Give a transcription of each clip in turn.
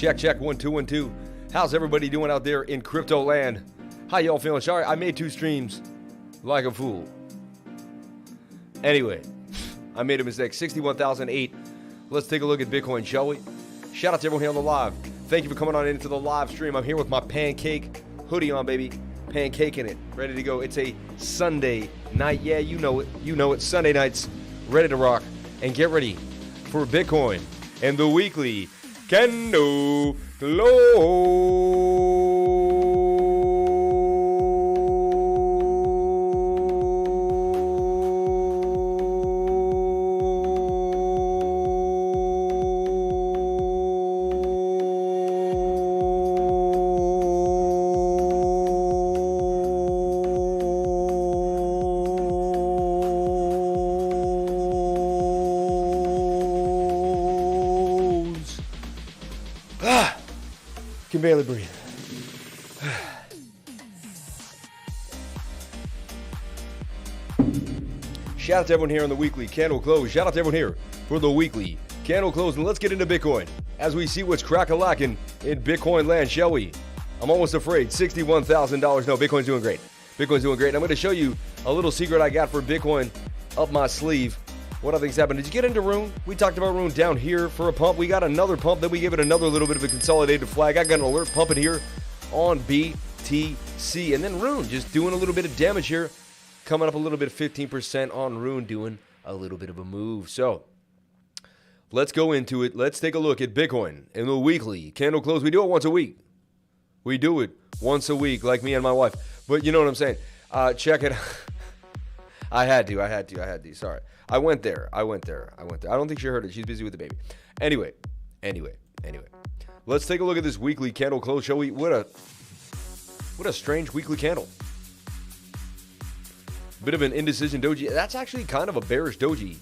Check, check, 1 2 1 2. How's everybody doing out there in crypto land? How y'all feeling? Sorry, I made 2 streams like a fool. Anyway, I made a mistake. 61,008. Let's take a look at Bitcoin, shall we? Shout out to everyone here on the live. Thank you for coming on into the live stream. I'm here with my pancake hoodie on, baby. Pancake in it, ready to go. It's a Sunday night. Yeah, you know it. You know it. Sunday nights, ready to rock. And get ready for Bitcoin and the weekly candle close. Can barely breathe. Shout out to everyone here on the weekly candle close. Shout out to everyone here for the weekly candle close. And let's get into Bitcoin as we see what's crack-a-lackin' in Bitcoin land, shall we? I'm almost afraid. $61,000. No, Bitcoin's doing great. Bitcoin's doing great. And I'm going to show you a little secret I got for Bitcoin up my sleeve. What other things happened? Did you get into RUNE? We talked about RUNE down here for a pump. We got another pump. Then we gave it another little bit of a consolidated flag. I got an alert pumping here on BTC. And then RUNE just doing a little bit of damage here. Coming up a little bit, 15% on RUNE, doing a little bit of a move. So let's go into it. Let's take a look at Bitcoin in the weekly candle close. We do it once a week. We do it once a week, like me and my wife. But you know what I'm saying. Check it out. I had to. Sorry. I went there. I don't think she heard it. She's busy with the baby. Anyway. Let's take a look at this weekly candle close, shall we? What a strange weekly candle. Bit of an indecision doji. That's actually kind of a bearish doji.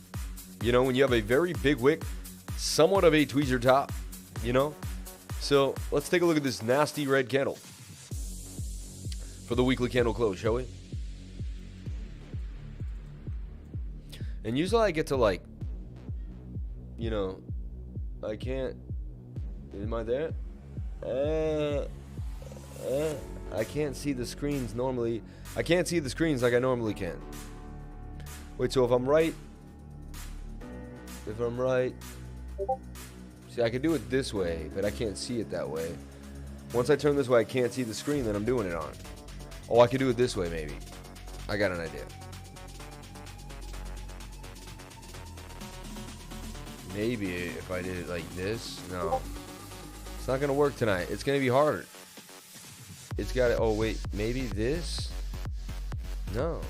You know, when you have a very big wick, somewhat of a tweezer top, you know? So let's take a look at this nasty red candle for the weekly candle close, shall we? And usually I get to, like, you know, I can't, am I there? I can't see the screens normally. I can't see the screens like I normally can. Wait, so if I'm right, see, I could do it this way, but I can't see it that way. Once I turn this way, I can't see the screen that I'm doing it on. Oh, I could do it this way, maybe. I got an idea. Maybe if I did it like this. No. It's not going to work tonight. It's going to be harder. It's got to... Oh, wait. Maybe this? No.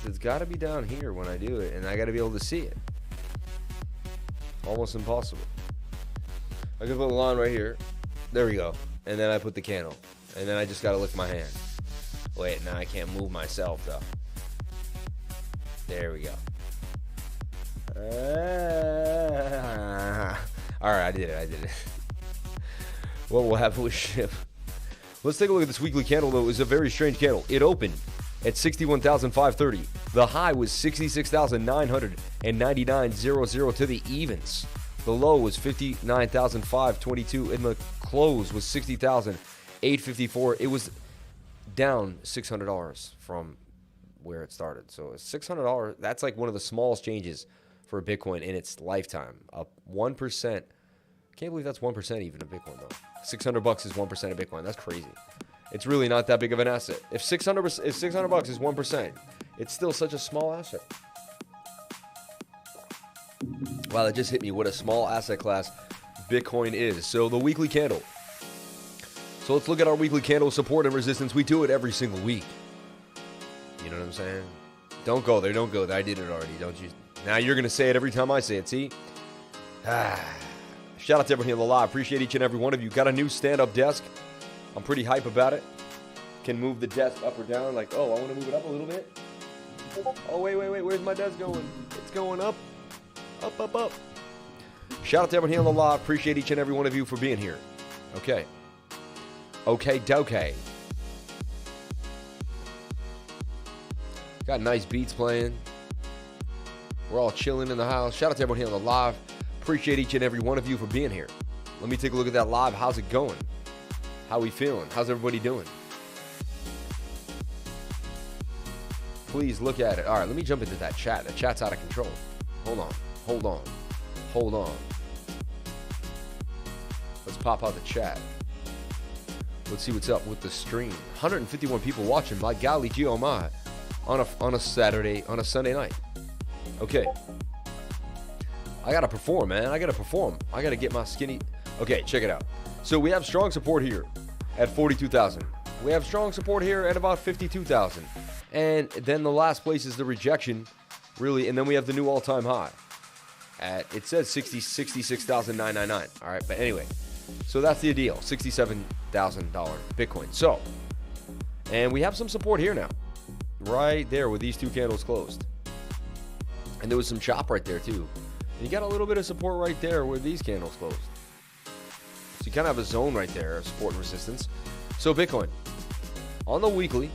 It's got to be down here when I do it. And I got to be able to see it. Almost impossible. I can put a line right here. There we go. And then I put the candle. And then I just got to lift my hand. Wait, now I can't move myself, though. There we go. Alright, I did it. What will happen with ship? Let's take a look at this weekly candle, though. It was a very strange candle. It opened at 61,530. The high was 66,999.00 to the evens. The low was 59,522, and the close was 60,854. It was down $600 from where it started. So $600, that's like one of the smallest changes for Bitcoin in its lifetime. Up 1%. Can't believe that's 1% even of Bitcoin, though. $600 is 1% of Bitcoin. That's crazy. It's really not that big of an asset. If $600 is 1%, it's still such a small asset. Wow, that just hit me. What a small asset class Bitcoin is. So the weekly candle. So let's look at our weekly candle support and resistance. We do it every single week. You know what I'm saying? Don't go there. Don't go there. I did it already. Don't you? Now you're going to say it every time I say it. See? Shout out to everyone here on the live. Appreciate each and every one of you. Got a new stand-up desk. I'm pretty hype about it. Can move the desk up or down. Like, oh, I want to move it up a little bit. Oh, wait. Where's my desk going? It's going up. Up. Shout out to everyone here on the live. Appreciate each and every one of you for being here. Okay. Okay, dokey. Got nice beats playing. We're all chilling in the house. Shout out to everyone here on the live. Appreciate each and every one of you for being here. Let me take a look at that live. How's it going? How we feeling? How's everybody doing? Please look at it. All right, let me jump into that chat. The chat's out of control. Hold on. Hold on. Hold on. Let's pop out the chat. Let's see what's up with the stream. 151 people watching. My golly, GMEE on a Saturday, on a Sunday night. Okay. I gotta perform, man. I gotta perform. I gotta get my skinny. Okay, check it out. So we have strong support here at 42,000. We have strong support here at about 52,000. And then the last place is the rejection, really. And then we have the new all-time high at, it says 66,999. All right, but anyway. So that's the deal, $67,000 Bitcoin. So, and we have some support here now, right there with these two candles closed. And there was some chop right there too. And you got a little bit of support right there where these candles closed. So you kind of have a zone right there of support and resistance. So Bitcoin, on the weekly,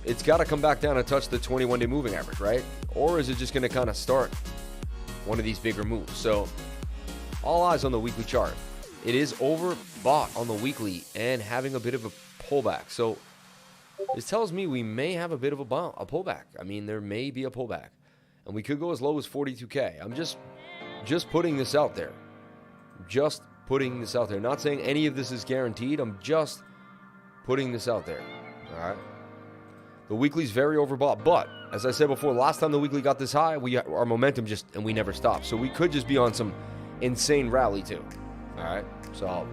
it's got to come back down and touch the 21-day moving average, right? Or is it just going to kind of start one of these bigger moves? So all eyes on the weekly chart. It is overbought on the weekly and having a bit of a pullback. So this tells me we may have a bit of a pullback. I mean, there may be a pullback. And we could go as low as 42K. I'm just putting this out there. Just putting this out there. Not saying any of this is guaranteed. I'm just putting this out there. All right. The weekly's very overbought. But as I said before, last time the weekly got this high, our momentum and we never stopped. So we could just be on some insane rally too. All right, so,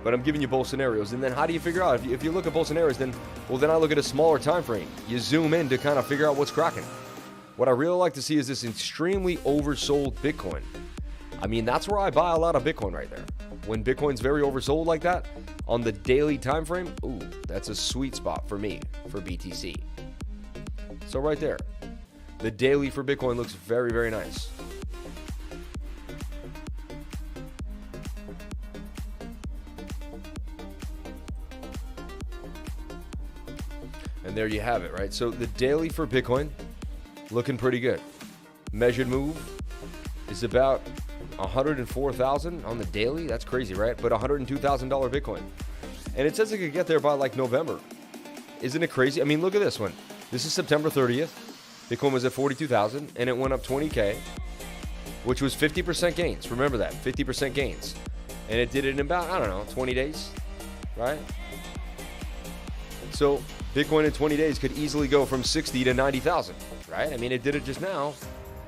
but I'm giving you both scenarios. And then how do you figure out? If you look at both scenarios, then I look at a smaller time frame. You zoom in to kind of figure out what's cracking. What I really like to see is this extremely oversold Bitcoin. I mean, that's where I buy a lot of Bitcoin right there. When Bitcoin's very oversold like that, on the daily time frame, ooh, that's a sweet spot for me, for BTC. So right there, the daily for Bitcoin looks very, very nice. And there you have it, right? So the daily for Bitcoin looking pretty good. Measured move is about 104,000 on the daily. That's crazy, right? But $102,000 Bitcoin. And it says it could get there by like November. Isn't it crazy? I mean, look at this one. This is September 30th. Bitcoin was at 42,000 and it went up 20K, which was 50% gains. Remember that, 50% gains. And it did it in about, I don't know, 20 days, right? So Bitcoin in 20 days could easily go from 60 to 90,000, right? I mean, it did it just now,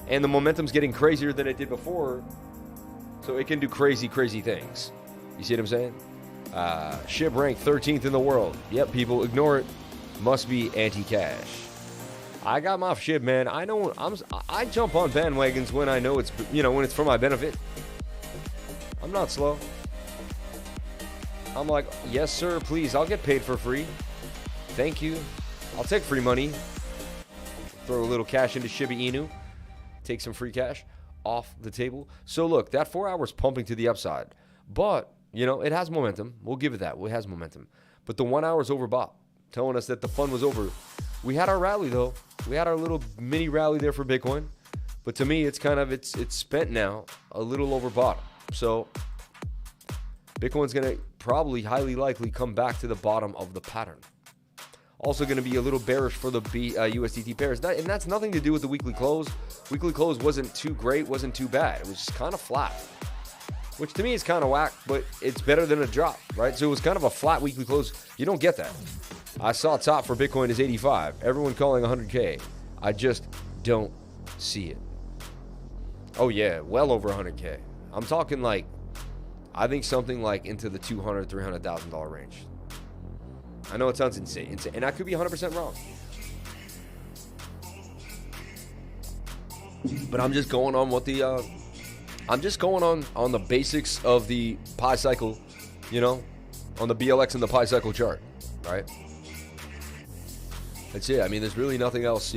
and the momentum's getting crazier than it did before, so it can do crazy, crazy things. You see what I'm saying? SHIB ranked 13th in the world. Yep, people, ignore it. Must be anti-cash. I got my SHIB, man. I know I jump on bandwagons when I know it's, when it's for my benefit. I'm not slow. I'm like, yes, sir, please. I'll get paid for free. Thank you. I'll take free money. Throw a little cash into Shiba Inu. Take some free cash off the table. So look, that 4 hours pumping to the upside. But, it has momentum. We'll give it that. It has momentum. But the 1 hour's overbought, telling us that the fun was over. We had our rally, though. We had our little mini rally there for Bitcoin. But to me, it's kind of, it's spent now, a little overbought. So Bitcoin's going to probably, highly likely, come back to the bottom of the pattern. Also going to be a little bearish for the USDT pairs. And that's nothing to do with the weekly close. Weekly close wasn't too great, wasn't too bad. It was just kind of flat, which to me is kind of whack, but it's better than a drop, right? So it was kind of a flat weekly close. You don't get that. I saw top for Bitcoin is 85. Everyone calling 100K. I just don't see it. Oh yeah, well over 100K. I'm talking like, I think something like into the $200,000, $300,000 range. I know it sounds insane, and I could be 100% wrong. But I'm just going on what the, I'm just going on the basics of the pi cycle, on the BLX and the pi cycle chart, right? That's it. I mean, there's really nothing else,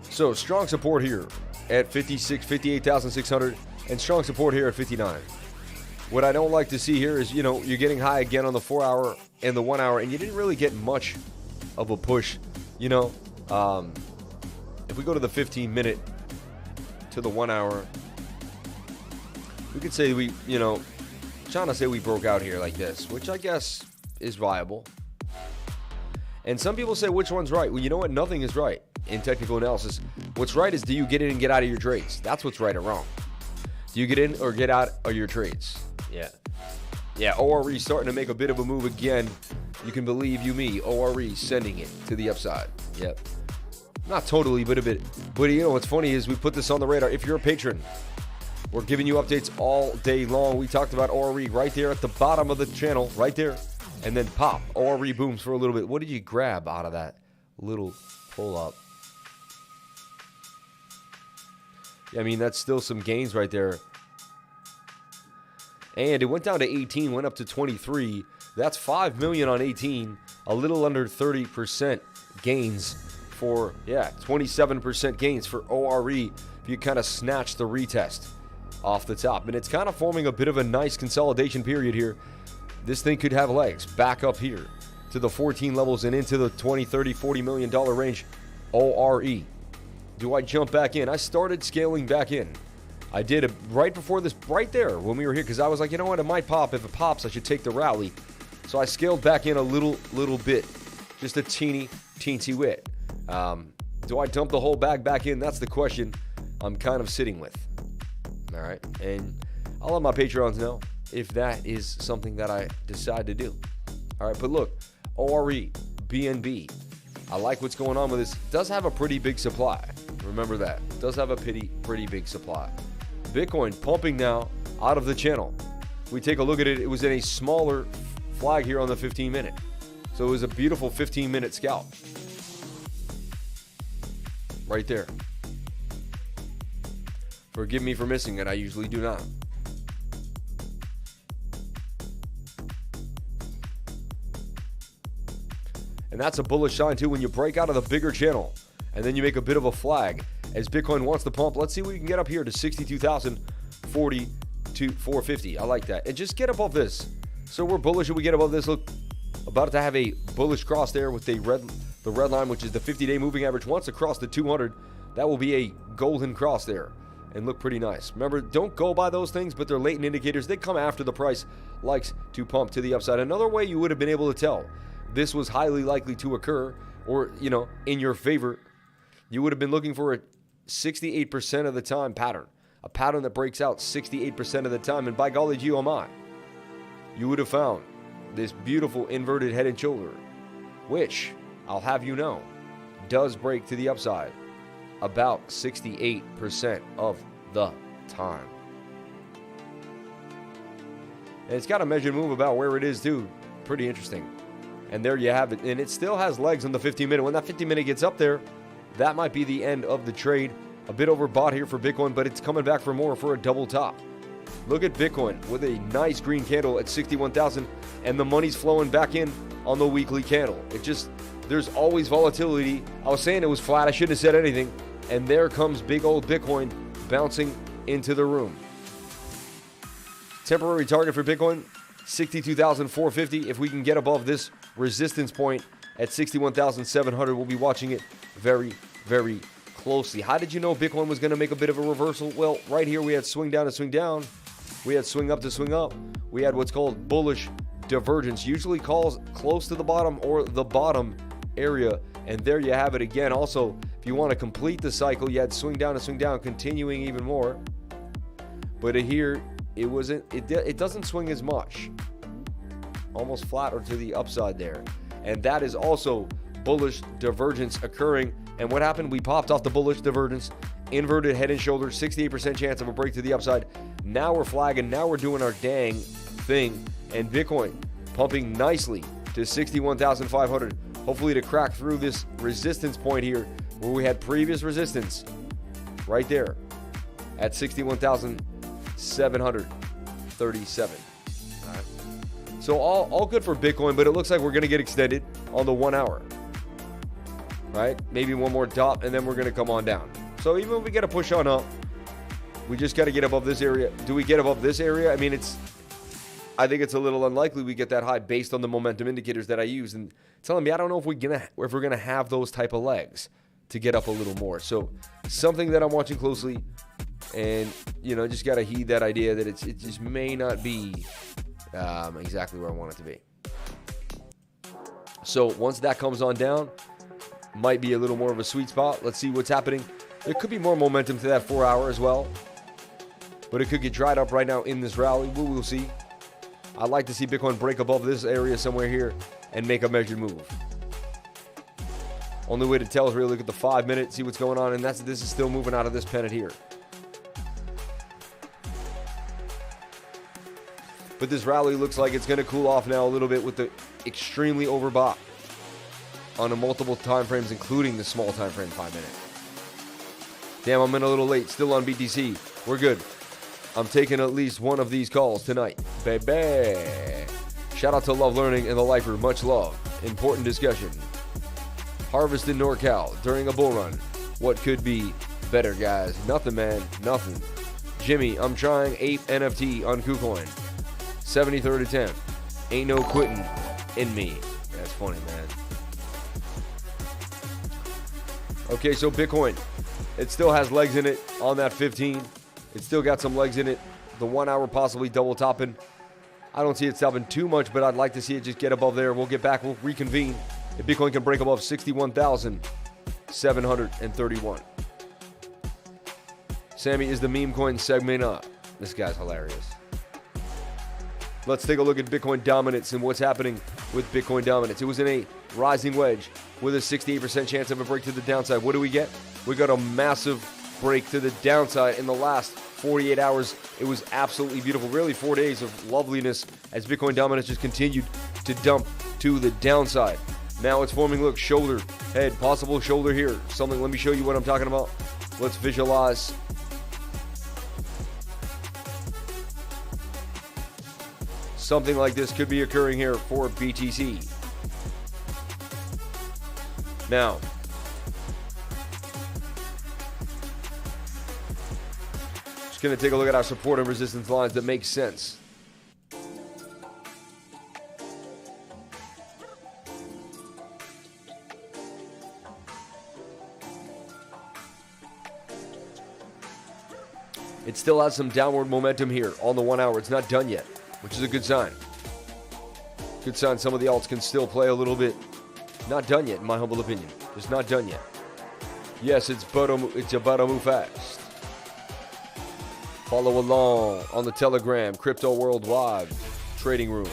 So strong support here at 58,600, and strong support here at 59. What I don't like to see here is, you're getting high again on the 4 hour and the 1 hour, and you didn't really get much of a push. If we go to the 15-minute to the 1 hour, we could say we, you know, trying to say we broke out here like this, which I guess is viable. And some people say, which one's right? Well, you know what? Nothing is right in technical analysis. What's right is, do you get in and get out of your trades? That's what's right or wrong. Do you get in or get out of your trades? Yeah. Yeah, ORE starting to make a bit of a move again. You can believe you me. ORE sending it to the upside. Yep. Not totally, but a bit. But you know what's funny is we put this on the radar. If you're a patron, we're giving you updates all day long. We talked about ORE right there at the bottom of the channel, right there. And then pop, ORE booms for a little bit. What did you grab out of that little pull-up? I mean, that's still some gains right there. And it went down to 18, went up to 23. That's 5 million on 18. A little under 30% gains for, 27% gains for ORE if you kind of snatch the retest off the top. And it's kind of forming a bit of a nice consolidation period here. This thing could have legs back up here to the 14 levels and into the 20, 30, $40 million range. ORE. Do I jump back in? I started scaling back in. I did it right before this, right there when we were here, because I was like, you know what, it might pop. If it pops, I should take the rally. So I scaled back in a little bit, just a teensy bit. Do I dump the whole bag back in? That's the question I'm kind of sitting with. All right, and I'll let my Patreons know if that is something that I decide to do. All right, but look, ORE, BNB, I like what's going on with this. Does have a pretty big supply. Remember that. Does have a pretty big supply. Bitcoin pumping now out of the channel. We take a look at it. It was in a smaller flag here on the 15-minute. So it was a beautiful 15-minute scalp. Right there. Forgive me for missing it. I usually do not. And that's a bullish sign too when you break out of the bigger channel and then you make a bit of a flag as Bitcoin wants to pump. Let's see what we can get up here to 62,040 to 450. I like that. And just get above this. So we're bullish if we get above this. Look, about to have a bullish cross there with the red line, which is the 50-day moving average. Once across the 200, that will be a golden cross there and look pretty nice. Remember, don't go by those things, but they're latent indicators. They come after the price likes to pump to the upside. Another way you would have been able to tell this was highly likely to occur, or, you know, in your favor, you would have been looking for a 68% of the time pattern. A pattern that breaks out 68% of the time. And by golly gee, oh my, you would have found this beautiful inverted head and shoulder, which, I'll have you know, does break to the upside about 68% of the time. And it's got a measured move about where it is, too. Pretty interesting. And there you have it. And it still has legs on the 15-minute. When that 15-minute gets up there, that might be the end of the trade. A bit overbought here for Bitcoin, but it's coming back for more for a double top. Look at Bitcoin with a nice green candle at 61,000, and the money's flowing back in on the weekly candle. It just, there's always volatility. I was saying it was flat. I shouldn't have said anything. And there comes big old Bitcoin bouncing into the room. Temporary target for Bitcoin, 62,450. If we can get above this resistance point at 61,700, we'll be watching it very, very closely. How did you know Bitcoin was going to make a bit of a reversal? Well, right here we had swing down to swing down. We had swing up to swing up. We had what's called bullish divergence, usually calls close to the bottom or the bottom area. And there you have it again. Also, if you want to complete the cycle, you had swing down to swing down, continuing even more. But here, it wasn't. It doesn't swing as much. Almost flat or to the upside there. And that is also bullish divergence occurring. And what happened? We popped off the bullish divergence, inverted head and shoulder, 68% chance of a break to the upside. Now we're flagging. Now we're doing our dang thing. And Bitcoin pumping nicely to 61,500. Hopefully to crack through this resistance point here where we had previous resistance right there at 61,737. All right. So all good for Bitcoin, but it looks like we're going to get extended on the 1 hour. Right? Maybe one more dot, and then we're going to come on down. So even if we get a push on up, we just got to get above this area. Do we get above this area? I mean, I think it's a little unlikely we get that high based on the momentum indicators that I use. And telling me, I don't know if we're going to have those type of legs to get up a little more. So something that I'm watching closely, And, you know, just got to heed that idea that it just may not be exactly where I want it to be. So once that comes on down, might be a little more of a sweet spot. Let's see what's happening. There could be more momentum to that 4 hour as well, but it could get dried up right now in this rally. We'll see. I'd like to see Bitcoin break above this area somewhere here and make a measured move. Only way to tell is really look at the 5 minute, see what's going on, and this is still moving out of this pennant here. But this rally looks like it's going to cool off now a little bit with the extremely overbought on the multiple time frames, including the small time frame 5 minute. Damn, I'm in a little late. Still on BTC. We're good. I'm taking at least one of these calls tonight. Baby. Shout out to Love Learning and the Lifer. Much love. Important discussion. Harvest in NorCal during a bull run. What could be better, guys? Nothing, man. Nothing. Jimmy, I'm trying 8 NFT on KuCoin. 73rd attempt. Ain't no quitting in me. That's funny, man. Okay, so Bitcoin. It still has legs in it on that 15. It still got some legs in it. The 1 hour possibly double topping. I don't see it stopping too much, but I'd like to see it just get above there. We'll get back. We'll reconvene. If Bitcoin can break above 61,731. Sammy, is the meme coin segment up? This guy's hilarious. Let's take a look at Bitcoin dominance and what's happening with Bitcoin dominance. It was in a rising wedge with a 68% chance of a break to the downside. What do we get? We got a massive break to the downside in the last 48 hours. It was absolutely beautiful. Really 4 days of loveliness as Bitcoin dominance just continued to dump to the downside. Now it's forming, look, shoulder, head, possible shoulder here. Something, let me show you what I'm talking about. Let's visualize. Something like this could be occurring here for BTC. Now, just going to take a look at our support and resistance lines that make sense. It still has some downward momentum here on the 1 hour. It's not done yet, which is a good sign. Good sign some of the alts can still play a little bit. Not done yet, in my humble opinion. Just not done yet. Yes, it's about to move fast. Follow along on the Telegram, Crypto Worldwide Trading Room.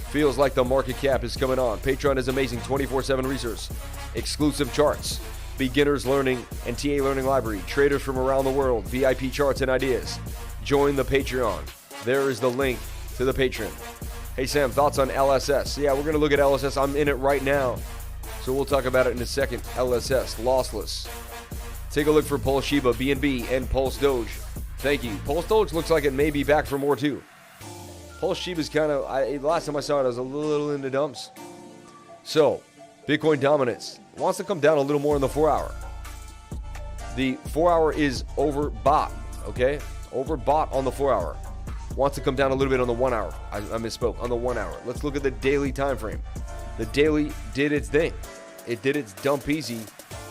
Feels like the market cap is coming on. Patreon is amazing, 24/7 research, exclusive charts, beginners learning and TA learning library, traders from around the world, VIP charts and ideas. Join the Patreon. There is the link to the Patreon. Hey Sam, thoughts on LSS? Yeah, we're going to look at LSS. I'm in it right now, so we'll talk about it in a second. LSS, lossless. Take a look for Pulse Shiba, BNB, and Pulse Doge. Thank you. Pulse Doge looks like it may be back for more too. Pulse Shiba's kind of, last time I saw it, I was a little in the dumps. So, Bitcoin dominance wants to come down a little more in the 4 hour. The 4 hour is overbought, okay? Overbought on the 4 hour. Wants to come down a little bit on the 1 hour. I misspoke. On the 1 hour. Let's look at the daily time frame. The daily did its thing. It did its dump easy,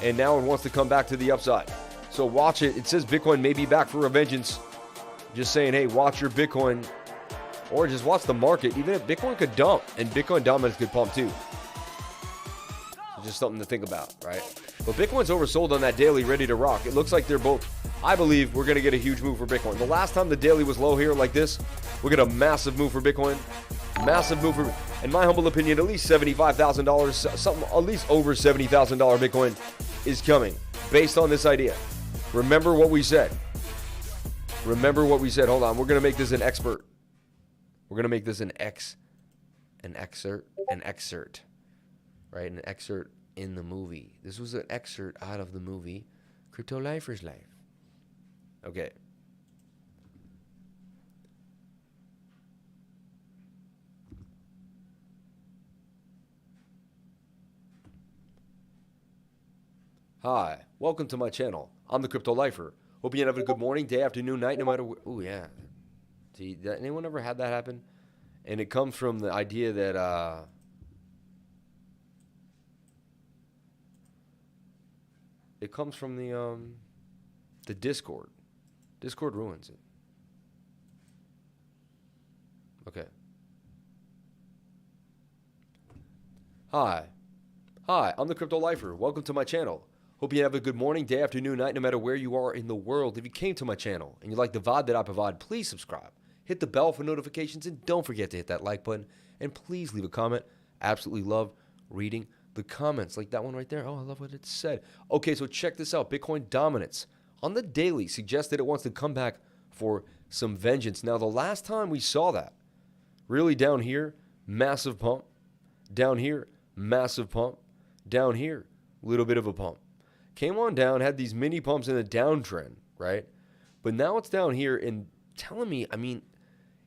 and now it wants to come back to the upside. So watch it. It says Bitcoin may be back for a vengeance. Just saying, hey, watch your Bitcoin, or just watch the market. Even if Bitcoin could dump, and Bitcoin dominance could pump too. So just something to think about, right? But Bitcoin's oversold on that daily, ready to rock. It looks like they're both. I believe we're going to get a huge move for Bitcoin. The last time the daily was low here like this, we get a massive move for Bitcoin. Massive move for, in my humble opinion, at least $75,000, something at least over $70,000 Bitcoin is coming based on this idea. Remember what we said. Remember what we said. Hold on. We're going to make this an expert. We're going to make this an excerpt, right? An excerpt in the movie. This was an excerpt out of the movie Crypto Lifer's Life. Okay. Hi, welcome to my channel. I'm the Crypto Lifer. Hope you have a good morning, day, afternoon, night, no matter what. Oh, yeah. See, anyone ever had that happen? And it comes from the idea that, it comes from the The Discord. Discord ruins it. Okay. Hi, I'm the Crypto Lifer. Welcome to my channel. Hope you have a good morning, day, afternoon, night, no matter where you are in the world. If you came to my channel and you like the vibe that I provide, please subscribe. Hit the bell for notifications and don't forget to hit that like button. And please leave a comment. Absolutely love reading the comments, like that one right there. Oh, I love what it said. Okay, so check this out. Bitcoin dominance on the daily suggests that it wants to come back for some vengeance. Now, the last time we saw that, really down here, massive pump. Down here, massive pump. Down here, a little bit of a pump. Came on down, had these mini pumps in a downtrend, right? But now it's down here and telling me, I mean,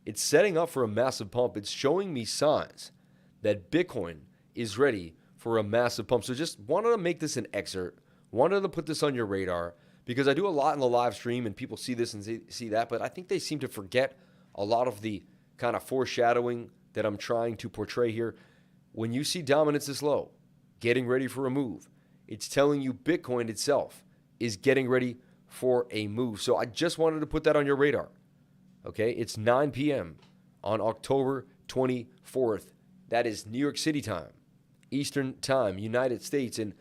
it's setting up for a massive pump. It's showing me signs that Bitcoin is ready for a massive pump. So just wanted to make this an excerpt. Wanted to put this on your radar because I do a lot in the live stream and people see this and see that, but I think they seem to forget a lot of the kind of foreshadowing that I'm trying to portray here. When you see dominance this low, getting ready for a move, it's telling you Bitcoin itself is getting ready for a move. So I just wanted to put that on your radar. Okay, it's 9 p.m. on October 24th. That is New York City time, Eastern time, United States. And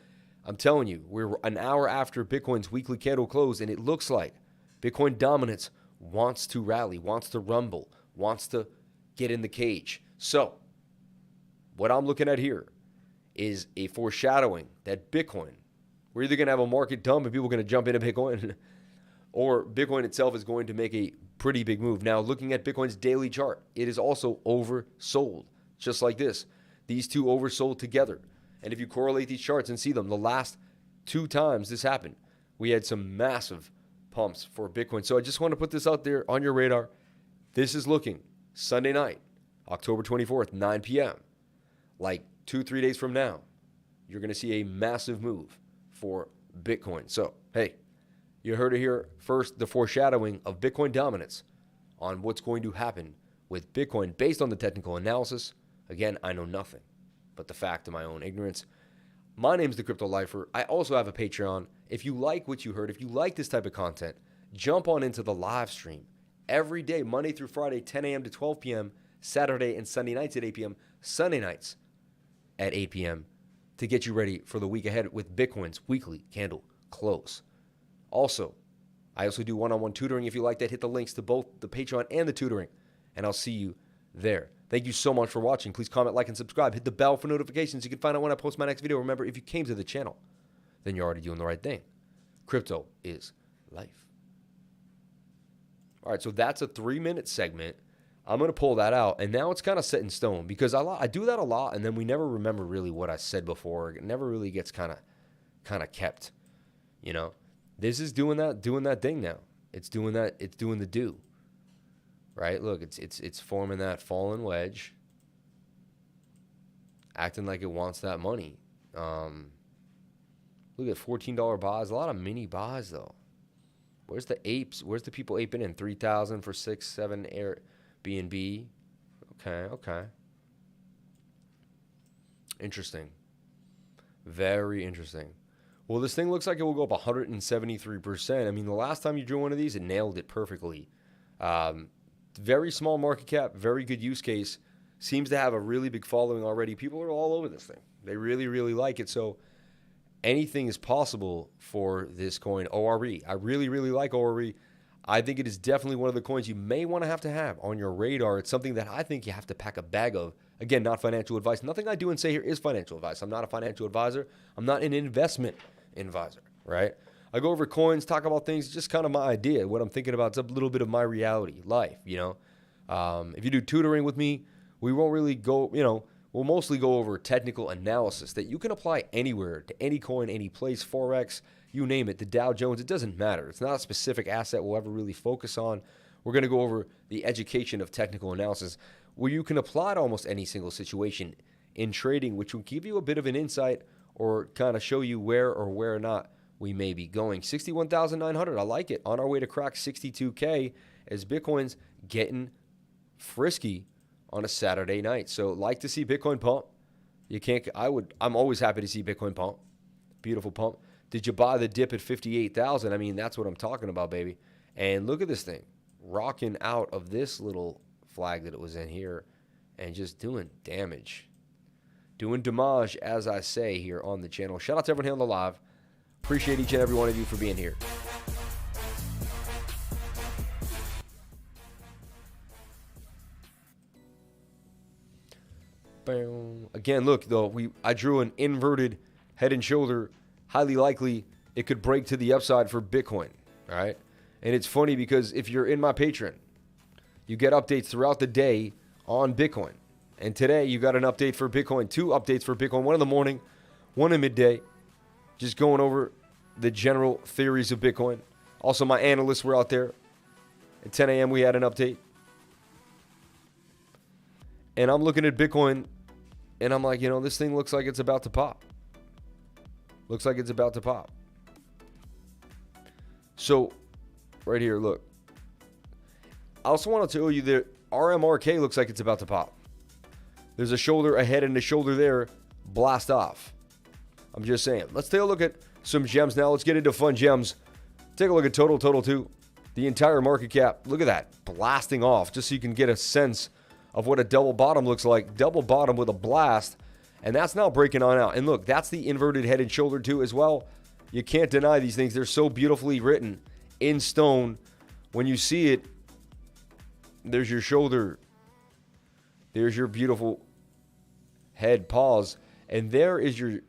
I'm telling you, we're an hour after Bitcoin's weekly candle close, and it looks like Bitcoin dominance wants to rally, wants to rumble, wants to get in the cage. So what I'm looking at here is a foreshadowing that Bitcoin, we're either going to have a market dump and people are going to jump into Bitcoin, or Bitcoin itself is going to make a pretty big move. Now, looking at Bitcoin's daily chart, it is also oversold, just like this. These two oversold together. And if you correlate these charts and see them, the last two times this happened, we had some massive pumps for Bitcoin. So I just want to put this out there on your radar. This is looking Sunday night, October 24th, 9 p.m. Like 2-3 days from now, you're going to see a massive move for Bitcoin. So, hey, you heard it here first, the foreshadowing of Bitcoin dominance on what's going to happen with Bitcoin based on the technical analysis. Again, I know nothing but the fact of my own ignorance. My name is the Crypto Lifer. I also have a Patreon. If you like what you heard, if you like this type of content, jump on into the live stream every day, Monday through Friday, 10 a.m. to 12 p.m., Saturday and Sunday nights at 8 p.m., Sunday nights at 8 p.m. to get you ready for the week ahead with Bitcoin's weekly candle close. Also, I also do one-on-one tutoring. If you like that, hit the links to both the Patreon and the tutoring, and I'll see you there. Thank you so much for watching. Please comment, like, and subscribe. Hit the bell for notifications. You can find out when I post my next video. Remember, if you came to the channel, then you're already doing the right thing. Crypto is life. All right, so that's a 3-minute segment. I'm going to pull that out, and now it's kind of set in stone because I do that a lot, and then we never remember really what I said before. It never really gets kind of kept, you know. This is doing that thing now. It's doing that. It's doing the do. Right? Look, it's forming that fallen wedge, acting like it wants that money. Look at $14 buys. A lot of mini buys though. Where's the apes? Where's the people aping in 3,000 for 6, 7 Airbnb? Okay. Interesting. Very interesting. Well, this thing looks like it will go up 173%. I mean, the last time you drew one of these, it nailed it perfectly. Very small market cap, very good use case. Seems to have a really big following already. People are all over this thing. They really, really like it. So anything is possible for this coin, ORE. I really, really like ORE. I think it is definitely one of the coins you may want to have on your radar. It's something that I think you have to pack a bag of. Again, not financial advice. Nothing I do and say here is financial advice. I'm not a financial advisor. I'm not an investment advisor, right? I go over coins, talk about things, just kind of my idea, what I'm thinking about. It's a little bit of my reality, life, you know. If you do tutoring with me, we won't really go, you know, we'll mostly go over technical analysis that you can apply anywhere, to any coin, any place, Forex, you name it, the Dow Jones, it doesn't matter. It's not a specific asset we'll ever really focus on. We're going to go over the education of technical analysis where you can apply to almost any single situation in trading, which will give you a bit of an insight or kind of show you where or where not we may be going. 61,900, I like it. On our way to crack 62K as Bitcoin's getting frisky on a Saturday night. So like to see Bitcoin pump. I'm always happy to see Bitcoin pump. Beautiful pump. Did you buy the dip at 58,000? I mean, that's what I'm talking about, baby. And look at this thing. Rocking out of this little flag that it was in here and just doing damage. Doing damage, as I say, here on the channel. Shout out to everyone here on the live. Appreciate each and every one of you for being here. Again, look, though, I drew an inverted head and shoulder. Highly likely it could break to the upside for Bitcoin, all right? And it's funny because if you're in my Patreon, you get updates throughout the day on Bitcoin. And today you got an update for Bitcoin, 2 updates for Bitcoin, one in the morning, one in midday, just going over the general theories of Bitcoin. Also, my analysts were out there. At 10 a.m. we had an update. And I'm looking at Bitcoin, and I'm like, you know, this thing looks like it's about to pop. Looks like it's about to pop. So, right here, look. I also want to tell you that RMRK looks like it's about to pop. There's a shoulder, a head, and a shoulder there. Blast off. I'm just saying. Let's take a look at some gems now. Let's get into fun gems. Take a look at Total 2. The entire market cap. Look at that. Blasting off. Just so you can get a sense of what a double bottom looks like. Double bottom with a blast. And that's now breaking on out. And look, that's the inverted head and shoulder too as well. You can't deny these things. They're so beautifully written in stone. When you see it, there's your shoulder. There's your beautiful head pause. And there is your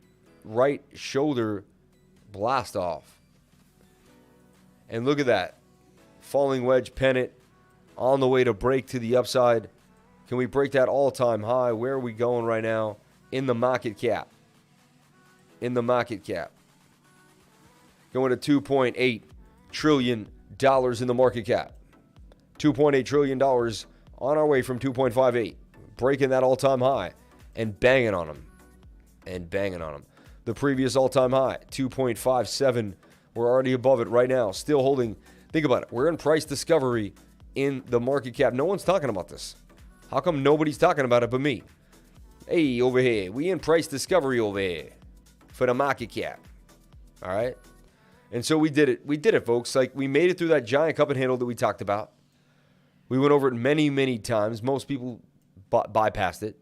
right shoulder blast off. And look at that. Falling wedge pennant on the way to break to the upside. Can we break that all-time high? Where are we going right now? In the market cap. In the market cap. Going to $2.8 trillion in the market cap. $2.8 trillion on our way from 2.58. Breaking that all-time high and banging on them. And banging on them. The previous all-time high, 2.57. We're already above it right now. Still holding. Think about it. We're in price discovery in the market cap. No one's talking about this. How come nobody's talking about it but me? Hey, over here. We in price discovery over here for the market cap. All right? And so we did it. We did it, folks. Like, we made it through that giant cup and handle that we talked about. We went over it many, many times. Most people bypassed it.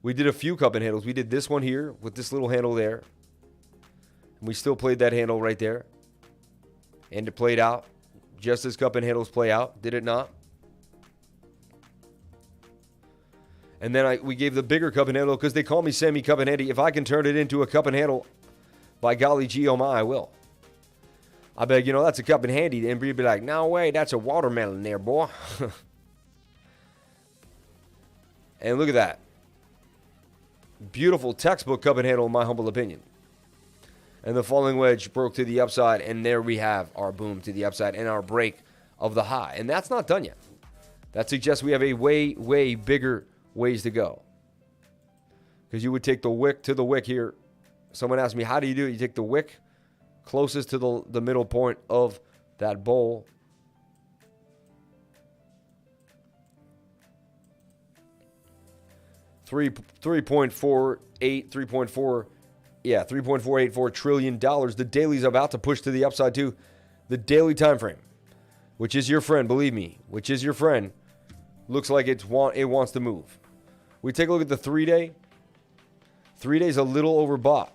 We did a few cup and handles. We did this one here with this little handle there. And we still played that handle right there. And it played out just as cup and handles play out. Did it not? And then we gave the bigger cup and handle because they call me Sammy Cup and Handy. If I can turn it into a cup and handle, by golly gee oh my, I will. I beg, you know, that's a cup and handy. And you'd be like, no way, that's a watermelon there, boy. And look at that. Beautiful textbook cup and handle, in my humble opinion. And the falling wedge broke to the upside. And there we have our boom to the upside and our break of the high. And that's not done yet. That suggests we have a way, way bigger ways to go. Because you would take the wick to the wick here. Someone asked me, how do you do it? You take the wick closest to the middle point of that bowl. $3.484 trillion. The daily's about to push to the upside too. The daily time frame, which is your friend, believe me, which is your friend, looks like it wants to move. We take a look at the 3-day. 3 days a little overbought.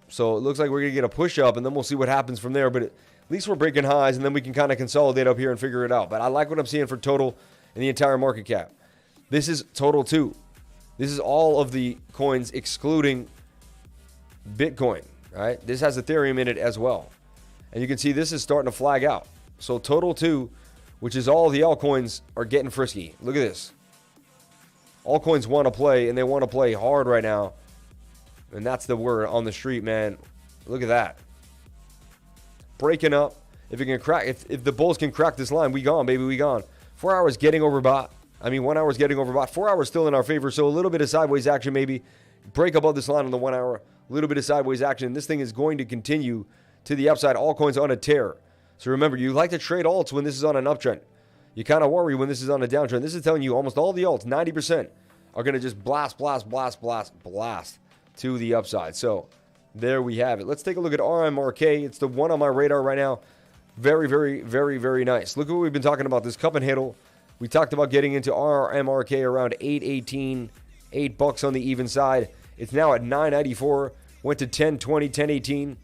So it looks like we're going to get a push up, and then we'll see what happens from there. But at least we're breaking highs, and then we can kind of consolidate up here and figure it out. But I like what I'm seeing for total and the entire market cap. This is total too. This is all of the coins excluding Bitcoin, right? This has Ethereum in it as well. And you can see this is starting to flag out. So total 2, which is all the altcoins, are getting frisky. Look at this. Altcoins want to play, and they want to play hard right now. And that's the word on the street, man. Look at that. Breaking up. If it can crack, if the bulls can crack this line, we gone, baby, we gone. 4 hours getting overbought. 1 hour is getting overbought. 4 hours still in our favor. So a little bit of sideways action, maybe. Break above this line on the 1 hour. A little bit of sideways action. This thing is going to continue to the upside. Altcoins on a tear. So remember, you like to trade alts when this is on an uptrend. You kind of worry when this is on a downtrend. This is telling you almost all the alts, 90%, are going to just blast to the upside. So there we have it. Let's take a look at RMRK. It's the one on my radar right now. Very, very, very, very nice. Look at what we've been talking about, this cup and handle. We talked about getting into RMRK around 8.18, $8 on the even side. It's now at 9.94. Went to 10.20, 10.18.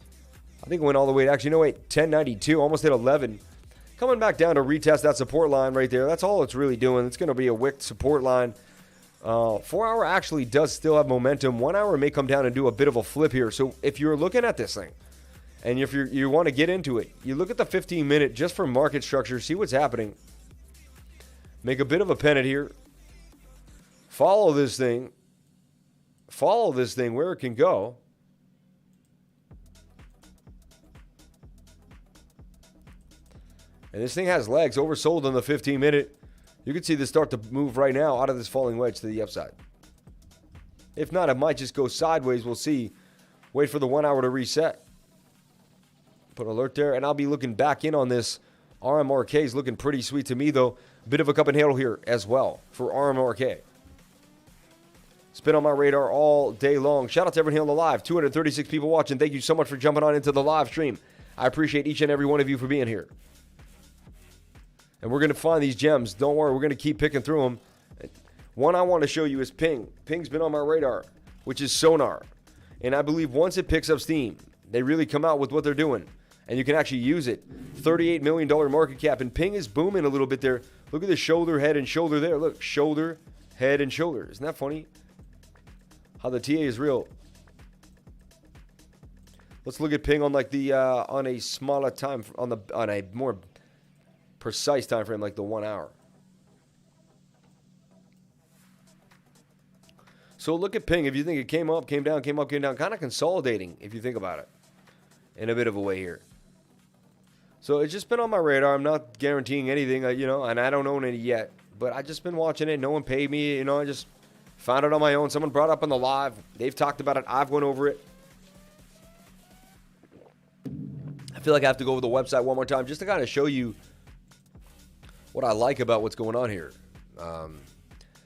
I think it went all the way to, actually, no, wait, 10.92, almost hit 11. Coming back down to retest that support line right there. That's all it's really doing. It's going to be a wick support line. 4-hour actually does still have momentum. 1 hour may come down and do a bit of a flip here. So if you're looking at this thing, and if you want to get into it, you look at the 15-minute just for market structure, see what's happening. Make a bit of a pennant here. Follow this thing. Follow this thing where it can go. And this thing has legs, oversold on the 15-minute. You can see this start to move right now out of this falling wedge to the upside. If not, it might just go sideways. We'll see. Wait for the 1 hour to reset. Put alert there, and I'll be looking back in on this. RMRK is looking pretty sweet to me, though. A bit of a cup and handle here as well for RMRK. It's been on my radar all day long. Shout out to everyone here on the live. 236 people watching. Thank you so much for jumping on into the live stream. I appreciate each and every one of you for being here. And we're going to find these gems. Don't worry, we're going to keep picking through them. One I want to show you is Ping. Ping's been on my radar, which is Sonar. And I believe once it picks up steam, they really come out with what they're doing. And you can actually use it. $38 million market cap. And Ping is booming a little bit there. Look at the shoulder, head, and shoulder there. Look, shoulder, head, and shoulder. Isn't that funny? How the TA is real. Let's look at Ping on like the on a smaller time, on a more precise time frame, like the 1 hour. So look at Ping. If you think it came up, came down, came up, came down, kind of consolidating if you think about it in a bit of a way here. So it's just been on my radar. I'm not guaranteeing anything, and I don't own any yet. But I've just been watching it. No one paid me. I just found it on my own. Someone brought it up on the live. They've talked about it. I've went over it. I feel like I have to go over the website one more time just to kind of show you what I like about what's going on here.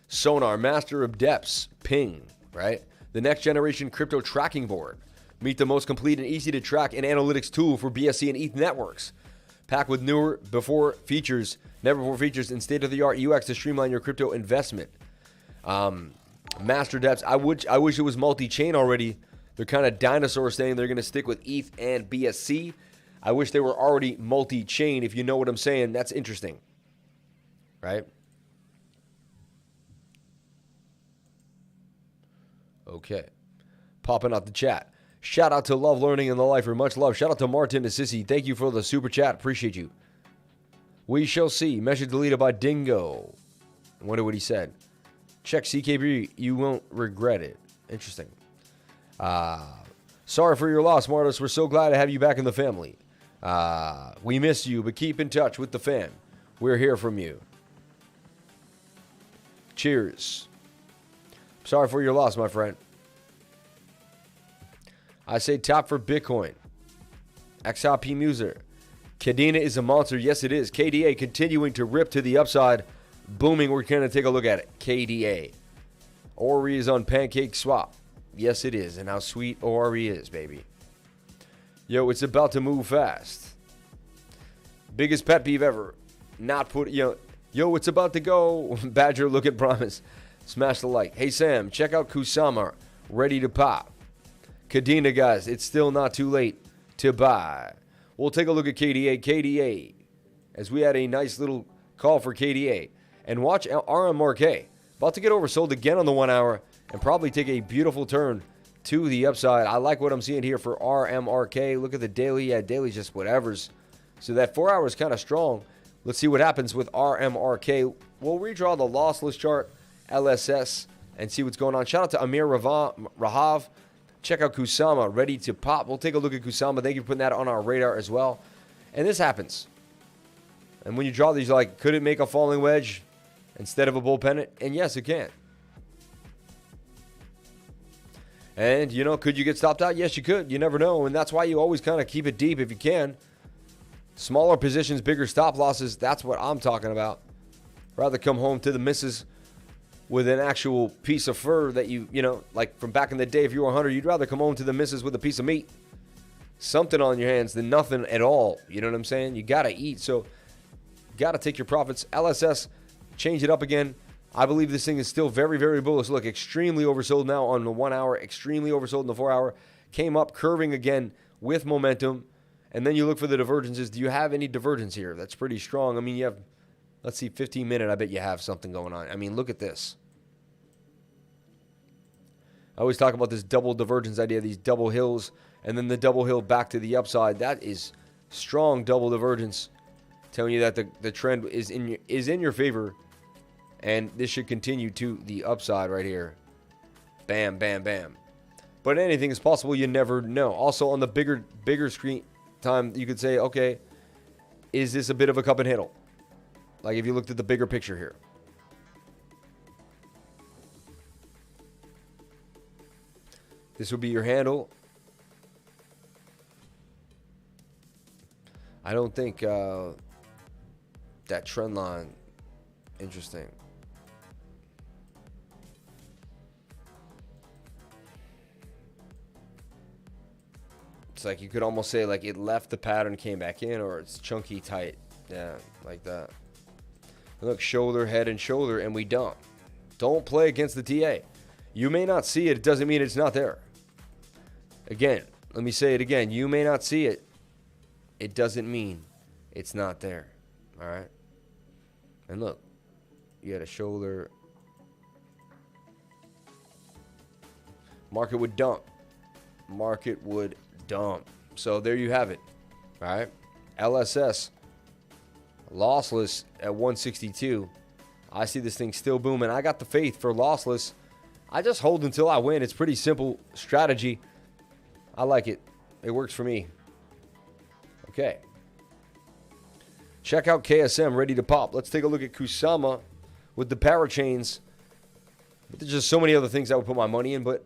Sonar, Master of Depths, Ping, right? The next generation crypto tracking board. Meet the most complete and easy to track and analytics tool for BSC and ETH networks. Packed with never before features, and state-of-the-art UX to streamline your crypto investment. Master Depths, I wish it was multi-chain already. They're kind of dinosaurs saying they're going to stick with ETH and BSC. I wish they were already multi-chain, if you know what I'm saying. That's interesting, right? Okay. Popping out the chat. Shout out to Love Learning and the Lifer. Much love. Shout out to Martin and Sissy. Thank you for the super chat. Appreciate you. We shall see. Message deleted by Dingo. I wonder what he said. Check CKB. You won't regret it. Interesting. Sorry for your loss, Martis. We're so glad to have you back in the family. We miss you, but keep in touch with the fam. We're here from you. Cheers. Sorry for your loss, my friend. I say top for Bitcoin. XRP Muser. Kadena is a monster. Yes, it is. KDA continuing to rip to the upside. Booming. We're going to take a look at it. KDA. Ori is on Pancake Swap. Yes, it is. And how sweet Ori is, baby. Yo, it's about to move fast. Biggest pet peeve ever. Not put, yo, it's about to go. Badger, look at promise. Smash the like. Hey, Sam, check out Kusama. Ready to pop. Kadena, guys, it's still not too late to buy. We'll take a look at KDA. KDA, as we had a nice little call for KDA. And watch RMRK. About to get oversold again on the 1 hour and probably take a beautiful turn to the upside. I like what I'm seeing here for RMRK. Look at the daily. Yeah, daily's just whatever's. So that 4 hour is kind of strong. Let's see what happens with RMRK. We'll redraw the lossless chart, LSS, and see what's going on. Shout out to Amir Rahav. Check out Kusama, ready to pop. We'll take a look at Kusama. Thank you for putting that on our radar as well. And this happens. And when you draw these, like, could it make a falling wedge instead of a bull pennant? And yes, it can. And, could you get stopped out? Yes, you could. You never know. And that's why you always kind of keep it deep if you can. Smaller positions, bigger stop losses. That's what I'm talking about. Rather come home to the misses with an actual piece of fur that you know, like from back in the day, if you were a hunter, you'd rather come home to the missus with a piece of meat, something on your hands than nothing at all. You know what I'm saying? You got to eat. So got to take your profits. LSS, change it up again. I believe this thing is still very, very bullish. Look, extremely oversold now on the 1 hour, extremely oversold in the 4 hour. Came up, curving again with momentum. And then you look for the divergences. Do you have any divergence here? That's pretty strong. I mean, you have, let's see, 15 minute. I bet you have something going on. I mean, look at this. I always talk about this double divergence idea, these double hills, and then the double hill back to the upside. That is strong double divergence, telling you that the trend is in your favor, and this should continue to the upside right here. Bam, bam, bam. But anything is possible. You never know. Also, on the bigger screen time, you could say, okay, is this a bit of a cup and handle? Like if you looked at the bigger picture here. This would be your handle. I don't think that trend line, interesting. It's like you could almost say like it left the pattern, came back in, or it's chunky tight. Yeah, like that. Look, shoulder, head, and shoulder, and we don't. Don't play against the TA. You may not see it. It doesn't mean it's not there. Again, let me say it again. You may not see it. It doesn't mean it's not there. All right? And look, you had a shoulder. Market would dump. Market would dump. So there you have it. All right? LSS, lossless at 162. I see this thing still booming. I got the faith for lossless. I just hold until I win. It's pretty simple strategy. I like it. It works for me. Okay. Check out KSM ready to pop. Let's take a look at Kusama with the parachains. There's just so many other things I would put my money in, but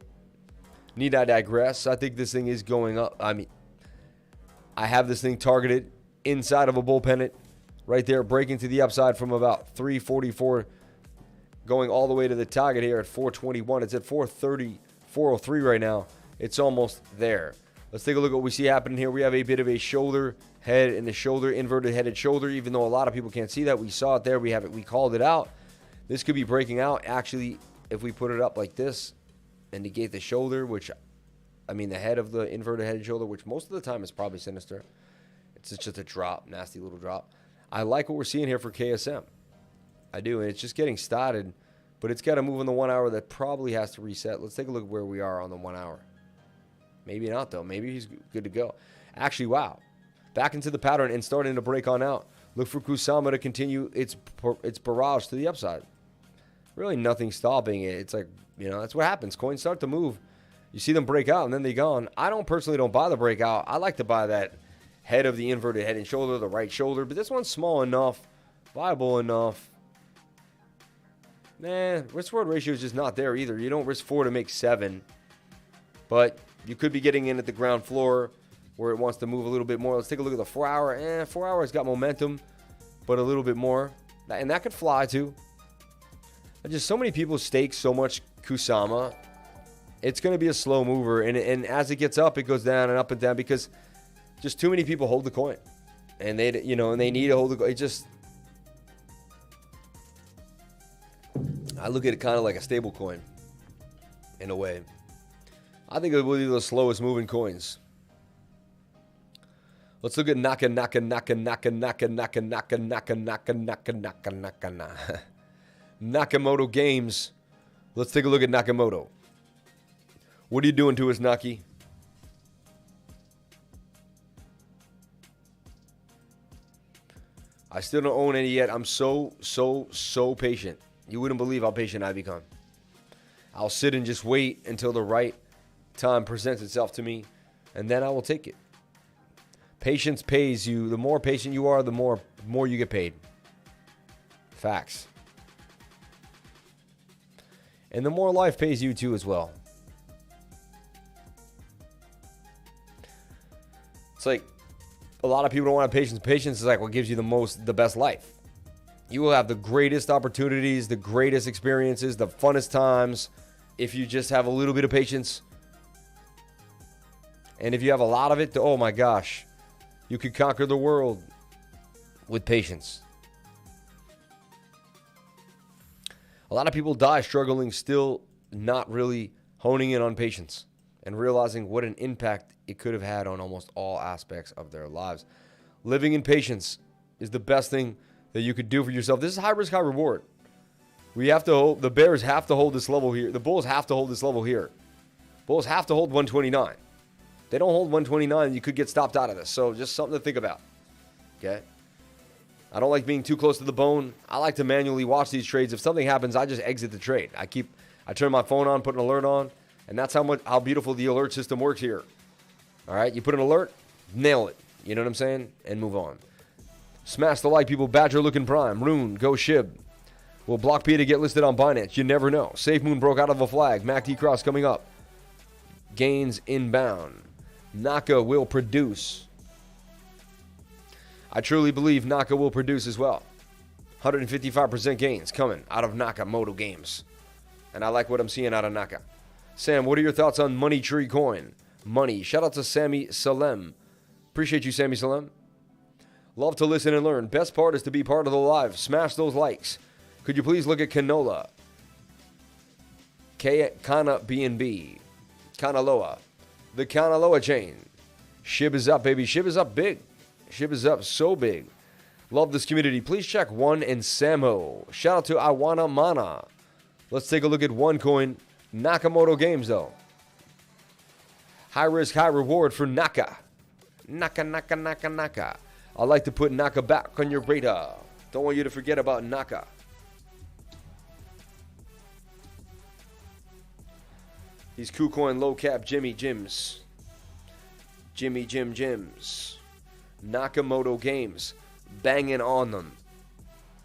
need I digress? I think this thing is going up. I mean, I have this thing targeted inside of a bull pennant right there, breaking to the upside from about 344, going all the way to the target here at 421. It's at 430, 403 right now. It's almost there. Let's take a look at what we see happening here. We have a bit of a shoulder, head, and the shoulder, inverted headed shoulder, even though a lot of people can't see that. We saw it there. We have it. We called it out. This could be breaking out. Actually, if we put it up like this and negate the shoulder, which, I mean, the head of the inverted headed shoulder, which most of the time is probably sinister. It's just a drop, nasty little drop. I like what we're seeing here for KSM. I do, and it's just getting started, but it's got to move on the 1 hour. That probably has to reset. Let's take a look at where we are on the 1 hour. Maybe not, though. Maybe he's good to go. Actually, wow. Back into the pattern and starting to break on out. Look for Kusama to continue its barrage to the upside. Really nothing stopping it. It's like, you know, that's what happens. Coins start to move. You see them break out, and then they're gone. I personally don't buy the breakout. I like to buy that head of the inverted head and shoulder, the right shoulder. But this one's small enough, viable enough. Nah, risk-reward ratio is just not there either. You don't risk 4 to make 7. But you could be getting in at the ground floor where it wants to move a little bit more. Let's take a look at the 4 hour. 4 hours got momentum, but a little bit more. And that could fly too. Just so many people stake so much Kusama. It's going to be a slow mover. And as it gets up, it goes down and up and down because just too many people hold the coin. And they need to hold the coin. It just, I look at it kind of like a stable coin in a way. I think it will be the slowest moving coins. Let's look at NAKA. Nakamoto Games. Let's take a look at Nakamoto. What are you doing to us, Naki? I still don't own any yet. I'm so patient. You wouldn't believe how patient I become. I'll sit and just wait until the right time presents itself to me, and then I will take it. Patience pays you. The more patient you are, the more you get paid. Facts. And the more life pays you too as well. It's like a lot of people don't want to have patience. Patience is like what gives you the best life. You will have the greatest opportunities, the greatest experiences, the funnest times if you just have a little bit of patience. And if you have a lot of it, oh my gosh, you could conquer the world with patience. A lot of people die struggling, still not really honing in on patience and realizing what an impact it could have had on almost all aspects of their lives. Living in patience is the best thing that you could do for yourself. This is high risk, high reward. We have to hold, the Bears have to hold this level here. The Bulls have to hold this level here. Bulls have to hold 129. They don't hold 129, you could get stopped out of this. So just something to think about. Okay? I don't like being too close to the bone. I like to manually watch these trades. If something happens, I just exit the trade. I turn my phone on, put an alert on, and that's how beautiful the alert system works here. All right? You put an alert, nail it. You know what I'm saying? And move on. Smash the like, people. Badger looking prime. RUNE, go Shib. Will Block P to get listed on Binance? You never know. Safe Moon broke out of a flag. MACD cross coming up. Gains inbound. NAKA will produce. I truly believe NAKA will produce as well. 155% gains coming out of NAKA Moto Games. And I like what I'm seeing out of NAKA. Sam, what are your thoughts on Money Tree Coin? Money. Shout out to Sammy Salem. Appreciate you, Sammy Salem. Love to listen and learn. Best part is to be part of the live. Smash those likes. Could you please look at Canola? KANA BNB. Kanaloa. The Kanaloa chain. SHIB is up, baby. SHIB is up big. SHIB is up so big. Love this community. Please check One and Samo. Shout out to Iwana Mana. Let's take a look at OneCoin. Nakamoto Games, though. High risk, high reward for NAKA. NAKA. I like to put NAKA back on your radar. Don't want you to forget about NAKA. These KuCoin low cap Jimmy Jims. Jimmy Jim Jims. Nakamoto Games. Banging on them.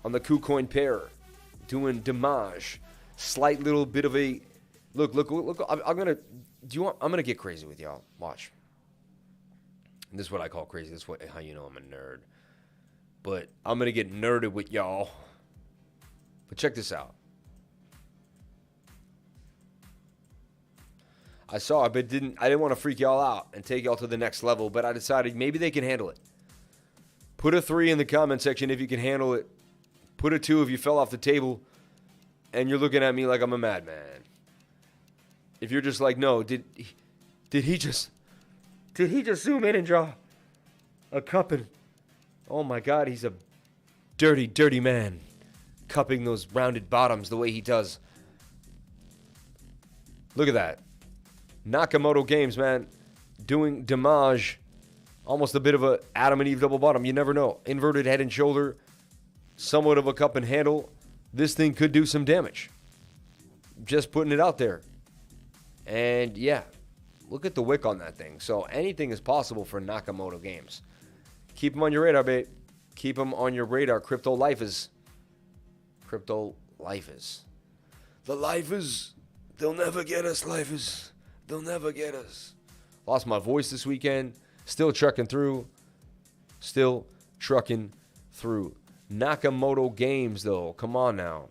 On the KuCoin pair. Doing damage. Slight little bit of a look. I'm gonna get crazy with y'all. Watch. And this is what I call crazy. This is how you know I'm a nerd. But I'm gonna get nerded with y'all. But check this out. I didn't want to freak y'all out and take y'all to the next level, but I decided maybe they can handle it. Put a 3 in the comment section if you can handle it. Put a 2 if you fell off the table and you're looking at me like I'm a madman. If you're just like, no, did he just zoom in and draw a cup and oh my God, he's a dirty, dirty man cupping those rounded bottoms the way he does. Look at that. Nakamoto Games, man, doing damage. Almost a bit of a Adam and Eve double bottom. You never know. Inverted head and shoulder. Somewhat of a cup and handle. This thing could do some damage. Just putting it out there. And yeah, look at the wick on that thing. So anything is possible for Nakamoto Games. Keep them on your radar, babe. Keep them on your radar. Crypto life is. The life is. They'll never get us, life is. They'll never get us. Lost my voice this weekend. Still trucking through. Nakamoto Games, though. Come on now.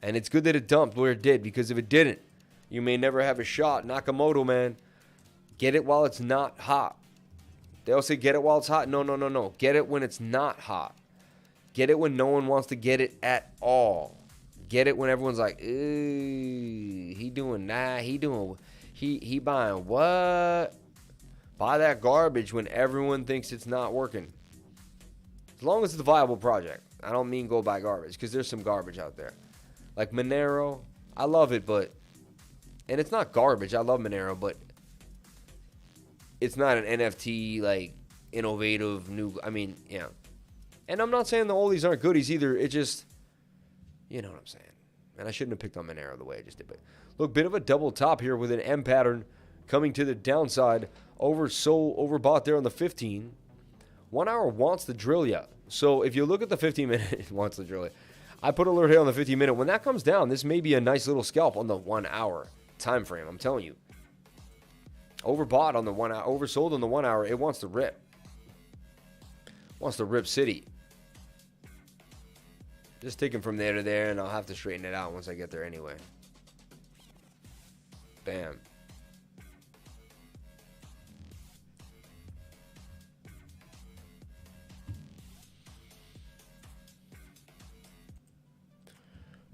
And it's good that it dumped where it did, because if it didn't, you may never have a shot. Nakamoto, man. Get it while it's not hot. They all say get it while it's hot. No. Get it when it's not hot. Get it when no one wants to get it at all. Get it when everyone's like, ooh, he buying what? Buy that garbage when everyone thinks it's not working. As long as it's a viable project. I don't mean go buy garbage, because there's some garbage out there. Like Monero, I love it, but... And it's not garbage. I love Monero, but... It's not an NFT, like, innovative, new... I mean, yeah. And I'm not saying the oldies aren't goodies either. It just... You know what I'm saying. And I shouldn't have picked on Monero the way I just did, but... Look, bit of a double top here with an M pattern coming to the downside. Overbought there on the 15. 1 hour wants to drill you. So if you look at the 15 minute, it wants to drill you. I put alert here on the 15 minute. When that comes down, this may be a nice little scalp on the 1 hour time frame. I'm telling you. Overbought on the 1 hour, oversold on the 1 hour. It wants to rip. Wants to rip city. Just taking from there to there, and I'll have to straighten it out once I get there anyway. Bam.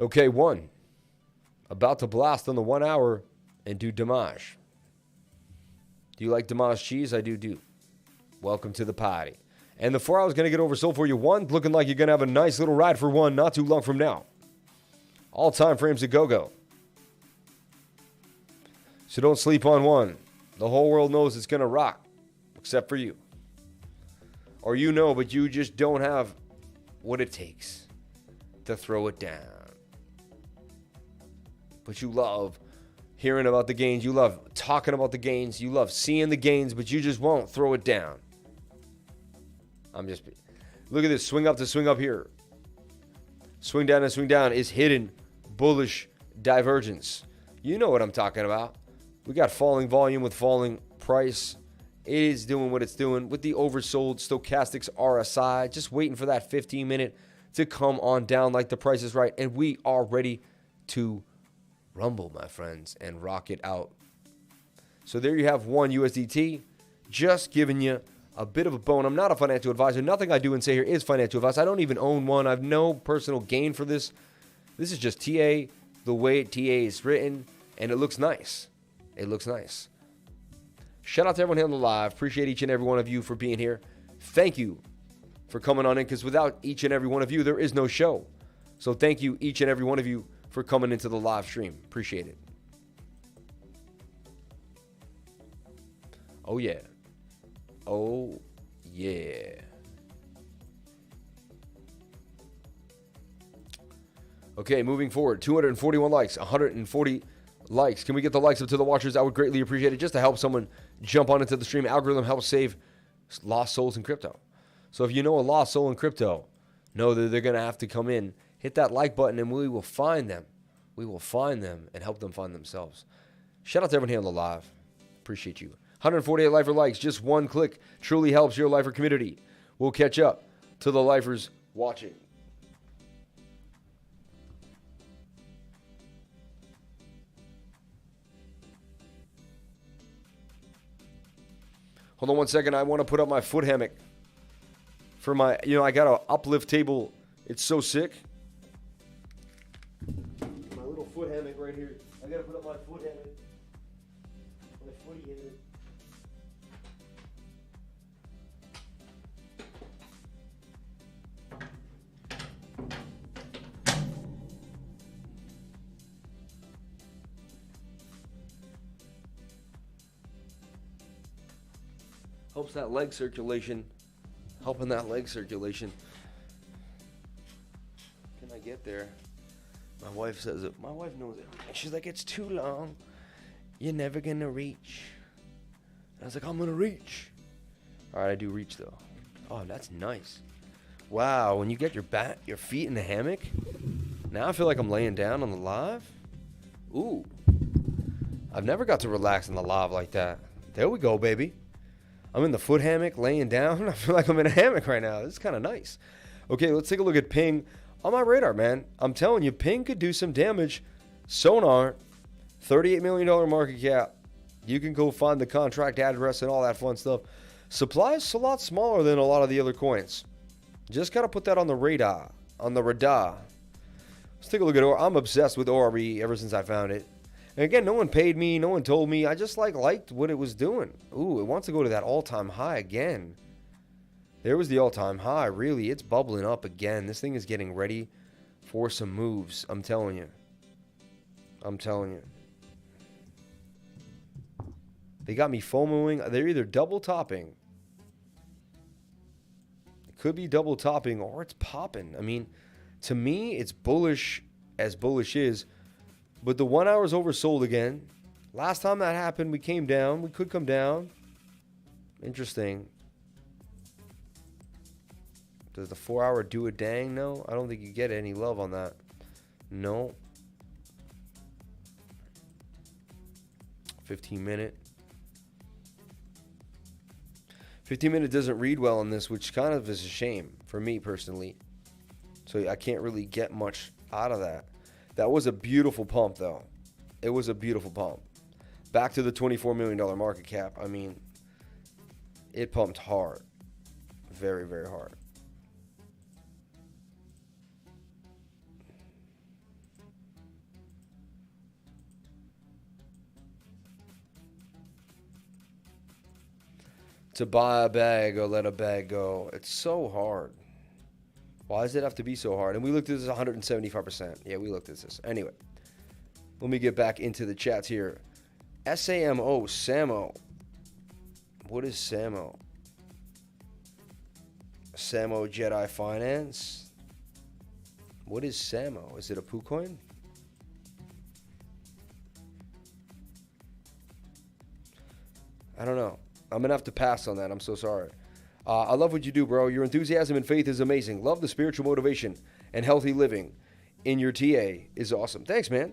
Okay, 1. About to blast on the 1 hour and do damage. Do you like damage cheese? I do. Welcome to the party. And the 4 hours going to get oversold for you. 1, looking like you're going to have a nice little ride for 1 not too long from now. All time frames a go-go. So don't sleep on 1. The whole world knows it's going to rock, except for you. Or you know, but you just don't have what it takes to throw it down. But you love hearing about the gains. You love talking about the gains. You love seeing the gains, but you just won't throw it down. Look at this. Swing up to swing up here. Swing down and swing down is hidden bullish divergence. You know what I'm talking about. We got falling volume with falling price. It is doing what it's doing with the oversold stochastics RSI. Just waiting for that 15-minute to come on down like the price is right. And we are ready to rumble, my friends, and rock it out. So there you have 1 USDT. Just giving you a bit of a bone. I'm not a financial advisor. Nothing I do and say here is financial advice. I don't even own one. I have no personal gain for this. This is just TA, the way TA is written, and it looks nice. It looks nice. Shout out to everyone here on the live. Appreciate each and every one of you for being here. Thank you for coming on in, because without each and every one of you, there is no show. So thank you, each and every one of you, for coming into the live stream. Appreciate it. Oh, yeah. Oh, yeah. Okay, moving forward. 241 likes, 140 likes. Can we get the likes up to the watchers? I would greatly appreciate it, just to help someone jump on into the stream. Algorithm helps save lost souls in crypto. So if you know a lost soul in crypto, know that they're going to have to come in, hit that like button, and we will find them. We will find them and help them find themselves. Shout out to everyone here on the live. Appreciate you. 148 lifer likes. Just 1 click truly helps your lifer community. We'll catch up to the lifers watching. Hold on 1 second. I want to put up my foot hammock for my, I got an uplift table. It's so sick. My little foot hammock right here. I got to put up my foot hammock. My footy hammock. Helps that leg circulation. Helping that leg circulation. Can I get there? My wife says it. My wife knows it. She's like, it's too long. You're never going to reach. And I was like, I'm going to reach. All right, I do reach, though. Oh, that's nice. Wow, when you get your feet in the hammock, now I feel like I'm laying down on the live. Ooh. I've never got to relax in the live like that. There we go, baby. I'm in the foot hammock, laying down. I feel like I'm in a hammock right now. This is kind of nice. Okay, let's take a look at Ping. On my radar, man. I'm telling you, Ping could do some damage. Sonar, $38 million market cap. You can go find the contract address and all that fun stuff. Supply is a lot smaller than a lot of the other coins. Just got to put that on the radar. On the radar. Let's take a look at ORE. I'm obsessed with ORE ever since I found it. And again, no one paid me. No one told me. I just liked what it was doing. Ooh, it wants to go to that all-time high again. There was the all-time high. Really, it's bubbling up again. This thing is getting ready for some moves. I'm telling you. I'm telling you. They got me FOMOing. They're either double topping. It could be double topping or it's popping. I mean, to me, it's bullish as bullish is. But the 1 hour is oversold again. Last time that happened, we came down. We could come down. Interesting. Does the 4 hour do a dang? No, I don't think you get any love on that. No. 15 minute. 15 minute doesn't read well on this, which kind of is a shame for me personally. So I can't really get much out of that. That was a beautiful pump, though. It was a beautiful pump. Back to the $24 million market cap. I mean, it pumped hard. Very, very hard. To buy a bag or let a bag go. It's so hard. Why does it have to be so hard? And we looked at this 175%. Yeah, we looked at this. Anyway, let me get back into the chats here. SAMO, SAMO. What is SAMO? SAMO Jedi Finance. What is SAMO? Is it a poo coin? I don't know. I'm going to have to pass on that. I'm so sorry. I love what you do, bro. Your enthusiasm and faith is amazing. Love the spiritual motivation and healthy living in your TA is awesome. Thanks, man.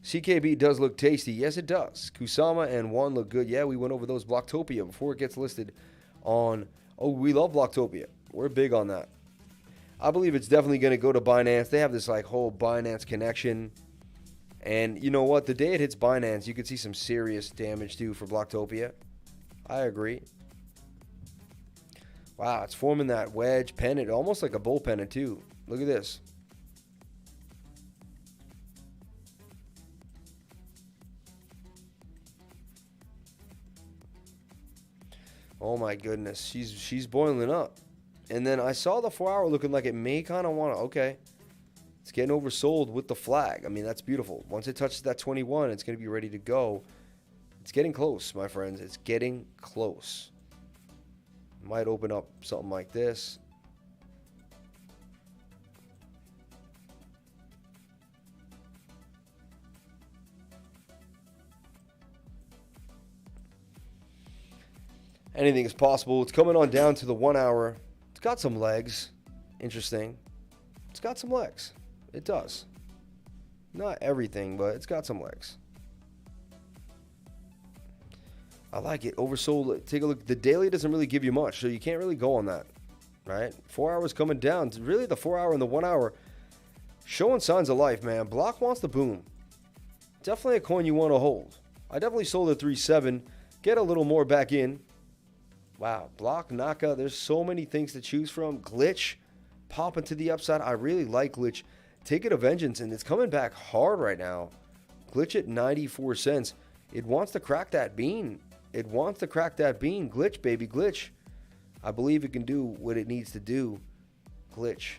CKB does look tasty. Yes, it does. Kusama and Juan look good. Yeah, we went over those Blocktopia before it gets listed on... Oh, we love Blocktopia. We're big on that. I believe it's definitely going to go to Binance. They have this like whole Binance connection. And you know what? The day it hits Binance, you could see some serious damage too for Blocktopia. I agree. Wow, it's forming that wedge pennant, almost like a bull pennant too. Look at this. Oh my goodness, she's boiling up. And then I saw the 4-hour looking like it may kind of want to, okay. It's getting oversold with the flag. I mean, that's beautiful. Once it touches that 21, it's going to be ready to go. It's getting close, my friends. It's getting close. Might open up something like this. Anything is possible. It's coming on down to the 1 hour. It's got some legs. Interesting. It's got some legs. It does. Not everything, but it's got some legs. I like it. Oversold. Take a look. The daily doesn't really give you much, so you can't really go on that, right? 4 hours coming down. Really, the 4 hour and the 1 hour showing signs of life, man. Block wants the boom. Definitely a coin you want to hold. I definitely sold at 3.7. Get a little more back in. Wow. Block, NAKA. There's so many things to choose from. GLCH. Popping to the upside. I really like GLCH. Ticket of Vengeance, and it's coming back hard right now. GLCH at 94 cents. It wants to crack that bean. It wants to crack that bean. GLCH, baby, GLCH. I believe it can do what it needs to do. GLCH.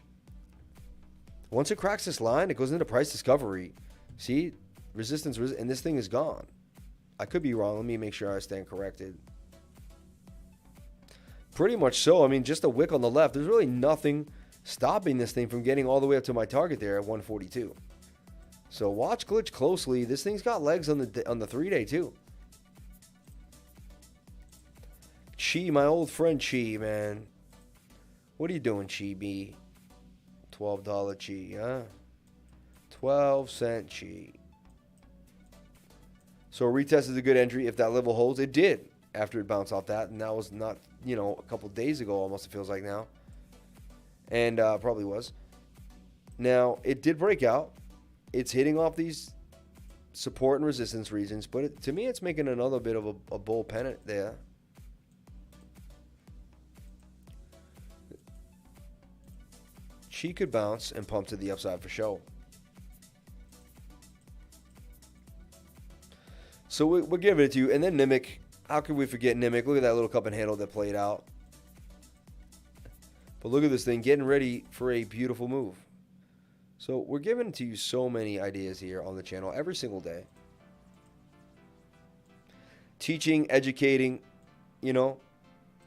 Once it cracks this line, it goes into price discovery. See? Resistance, and this thing is gone. I could be wrong. Let me make sure I stand corrected. Pretty much so. I mean, just a wick on the left. There's really nothing stopping this thing from getting all the way up to my target there at 142. So watch GLCH closely. This thing's got legs on the 3-day too. Chi, my old friend Chi, man. What are you doing, Chi B? $12 Chi, huh? 12-cent Chi. So a retest is a good entry if that level holds. It did after it bounced off that, and that was not, you know, a couple days ago almost, it feels like now. And probably was. Now, it did break out. It's hitting off these support and resistance regions, but to me, it's making another bit of a bull pennant there. She could bounce and pump to the upside for show. So we're giving it to you. And then Nimic. How could we forget Nimic? Look at that little cup and handle that played out. But look at this thing getting ready for a beautiful move. So we're giving to you so many ideas here on the channel every single day. Teaching, educating, you know,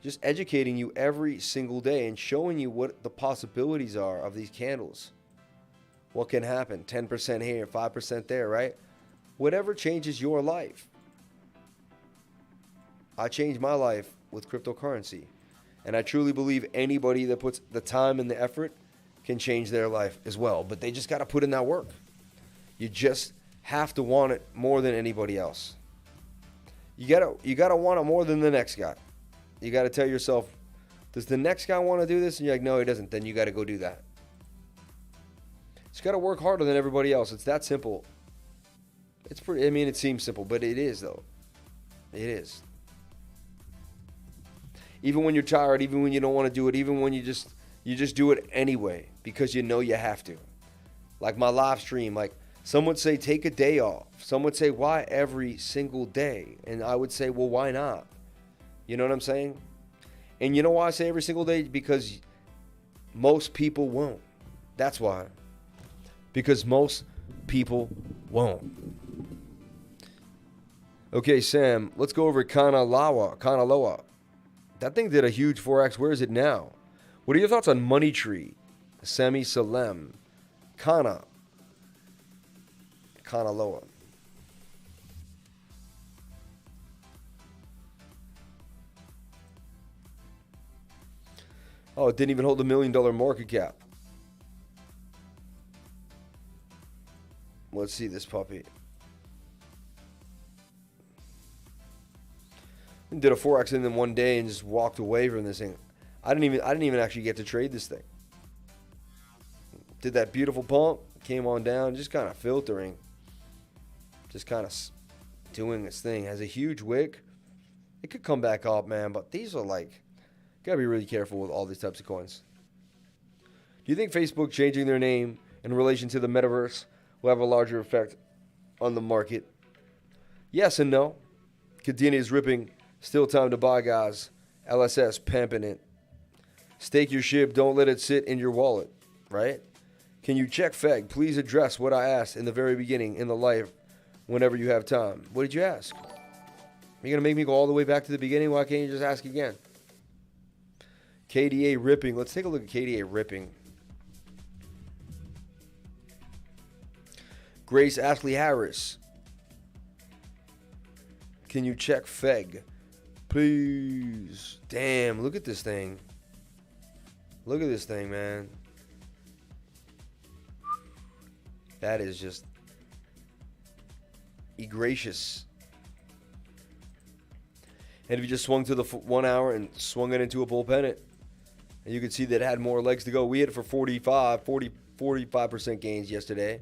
just educating you every single day and showing you what the possibilities are of these candles. What can happen? 10% here, 5% there, right? Whatever changes your life. I changed my life with cryptocurrency. And I truly believe anybody that puts the time and the effort can change their life as well. But they just got to put in that work. You just have to want it more than anybody else. You gotta want it more than the next guy. You got to tell yourself, does the next guy want to do this? And you're like, no, he doesn't. Then you got to go do that. Just got to work harder than everybody else. It's that simple. It's pretty, I mean, it seems simple, but it is, though. It is. Even when you're tired, even when you don't want to do it, even when you just do it anyway because you know you have to. Like my live stream, like some would say take a day off. Some would say why every single day? And I would say, well, why not? You know what I'm saying? And you know why I say every single day? Because most people won't. That's why. Because most people won't. Okay, Sam, let's go over KANA Loa. That thing did a huge 4x. Where is it now? What are your thoughts on Money Tree? Semi Salem. KANA Loa. Oh, it didn't even hold $1 million market cap. Let's see this puppy. Did a 4x in one day and just walked away from this thing. I didn't even actually get to trade this thing. Did that beautiful pump, came on down, just kind of filtering. Just kind of doing its thing. Has a huge wick. It could come back up, man, but these are like, gotta be really careful with all these types of coins. Do you think Facebook changing their name in relation to the metaverse will have a larger effect on the market? Yes and no. Kadena is ripping. Still time to buy, guys. LSS pamping it. Stake your ship. Don't let it sit in your wallet, right? Can you check FEG? Please address what I asked in the very beginning in the live whenever you have time. What did you ask? Are you going to make me go all the way back to the beginning? Why can't you just ask again? KDA ripping. Let's take a look at KDA ripping. Grace Ashley Harris. Can you check FEG? Please. Damn, look at this thing. Look at this thing, man. That is just egregious. And if you just swung to the 1 hour and swung it into a bull pennant, and you can see that it had more legs to go. We hit it for 45% gains yesterday.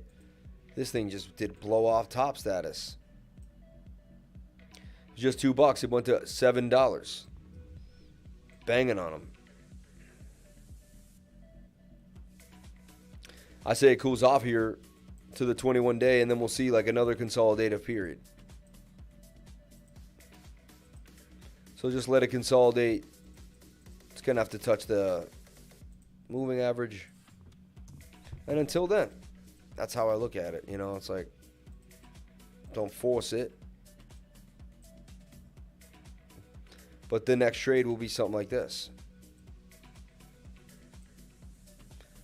This thing just did blow off top status. Just $2. It went to $7. Banging on them. I say it cools off here to the 21 day, and then we'll see like another consolidative period. So just let it consolidate. It's going to have to touch the moving average. And until then, that's how I look at it. You know, it's like, don't force it. But the next trade will be something like this.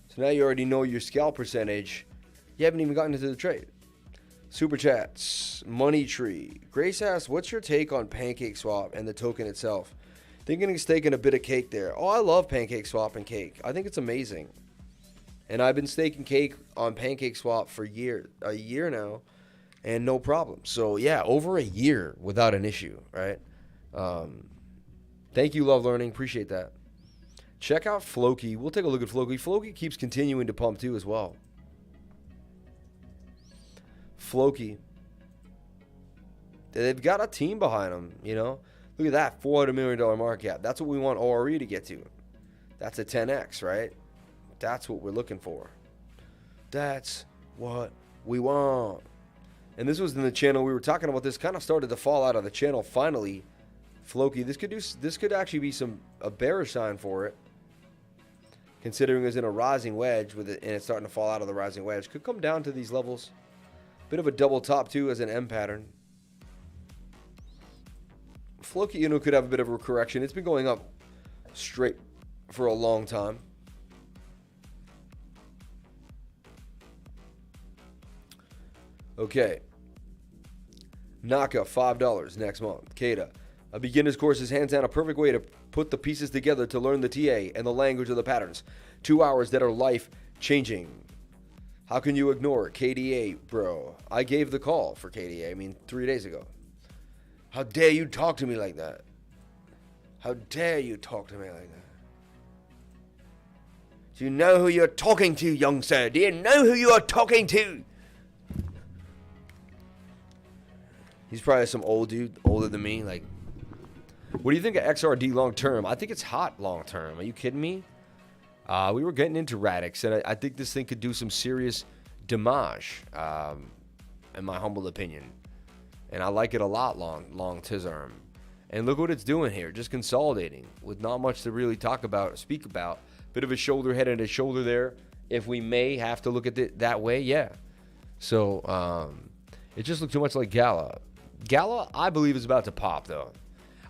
So now you already know your scalp percentage. You haven't even gotten into the trade. Super chats. Money Tree. Grace asks, what's your take on PancakeSwap and the token itself? Thinking he's taking a bit of cake there. Oh, I love PancakeSwap and cake. I think it's amazing. And I've been staking cake on PancakeSwap for a year now, and no problem. So yeah, over a year without an issue, right? Thank you, Love Learning. Appreciate that. Check out FLOKI. We'll take a look at FLOKI. FLOKI keeps continuing to pump too as well. FLOKI. They've got a team behind them, you know. Look at that, $400 million market cap. That's what we want ORE to get to. That's a 10x, right? That's what we're looking for. That's what we want. And this was in the channel we were talking about. This kind of started to fall out of the channel finally. FLOKI, this could actually be a bearish sign for it, considering it's in a rising wedge with it, and it's starting to fall out of the rising wedge. Could come down to these levels. Bit of a double top too as an M pattern. FLOKI, you know, could have a bit of a correction. It's been going up straight for a long time. Okay. NAKA, $5 next month. KADA. A beginner's course is hands down a perfect way to put the pieces together to learn the TA and the language of the patterns. 2 hours that are life-changing. How can you ignore it? KDA, bro. I gave the call for KDA, 3 days ago. How dare you talk to me like that? How dare you talk to me like that? Do you know who you're talking to, young sir? Do you know who you are talking to? He's probably some old dude, older than me. Like, what do you think of XRD long term? I think it's hot long term. Are you kidding me? We were getting into Radix, and I think this thing could do some serious damage, in my humble opinion. And I like it a lot long term. And look what it's doing here, just consolidating with not much to really talk about, speak about. Bit of a shoulder head and a shoulder there. If we may have to look at it that way, yeah. So it just looked too much like GALA. GALA, I believe, is about to pop though.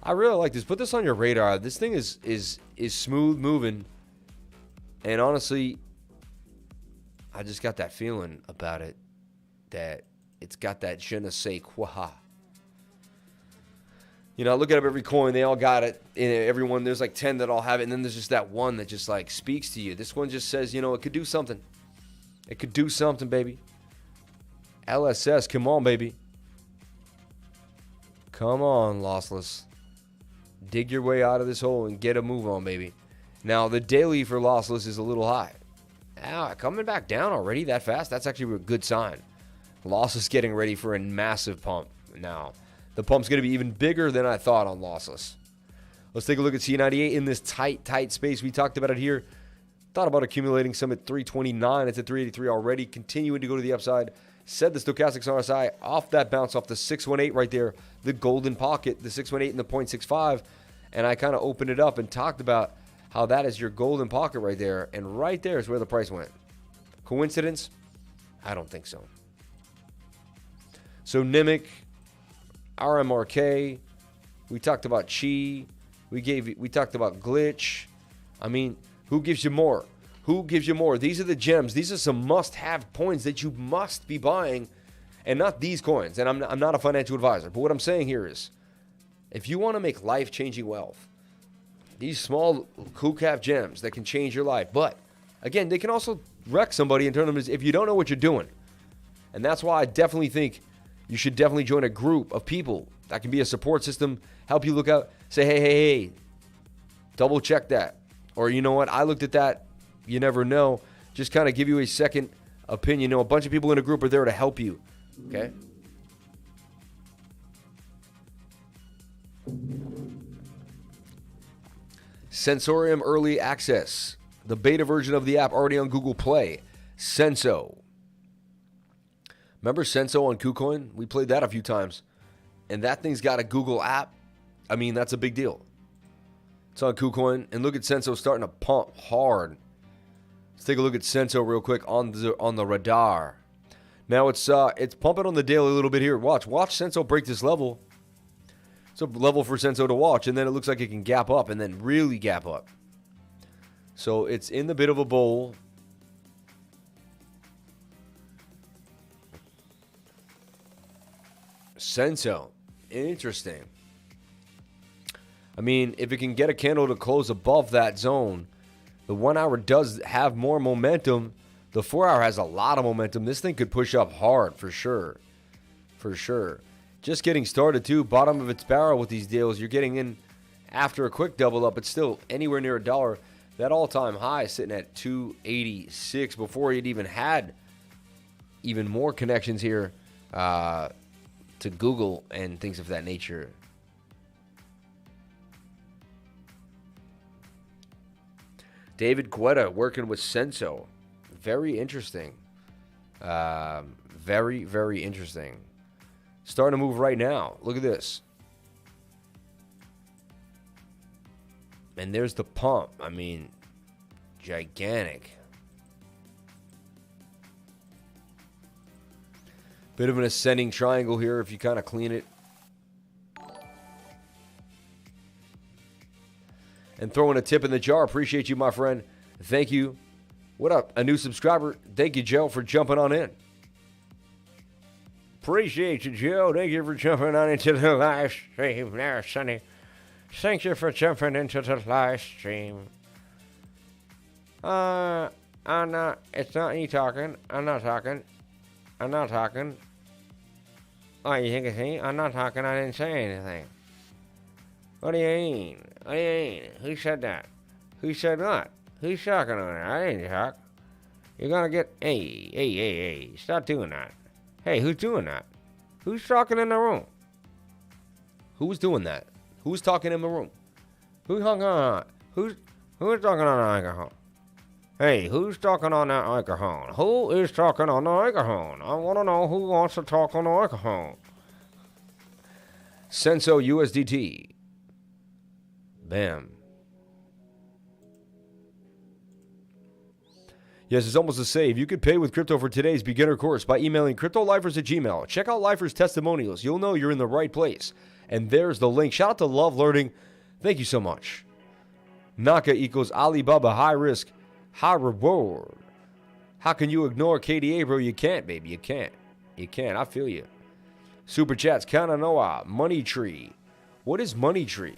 I really like this. Put this on your radar. This thing is smooth moving. And honestly, I just got that feeling about it that it's got that je ne sais quoi. You know, look at every coin. They all got it. And everyone, there's like 10 that all have it. And then there's just that one that just like speaks to you. This one just says, you know, it could do something. It could do something, baby. LSS, come on, baby. Come on, lossless. Dig your way out of this hole and get a move on, baby. Now, the daily for lossless is a little high. Coming back down already that fast, that's actually a good sign. Lossless getting ready for a massive pump. Now, the pump's going to be even bigger than I thought on lossless. Let's take a look at C98 in this tight space. We talked about it here. Thought about accumulating some at 329. It's at 383 already. Continuing to go to the upside. Said the stochastics RSI off that bounce off the 618 right there. The golden pocket, the 618 and the 0.65. And I kind of opened it up and talked about how that is your golden pocket right there. And right there is where the price went. Coincidence? I don't think so. So Nimic, RMRK, we talked about Chi, we talked about Glitch. I mean, who gives you more? Who gives you more? These are the gems. These are some must-have coins that you must be buying, and not these coins. And I'm not a financial advisor, but what I'm saying here is, if you want to make life-changing wealth, these small cool cap gems that can change your life. But again, they can also wreck somebody and turn them if you don't know what you're doing. And that's why I definitely think you should definitely join a group of people that can be a support system, help you look out, say, hey, double check that. Or you know what, I looked at that, you never know. Just kind of give you a second opinion. You know, a bunch of people in a group are there to help you, okay? Sensorium Early Access. The beta version of the app already on Google Play. SENSO. Remember SENSO on KuCoin? We played that a few times. And that thing's got a Google app. I mean, that's a big deal. It's on KuCoin. And look at SENSO starting to pump hard. Let's take a look at SENSO real quick on the radar. Now it's pumping on the daily a little bit here. Watch SENSO break this level. It's a level for SENSO to watch. And then it looks like it can gap up and then really gap up. So it's in the bit of a bowl. SENSO. Interesting. I mean, if it can get a candle to close above that zone, the 1 hour does have more momentum. The 4 hour has a lot of momentum. This thing could push up hard for sure. For sure. Just getting started too. Bottom of its barrel with these deals. You're getting in after a quick double up. It's still anywhere near $1. That all-time high is sitting at 286 before it even had even more connections here to Google and things of that nature. David Guetta working with SENSO. Very interesting. Very, very interesting. Starting to move right now. Look at this. And there's the pump. I mean, gigantic. Bit of an ascending triangle here if you kind of clean it. And throwing a tip in the jar. Appreciate you, my friend. Thank you. What up? A new subscriber. Thank you, Joe, for jumping on in. Appreciate you, Joe. Thank you for jumping on into the live stream there, Sonny. Thank you for jumping into the live stream. I'm not. It's not you talking. I'm not talking. I'm not talking. Oh, you think it's me? I'm not talking. I didn't say anything. What do you mean? What do you mean? Who said that? Who said what? Who's talking on that? I ain't talk. You're gonna get. Hey. Stop doing that. Hey, who's doing that? Who's talking in the room? Who's doing that? Who's talking in the room? Who's talking on? Who's talking on the microphone? Hey, who's talking on that microphone? Who is talking on the microphone? I want to know who wants to talk on the microphone. SENSO USDT. Bam. Yes, it's almost a save. You could pay with crypto for today's beginner course by emailing cryptolifers@gmail.com. Check out Lifers testimonials. You'll know you're in the right place. And there's the link. Shout out to Love Learning. Thank you so much. NAKA equals Alibaba, high risk, high reward. How can you ignore KDA, bro? You can't, baby. You can't. You can't. I feel you. Super chats. KANA Noah. Money Tree. What is Money Tree?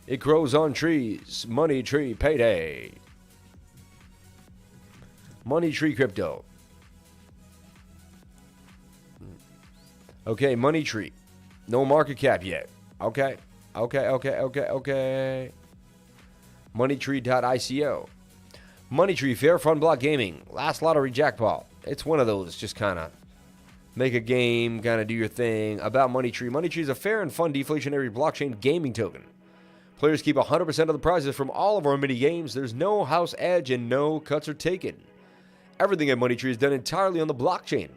It grows on trees. Money Tree payday. Money Tree crypto. Okay, Money Tree. No market cap yet. Okay. Moneytree.ico. Moneytree, Fair Fun Block Gaming. Last lottery jackpot. It's one of those, just kind of make a game, kind of do your thing. About Moneytree. Moneytree is a fair and fun deflationary blockchain gaming token. Players keep 100% of the prizes from all of our mini games. There's no house edge and no cuts are taken. Everything at Moneytree is done entirely on the blockchain.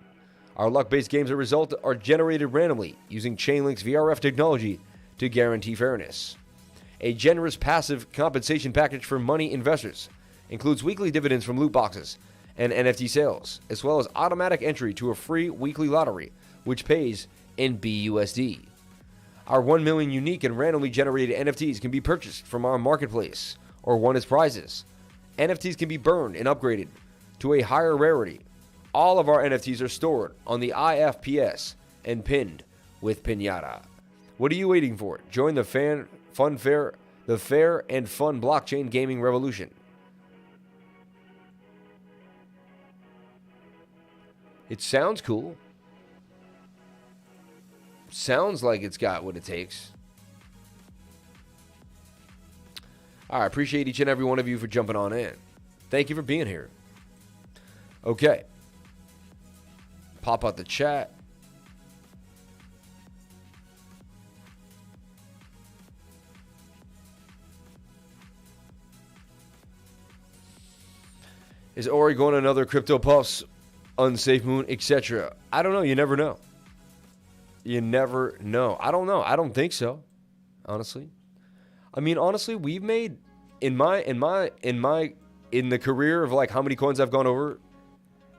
Our luck-based games are generated randomly using Chainlink's VRF technology to guarantee fairness. A generous passive compensation package for money investors includes weekly dividends from loot boxes and NFT sales, as well as automatic entry to a free weekly lottery, which pays in BUSD. Our 1 million unique and randomly generated NFTs can be purchased from our marketplace or won as prizes. NFTs can be burned and upgraded to a higher rarity. All of our NFTs are stored on the IFPS and pinned with Pinata. What are you waiting for? Join the fair and fun blockchain gaming revolution. It sounds cool. Sounds like it's got what it takes. All right, appreciate each and every one of you for jumping on in. Thank you for being here. Okay. Pop out the chat. Is Ori going another crypto puffs, unsafe moon, etc.? I don't know. You never know. You never know. I don't know. I don't think so. Honestly. I mean, honestly, we've made in the career of like how many coins I've gone over,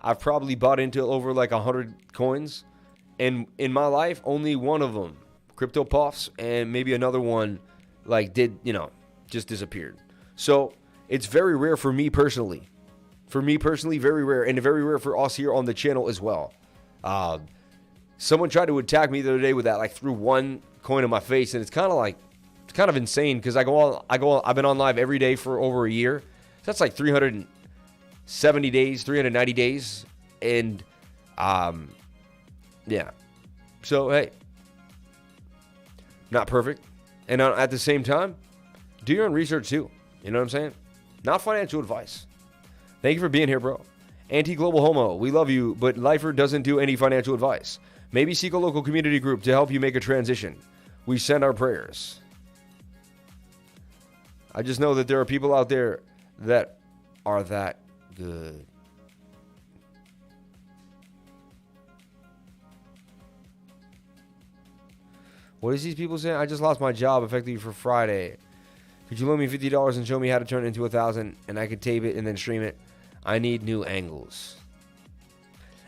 I've probably bought into over like 100 coins. And in my life, only one of them, crypto puffs, and maybe another one like just disappeared. So it's very rare for me personally. Very rare, and very rare for us here on the channel as well. Someone tried to attack me the other day with that, like threw one coin in my face, and it's kind of insane because I've been on live every day for over a year. So that's like 370 days, 390 days, and yeah. So hey, not perfect, and at the same time, do your own research too. You know what I'm saying? Not financial advice. Thank you for being here, bro. Anti-global homo, we love you, but Lifer doesn't do any financial advice. Maybe seek a local community group to help you make a transition. We send our prayers. I just know that there are people out there that are that good. What is these people saying? I just lost my job effectively for Friday. Could you loan me $50 and show me how to turn it into 1,000 and I could tape it and then stream it? I need new angles.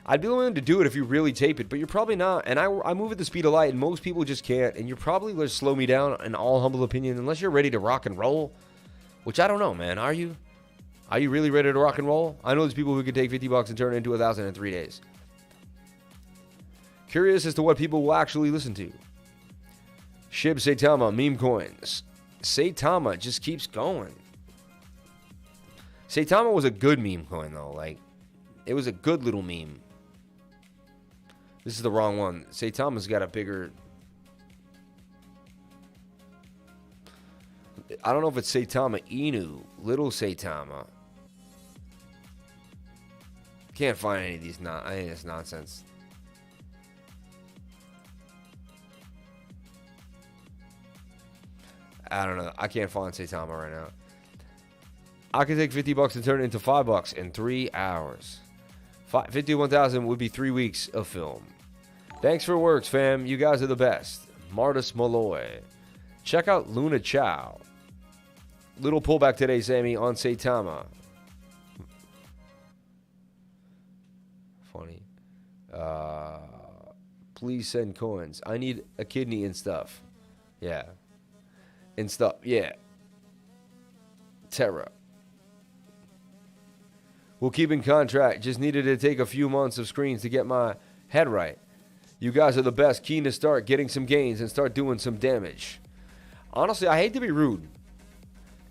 I'd be willing to do it if you really tape it, but you're probably not. And I move at the speed of light, and most people just can't. And you're probably going to slow me down, in all humble opinion, unless you're ready to rock and roll. Which I don't know, man. Are you? Are you really ready to rock and roll? I know there's people who can take $50 and turn it into 1,000 in 3 days. Curious as to what people will actually listen to. Shib Saitama, meme coins. Saitama just keeps going. Saitama was a good meme coin, though. Like, it was a good little meme. This is the wrong one. Saitama's got a bigger... I don't know if it's Saitama Inu, Little Saitama. Can't find any of these. I think it's nonsense. I don't know. I can't find Saitama right now. I could take $50 and turn it into $5 in 3 hours. 51,000 would be 3 weeks of film. Thanks for works, fam. You guys are the best. Martus Malloy. Check out Luna Chow. Little pullback today, Sammy, on Saitama. Funny. Please send coins. I need a kidney and stuff. Yeah. And stuff. Yeah. Terra. We'll keep in contract. Just needed to take a few months of screens to get my head right. You guys are the best. Keen to start getting some gains and start doing some damage. Honestly, I hate to be rude.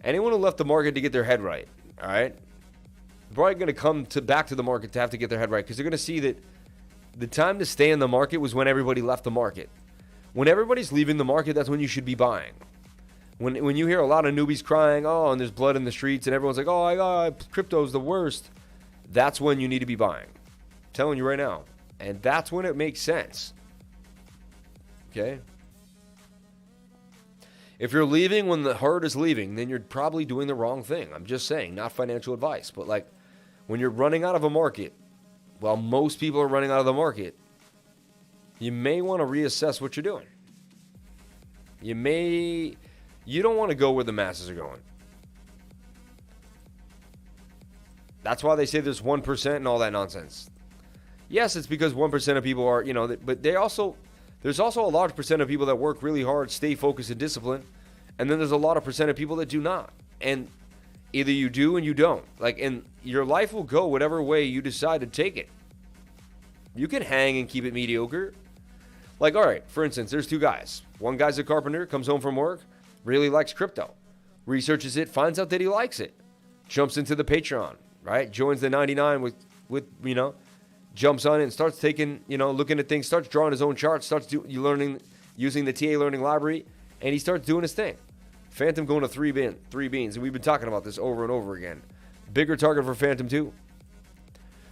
Anyone who left the market to get their head right, all right, probably going to come back to the market to have to get their head right because they're going to see that the time to stay in the market was when everybody left the market. When everybody's leaving the market, that's when you should be buying. When you hear a lot of newbies crying, oh, and there's blood in the streets, and everyone's like, oh, crypto's the worst, that's when you need to be buying. I'm telling you right now. And that's when it makes sense. Okay? If you're leaving when the herd is leaving, then you're probably doing the wrong thing. I'm just saying, not financial advice. But like, when you're running out of a market, while most people are running out of the market, you may want to reassess what you're doing. You don't want to go where the masses are going. That's why they say there's 1% and all that nonsense. Yes, it's because 1% of people are, but there's also a large percent of people that work really hard, stay focused and disciplined, and then there's a lot of percent of people that do not. And either you do and you don't. And your life will go whatever way you decide to take it. You can hang and keep it mediocre. All right, for instance, there's two guys. One guy's a carpenter, comes home from work, really likes crypto, researches it, finds out that he likes it, jumps into the Patreon, right? Joins the 99 with jumps on it and starts taking, looking at things, starts drawing his own charts, starts using the TA learning library, and he starts doing his thing. Phantom going to three beans, and we've been talking about this over and over again. Bigger target for Phantom too.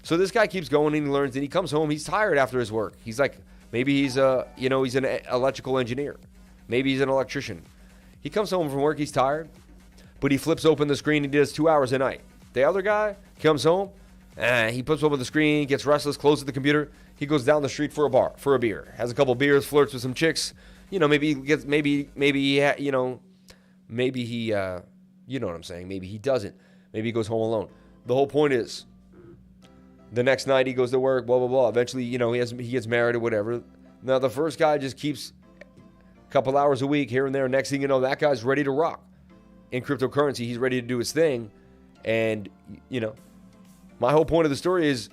So this guy keeps going and he learns, and he comes home, he's tired after his work. He's like, maybe he's he's an electrical engineer. Maybe he's an electrician. He comes home from work, he's tired, but he flips open the screen and he does 2 hours a night. The other guy comes home, he flips open the screen, gets restless, closes the computer. He goes down the street for a beer, has a couple beers, flirts with some chicks. Maybe he gets, maybe he you know what I'm saying. Maybe he doesn't. Maybe he goes home alone. The whole point is, the next night he goes to work, blah blah blah. Eventually, he gets married or whatever. Now the first guy just keeps a couple hours a week here and there. Next thing you know, that guy's ready to rock in cryptocurrency. He's ready to do his thing, and my whole point of the story is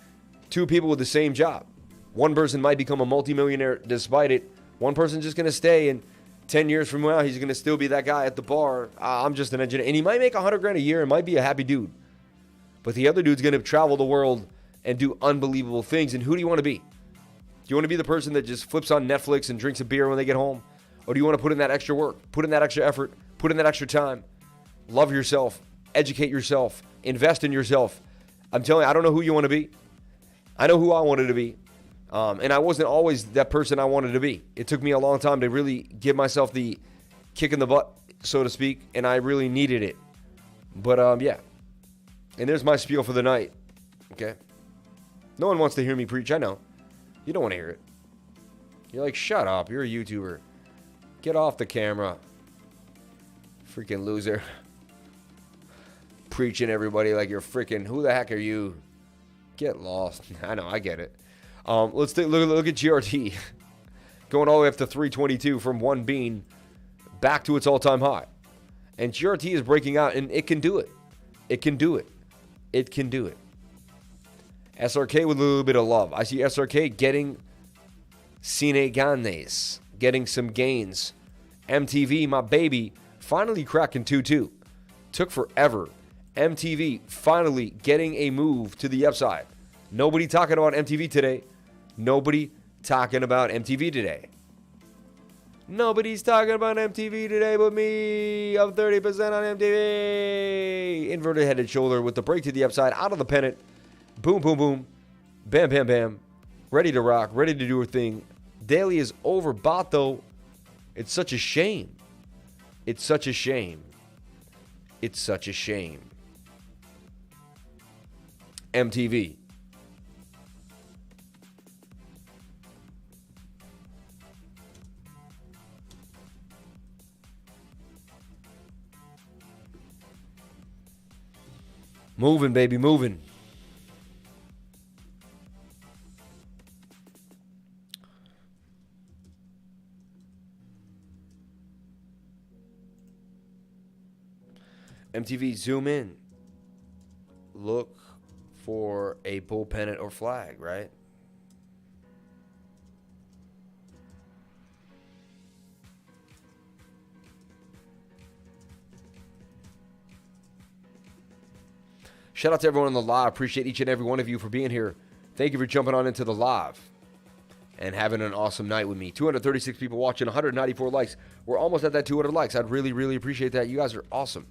two people with the same job. One person might become a multimillionaire despite it. One person's just going to stay, and 10 years from now, he's going to still be that guy at the bar. I'm just an engineer. And he might make $100,000 a year and might be a happy dude. But the other dude's going to travel the world and do unbelievable things. And who do you want to be? Do you want to be the person that just flips on Netflix and drinks a beer when they get home? Or do you want to put in that extra work, put in that extra effort, put in that extra time, love yourself, educate yourself, invest in yourself? I'm telling you, I don't know who you want to be. I know who I wanted to be. And I wasn't always that person I wanted to be. It took me a long time to really give myself the kick in the butt, so to speak, and I really needed it. But, yeah. And there's my spiel for the night, okay? No one wants to hear me preach, I know. You don't want to hear it. You're like, shut up, you're a YouTuber. Get off the camera. Freaking loser. Preaching everybody like you're freaking, who the heck are you? Get lost. I know, I get it. Let's look at GRT. Going all the way up to 322 from one bean back to its all-time high. And GRT is breaking out, and it can do it. It can do it. It can do it. SRK with a little bit of love. I see SRK getting sine ganes, getting some gains. MTV, my baby, finally cracking 2-2. Took forever. MTV finally getting a move to the upside. Nobody talking about MTV today. Nobody talking about MTV today. Nobody's talking about MTV today but me. Up 30% on MTV. Inverted head and shoulder with the break to the upside. Out of the pennant. Boom, boom, boom. Bam, bam, bam. Ready to rock. Ready to do her thing. Daily is overbought, though. It's such a shame. It's such a shame. It's such a shame. MTV. Moving, baby, moving. MTV, zoom in. Look for a bull pennant or flag, right? Shout out to everyone on the live. Appreciate each and every one of you for being here. Thank you for jumping on into the live and having an awesome night with me. 236 people watching, 194 likes. We're almost at that 200 likes. I'd really, really appreciate that. You guys are awesome.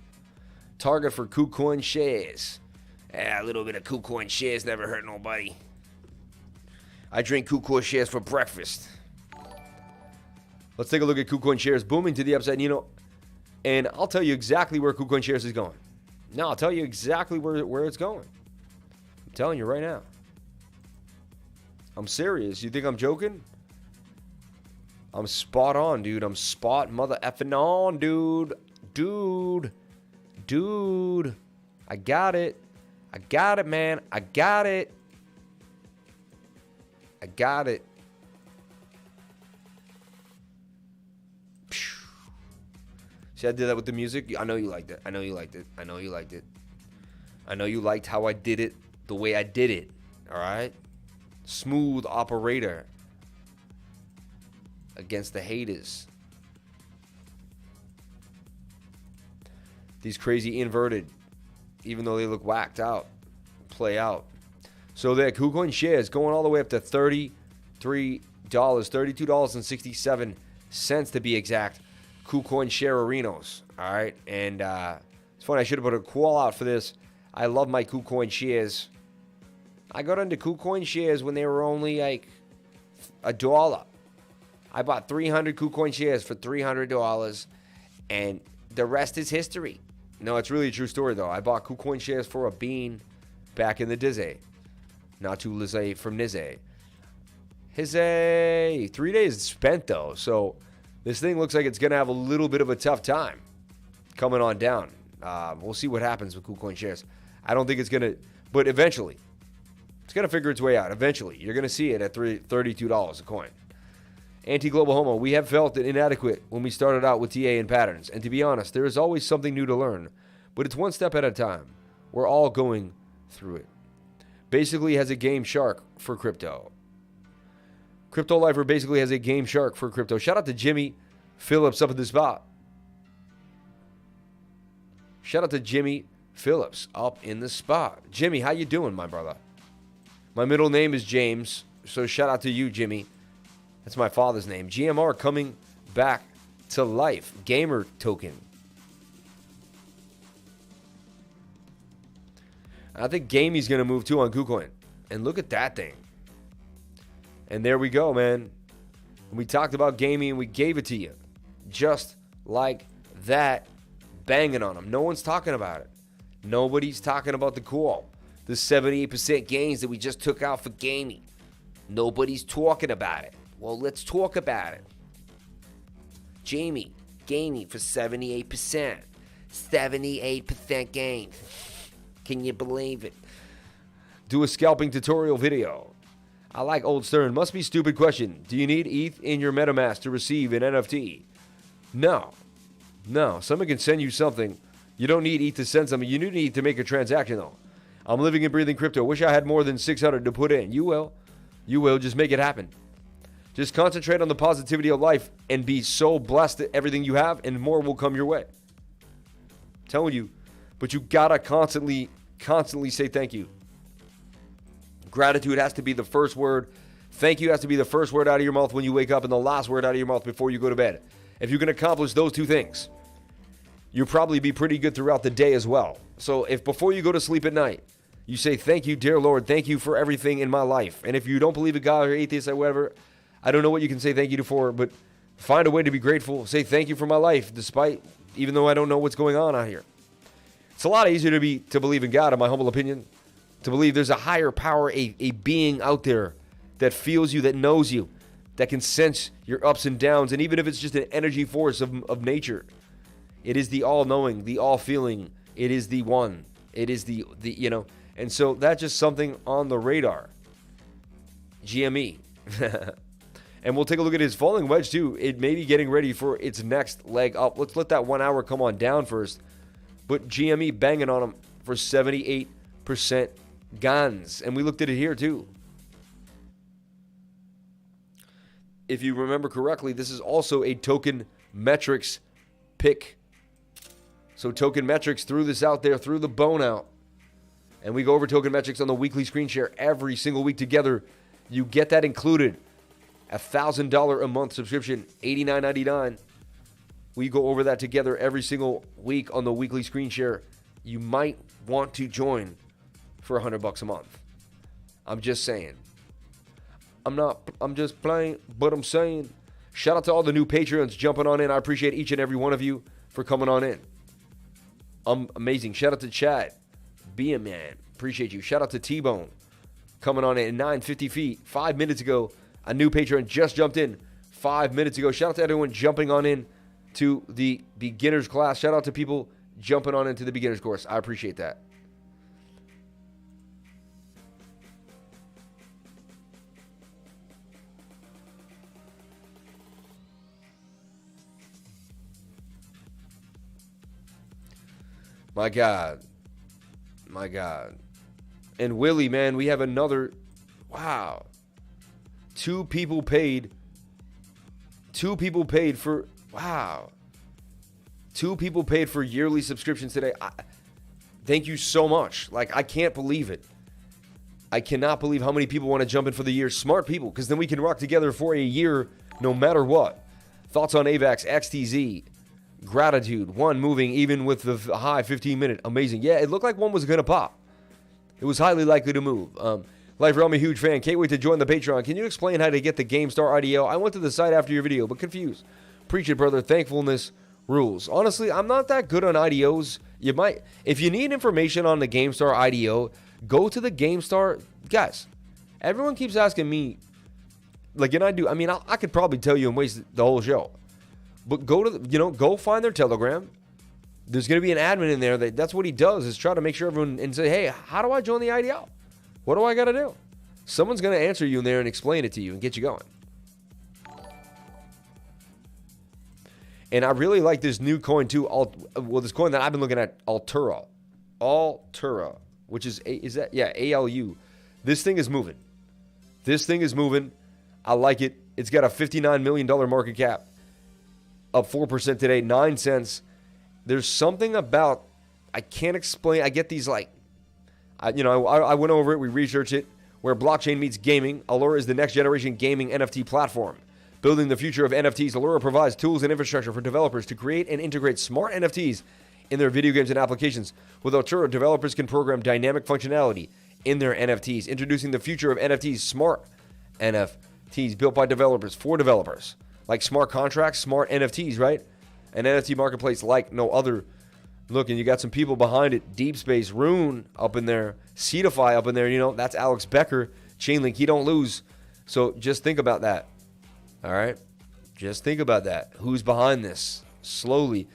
Target for KuCoin shares. A little bit of KuCoin shares never hurt nobody. I drink KuCoin shares for breakfast. Let's take a look at KuCoin shares booming to the upside. You know, and I'll tell you exactly where KuCoin shares is going. No, I'll tell you exactly where it's going. I'm telling you right now. I'm serious. You think I'm joking? I'm spot on, dude. I'm spot mother effing on, dude. Dude. I got it. I got it, man. I got it. I got it. See, I did that with the music. I know you liked it. I know you liked it. I know you liked it. I know you liked how I did it the way I did it. All right? Smooth operator against the haters. These crazy inverted, even though they look whacked out, play out. So that KuCoin shares going all the way up to $33, $32.67 to be exact. KuCoin share arenos. All right. And it's funny. I should have put a call out for this. I love my KuCoin shares. I got into KuCoin shares when they were only like $1. I bought 300 KuCoin shares for $300. And the rest is history. No, it's really a true story, though. I bought KuCoin shares for a bean back in the dizzy. Not too Lizzie from Nizzy. Hizzy. 3 days spent, though. So this thing looks like it's going to have a little bit of a tough time coming on down. We'll see what happens with KuCoin shares. I don't think it's going to, but eventually, it's going to figure its way out. Eventually, you're going to see it at $32 a coin. Anti-global homo, we have felt it inadequate when we started out with TA and patterns. And to be honest, there is always something new to learn, but it's one step at a time. We're all going through it. Basically has a game shark for crypto. Crypto Lifer basically has a game shark for crypto. Shout out to Jimmy Phillips up at the spot. Shout out to Jimmy Phillips up in the spot. Jimmy, how you doing, my brother? My middle name is James, so shout out to you, Jimmy. That's my father's name. GMR coming back to life. Gamer token. I think Gamey's going to move too on KuCoin. And look at that thing. And there we go, man. We talked about Gamey and we gave it to you. Just like that. Banging on them. No one's talking about it. Nobody's talking about the call. The 78% gains that we just took out for Gamey. Nobody's talking about it. Well, let's talk about it. Jamie, Gamey for 78%. 78% gain. Can you believe it? Do a scalping tutorial video. I like Old Stern. Must be stupid question. Do you need ETH in your MetaMask to receive an NFT? No. Someone can send you something. You don't need ETH to send something. You need ETH to make a transaction, though. I'm living and breathing crypto. Wish I had more than 600 to put in. You will. Just make it happen. Just concentrate on the positivity of life and be so blessed at everything you have, and more will come your way. I'm telling you. But you gotta constantly say thank you. Gratitude has to be the first word Thank you has to be the first word out of your mouth when you wake up and the last word out of your mouth before you go to bed. If you can accomplish those two things, you'll probably be pretty good throughout the day as well. So if before you go to sleep at night, you say, thank you, dear Lord, thank you for everything in my life. And if you don't believe in God or atheist or whatever, I don't know what you can say thank you for, but find a way to be grateful. Say thank you for my life, even though I don't know what's going on out here. It's a lot easier to believe in God, in my humble opinion, to believe there's a higher power, a being out there that feels you, that knows you, that can sense your ups and downs. And even if it's just an energy force of nature, it is the all-knowing, the all-feeling. It is the one. It is the. And so that's just something on the radar. GME. And we'll take a look at his falling wedge too. It may be getting ready for its next leg up. Let's let that 1 hour come on down first. But GME banging on him for 78% guns. And we looked at it here too. If you remember correctly, this is also a token metrics pick. So token metrics threw this out there, threw the bone out. And we go over token metrics on the weekly screen share every single week together. You get that included. $1,000 a month subscription, $89.99. We go over that together every single week on the weekly screen share. You might want to join for $100 a month. I'm just saying. I'm just playing, but I'm saying. Shout out to all the new Patreons jumping on in. I appreciate each and every one of you for coming on in. Amazing. Shout out to Chad. Be a man. Appreciate you. Shout out to T-Bone coming on in at 950 feet 5 minutes ago. A new Patreon just jumped in 5 minutes ago. Shout out to everyone jumping on in to the beginner's class. Shout out to people jumping on into the beginner's course. I appreciate that. My God. My God. And Willie, man, we have another. Wow. Two people paid for. Wow. Two people paid for yearly subscriptions today. Thank you so much. Like, I can't believe it. I cannot believe how many people want to jump in for the year. Smart people, because then we can rock together for a year no matter what. Thoughts on AVAX, XTZ. Gratitude. One moving even with the high 15-minute. Amazing. Yeah, it looked like one was going to pop. It was highly likely to move. Life Realm, a huge fan. Can't wait to join the Patreon. Can you explain how to get the GameStar IDO? I went to the site after your video, but confused. Preach it, brother. Thankfulness rules. Honestly, I'm not that good on IDOs. You might, if you need information on the GameStar IDO, go to the GameStar. Guys, everyone keeps asking me, like, and I could probably tell you and waste the whole show. But go to, go find their Telegram. There's going to be an admin in there. That's what he does, is try to make sure everyone, and say, hey, how do I join the IDO? What do I got to do? Someone's going to answer you in there and explain it to you and get you going. And I really like this new coin too. This coin that I've been looking at, Altura, which is ALU. This thing is moving. I like it. It's got a $59 million market cap. Up 4% today, 9 cents. There's something about, I can't explain. I get these I went over it. We researched it. Where blockchain meets gaming, Allura is the next generation gaming NFT platform. Building the future of NFTs, Allura provides tools and infrastructure for developers to create and integrate smart NFTs in their video games and applications. With Altura, developers can program dynamic functionality in their NFTs, introducing the future of NFTs, smart NFTs built by developers for developers. Like smart contracts, smart NFTs, right? An NFT marketplace like no other. Look, and you got some people behind it. Deep Space, RUNE up in there. Cetify up in there. That's Alex Becker. Chainlink, he don't lose. So just think about that. All right? Just think about that. Who's behind this? Slowly.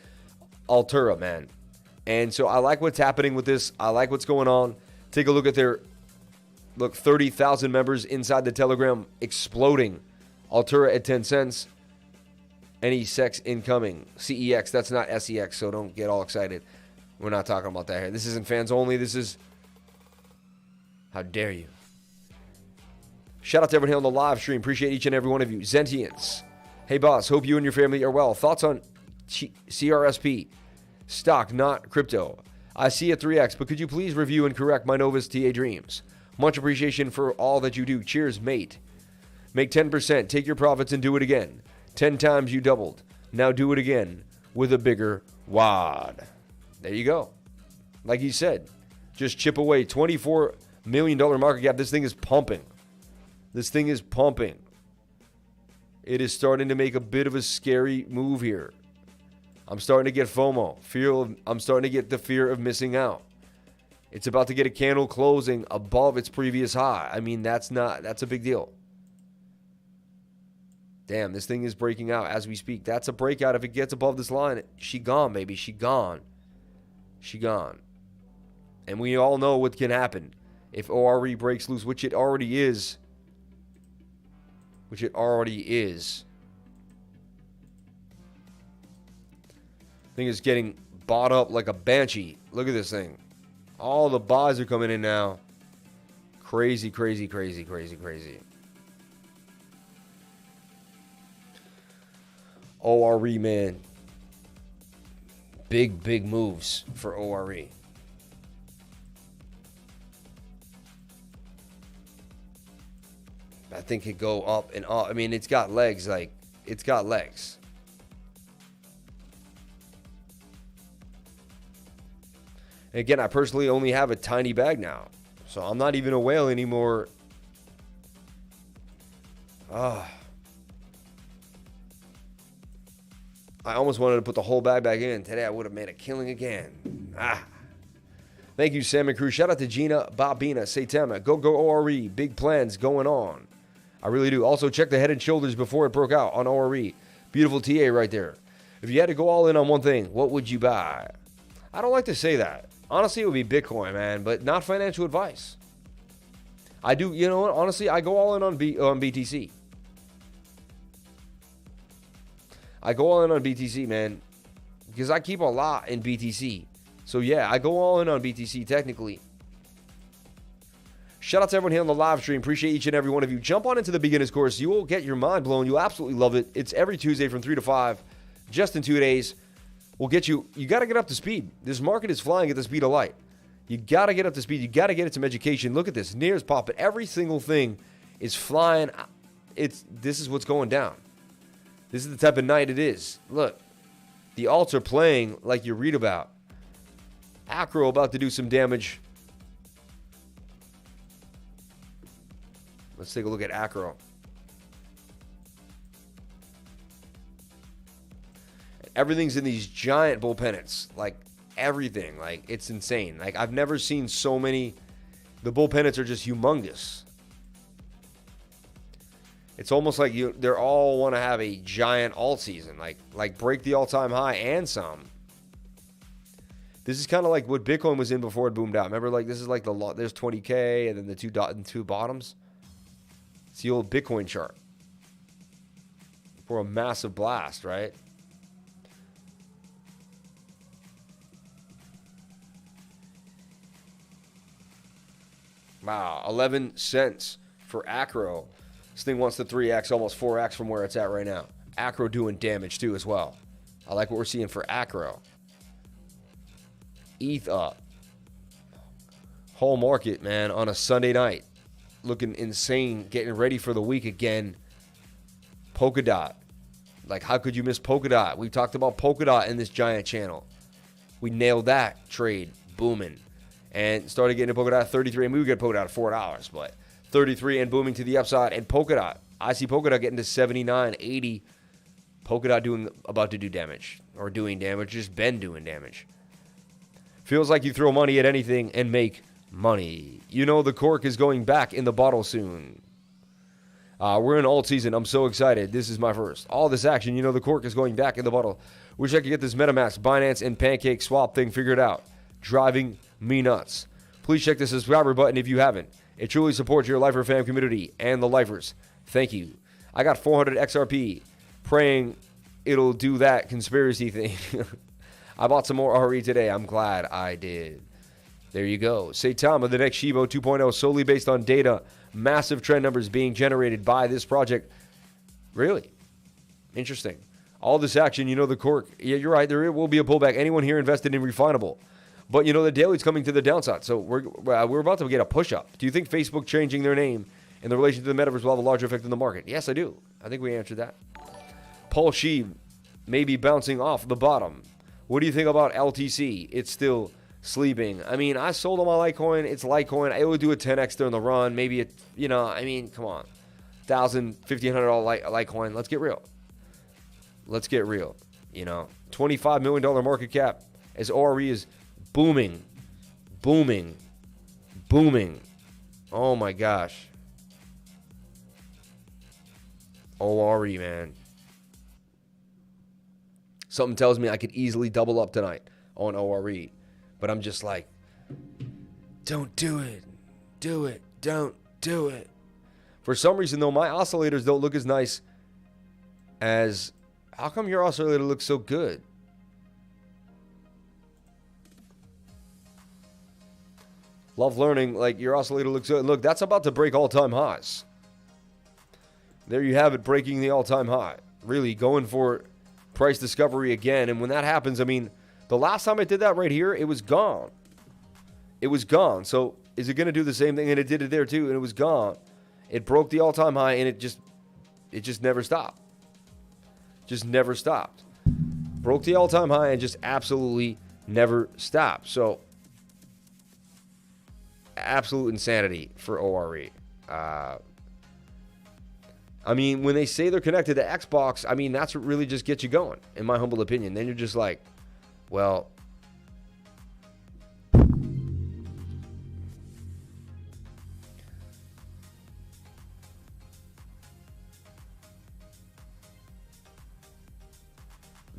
Altura, man. And so I like what's happening with this. I like what's going on. Take a look at their, 30,000 members inside the Telegram exploding. Altura at 10 cents. Any sex incoming. CEX, that's not SEX, so don't get all excited. We're not talking about that here. This isn't fans only. This is... How dare you? Shout out to everyone here on the live stream. Appreciate each and every one of you. Zentians. Hey, boss. Hope you and your family are well. Thoughts on CRSP? Stock, not crypto. I see a 3X, but could you please review and correct my novice TA dreams? Much appreciation for all that you do. Cheers, mate. Make 10%, take your profits and do it again. 10 times you doubled. Now do it again with a bigger wad. There you go. Like he said, just chip away. $24 million market cap. This thing is pumping. This thing is pumping. It is starting to make a bit of a scary move here. I'm starting to get FOMO. I'm starting to get the fear of missing out. It's about to get a candle closing above its previous high. I mean, that's a big deal. Damn, this thing is breaking out as we speak. That's a breakout. If it gets above this line, she gone, baby. She gone. She gone. And we all know what can happen if ORE breaks loose, which it already is. Thing is getting bought up like a banshee. Look at this thing. All the buys are coming in now. Crazy, crazy, crazy, crazy, crazy. ORE, man. Big, big moves for ORE. I think it go up and up. I mean, it's got legs. It's got legs. And again, I personally only have a tiny bag now. So I'm not even a whale anymore. I almost wanted to put the whole bag back in. Today I would have made a killing again. Thank you, Salmon Crew. Shout out to Gina, Bobina, Satama. Go ORE. Big plans going on. I really do. Also, check the Head and Shoulders before it broke out on ORE. Beautiful TA right there. If you had to go all in on one thing, what would you buy? I don't like to say that. Honestly, it would be Bitcoin, man, but not financial advice. I do, you know what? Honestly, I go all in on BTC. I go all in on BTC, man, because I keep a lot in BTC. So, yeah, I go all in on BTC technically. Shout out to everyone here on the live stream. Appreciate each and every one of you. Jump on into the beginner's course. You will get your mind blown. You'll absolutely love it. It's every Tuesday from 3 to 5, just in 2 days. We'll get you. You got to get up to speed. This market is flying at the speed of light. You got to get up to speed. You got to get it some education. Look at this. Near's popping. Every single thing is flying. This is what's going down. This is the type of night it is. Look, the alts are playing like you read about. AKRO about to do some damage. Let's take a look at AKRO. Everything's in these giant bull pennants. Like, everything. Like, it's insane. Like, I've never seen so many. The bull pennants are just humongous. It's almost like they're all want to have a giant alt season. Like break the all-time high and some. This is kind of like what Bitcoin was in before it boomed out. Remember, like, this is like there's 20K and then the two bottoms. It's the old Bitcoin chart. For a massive blast, right? Wow, 11 cents for AKRO. This thing wants to 3x, almost 4x from where it's at right now. AKRO doing damage too as well. I like what we're seeing for AKRO. ETH up. Whole market, man, on a Sunday night. Looking insane, getting ready for the week again. Polkadot. Like, how could you miss Polkadot? We talked about Polkadot in this giant channel. We nailed that trade. Booming. And started getting to Polkadot at 33. And we would get Polkadot at $4, but 33 and booming to the upside. And Polkadot. I see Polkadot getting to 79, 80. Polkadot about to do damage. Or doing damage. Just been doing damage. Feels like you throw money at anything and make money. You know the cork is going back in the bottle soon. We're in alt season. I'm so excited. This is my first. All this action, you know the cork is going back in the bottle. Wish I could get this MetaMask, Binance, and Pancake swap thing figured out. Driving me nuts. Please check the subscriber button if you haven't. It truly supports your Lifer fam community and the Lifers. Thank you. I got 400 XRP. Praying it'll do that conspiracy thing. I bought some more RE today. I'm glad I did. There you go. Saitama, the next Shibo 2.0, solely based on data. Massive trend numbers being generated by this project. Really? Interesting. All this action, you know the cork. Yeah, you're right. There will be a pullback. Anyone here invested in Refinable. But, you know, the daily's coming to the downside. So we're about to get a push-up. Do you think Facebook changing their name and the relation to the metaverse will have a larger effect on the market? Yes, I do. I think we answered that. Paul Sheeb may be bouncing off the bottom. What do you think about LTC? It's still sleeping. I mean, I sold on my Litecoin. It's Litecoin. I would do a 10x during the run. Maybe it, you know, I mean, come on. $1,000, $1,500 Litecoin. Let's get real. Let's get real. You know, $25 million market cap as ORE is booming. Booming. Booming. Oh my gosh. ORE, man. Something tells me I could easily double up tonight on ORE. But I'm just like, don't do it. Do it. Don't do it. For some reason, though, my oscillators don't look as nice as... How come your oscillator looks so good? Love learning, like, your oscillator looks good. Look, that's about to break all-time highs. There you have it, breaking the all-time high. Really, going for price discovery again. And when that happens, I mean, the last time I did that right here, it was gone. It was gone. So is it going to do the same thing? And it did it there too, and it was gone. It broke the all-time high, and it just never stopped. Just never stopped. Broke the all-time high and just absolutely never stopped. So absolute insanity for ORE. I mean, when they say they're connected to Xbox, I mean, that's what really just gets you going, in my humble opinion. Then you're just like, well,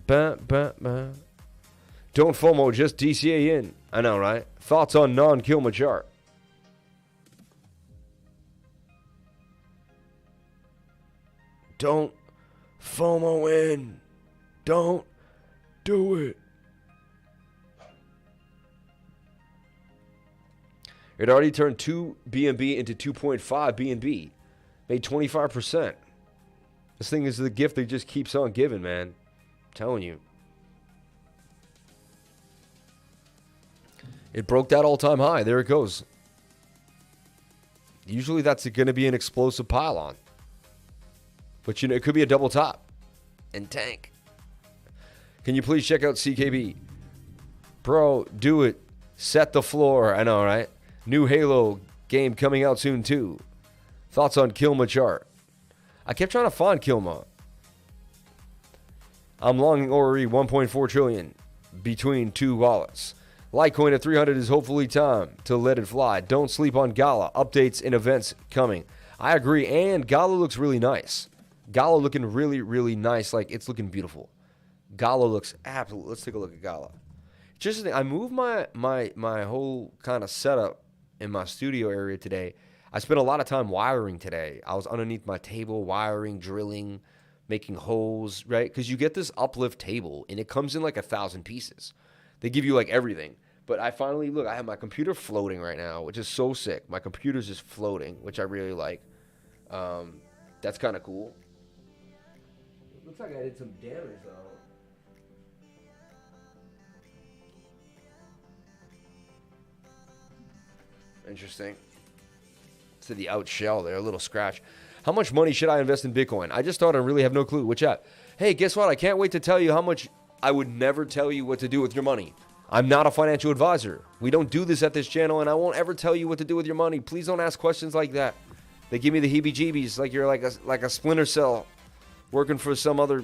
don't FOMO, just DCA in. I know, right? Thoughts on non-Kilma chart? Don't FOMO in. Don't do it. It already turned 2 BNB into 2.5 BNB. Made 25%. This thing is the gift that just keeps on giving, man. I'm telling you. It broke that all-time high. There it goes. Usually that's going to be an explosive pile-on. But, you know, it could be a double top and tank. Can you please check out CKB? Bro, do it. Set the floor. I know, right? New Halo game coming out soon, too. Thoughts on Kilma chart? I kept trying to find Kilma. I'm longing ORE 1.4 trillion between two wallets. Litecoin at 300 is hopefully time to let it fly. Don't sleep on GALA. Updates and events coming. I agree. And GALA looks really nice. GALA looking really, really nice. Like, it's looking beautiful. GALA looks absolutely... Let's take a look at GALA. Just I moved my whole kind of setup in my studio area today. I spent a lot of time wiring today. I was underneath my table, wiring, drilling, making holes, right? Because you get this uplift table, and it comes in like 1,000 pieces. They give you like everything. But I finally, look, I have my computer floating right now, which is so sick. My computer's just floating, which I really like. That's kind of cool. Looks like I did some damage, though. Interesting. To the out shell there, a little scratch. How much money should I invest in Bitcoin? I just thought I really have no clue. Which app? Hey, guess what? I can't wait to tell you how much. I would never tell you what to do with your money. I'm not a financial advisor. We don't do this at this channel, and I won't ever tell you what to do with your money. Please don't ask questions like that. They give me the heebie-jeebies, like you're like a splinter cell working for some other,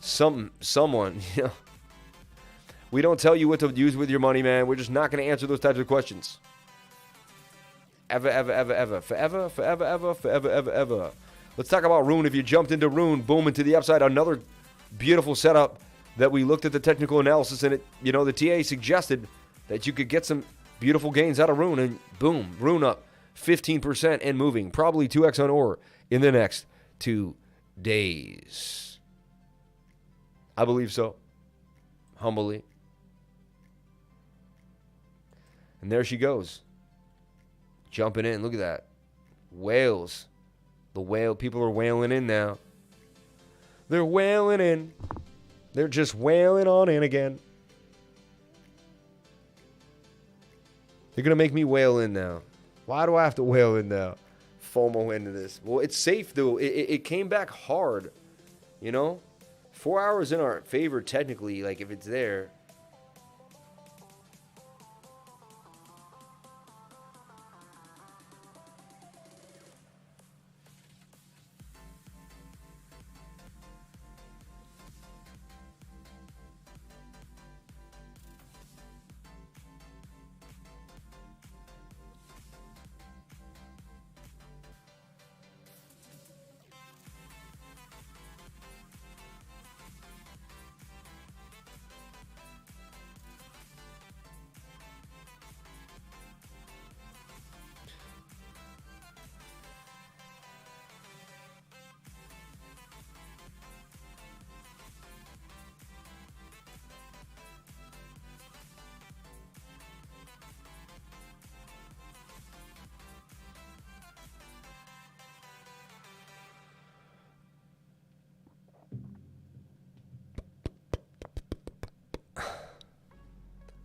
someone, We don't tell you what to use with your money, man. We're just not going to answer those types of questions. Ever. Forever. Let's talk about RUNE. If you jumped into RUNE, boom, into the upside, another beautiful setup that we looked at the technical analysis, and it, the TA suggested that you could get some beautiful gains out of RUNE, and boom, RUNE up 15% and moving, probably 2x on OR in the next 2 days. I believe so. Humbly. And there she goes. Jumping in. Look at that. Whales. The whale. People are whaling in now. They're whaling in. They're just whaling on in again. They're going to make me whale in now. Why do I have to whale in the FOMO into this? Well, it's safe, though. It came back hard, you know? 4 hours in our favor, technically, like, if it's there.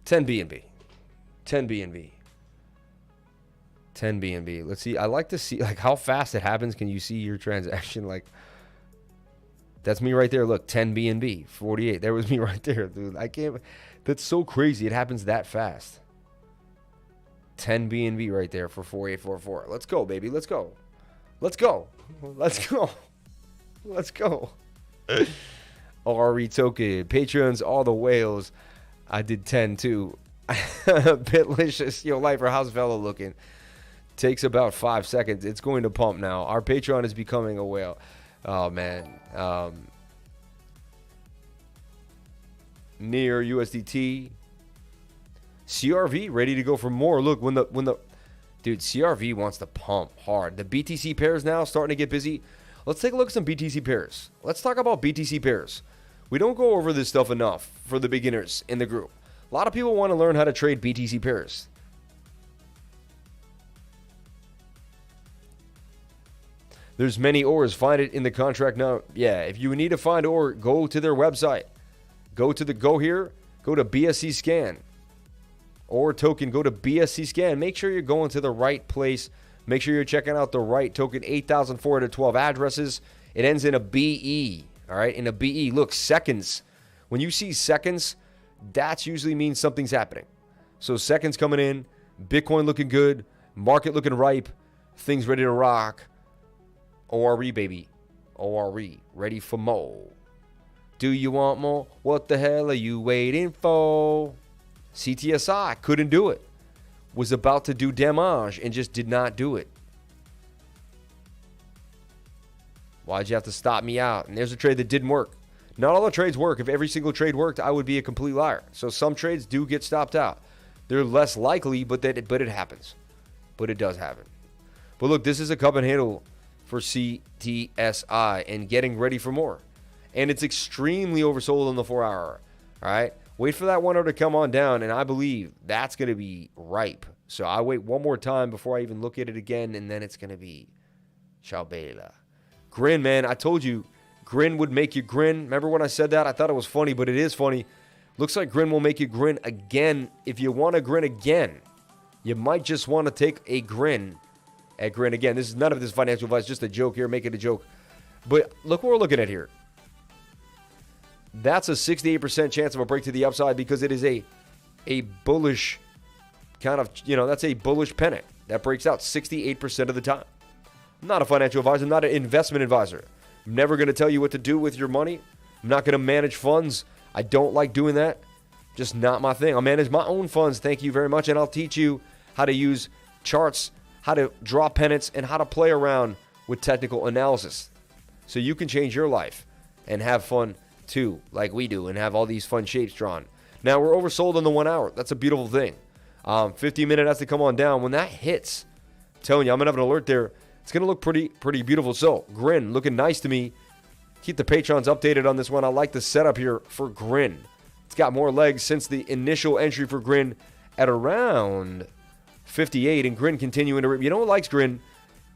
$10 BNB. 10 BNB. 10 BNB. Let's see. I like to see like how fast it happens. Can you see your transaction? Like, that's me right there. Look, 10 BNB, 48. There was me right there, dude. I can't. That's so crazy. It happens that fast. 10 BNB right there for 4844. Let's go, baby. Let's go. Let's go. Let's go. Let's go. RE token. Patreons, all the whales. I did 10 too. Bitlicious. Yo, Lifer, how's VELO looking? Takes about 5 seconds. It's going to pump now. Our Patreon is becoming a whale. Oh, man. Near USDT. CRV ready to go for more. Look, when the dude, CRV wants to pump hard. The BTC pairs now starting to get busy. Let's take a look at some BTC pairs. Let's talk about BTC pairs. We don't go over this stuff enough for the beginners in the group. A lot of people want to learn how to trade BTC pairs. There's many ores. Find it in the contract now. Yeah, if you need to find ore, go to their website. Go to BSC Scan. Ore token, go to BSC Scan. Make sure you're going to the right place. Make sure you're checking out the right token. 8,412 addresses. It ends in a BE. All right, in a BE. Look, seconds. When you see seconds, that usually means something's happening. So seconds coming in, Bitcoin looking good, market looking ripe, things ready to rock. ORE, baby. ORE, ready for more. Do you want more? What the hell are you waiting for? CTSI couldn't do it. Was about to do damage and just did not do it. Why'd you have to stop me out? And there's a trade that didn't work. Not all the trades work. If every single trade worked, I would be a complete liar. So some trades do get stopped out. They're less likely, but it happens. But it does happen. But look, this is a cup and handle for CTSI and getting ready for more. And it's extremely oversold on the 4 hour. All right? Wait for that 1 hour to come on down, and I believe that's going to be ripe. So I wait one more time before I even look at it again, and then it's going to be Chabela. GRIN, man, I told you, GRIN would make you grin. Remember when I said that? I thought it was funny, but it is funny. Looks like GRIN will make you grin again. If you want to grin again, you might just want to take a grin at GRIN again. This is none of this financial advice, just a joke here, make it a joke. But look what we're looking at here. That's a 68% chance of a break to the upside because it is a bullish kind of, that's a bullish pennant. That breaks out 68% of the time. I'm not a financial advisor. I'm not an investment advisor. I'm never going to tell you what to do with your money. I'm not going to manage funds. I don't like doing that. Just not my thing. I'll manage my own funds. Thank you very much. And I'll teach you how to use charts, how to draw pennants, and how to play around with technical analysis so you can change your life and have fun too, like we do, and have all these fun shapes drawn. Now, we're oversold on the 1 hour. That's a beautiful thing. 50-minute has to come on down. When that hits, I'm telling you, I'm going to have an alert there. It's going to look pretty beautiful. So, GRIN, looking nice to me. Keep the Patrons updated on this one. I like the setup here for GRIN. It's got more legs since the initial entry for GRIN at around 58, and GRIN continuing to rip. You know what likes GRIN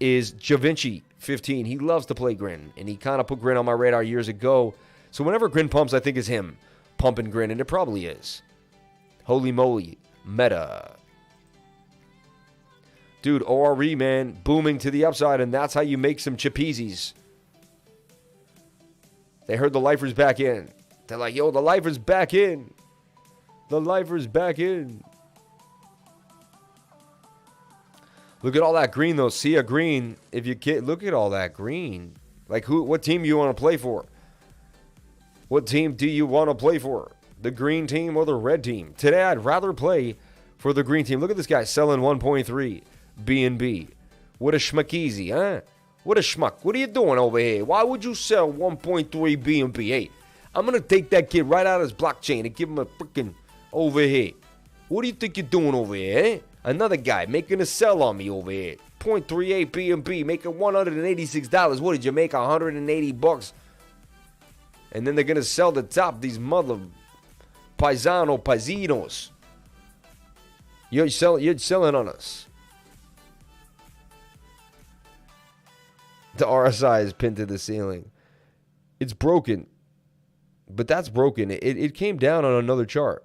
is JaVinci15. He loves to play GRIN, and he kind of put GRIN on my radar years ago. So whenever GRIN pumps, I think is him pumping GRIN, and it probably is. Holy moly, meta. Dude, ORE, man, booming to the upside, and that's how you make some chippies. They heard the lifers back in. They're like, yo, the lifers back in. The lifers back in. Look at all that green, though. See a green. If you get, look at all that green. Like, what team do you want to play for? What team do you want to play for? The green team or the red team? Today, I'd rather play for the green team. Look at this guy selling 1.3 BNB. What a schmuckeezy, huh? What a schmuck. What are you doing over here? Why would you sell 1.3 BNB? Hey, I'm going to take that kid right out of his blockchain and give him a freaking over here. What do you think you're doing over here, eh? Another guy making a sell on me over here. 0.38 BNB, making $186. What did you make? $180. And then they're going to sell the top, these mother paisanos. You're selling on us. The RSI is pinned to the ceiling. It's broken. But that's broken. It came down on another chart.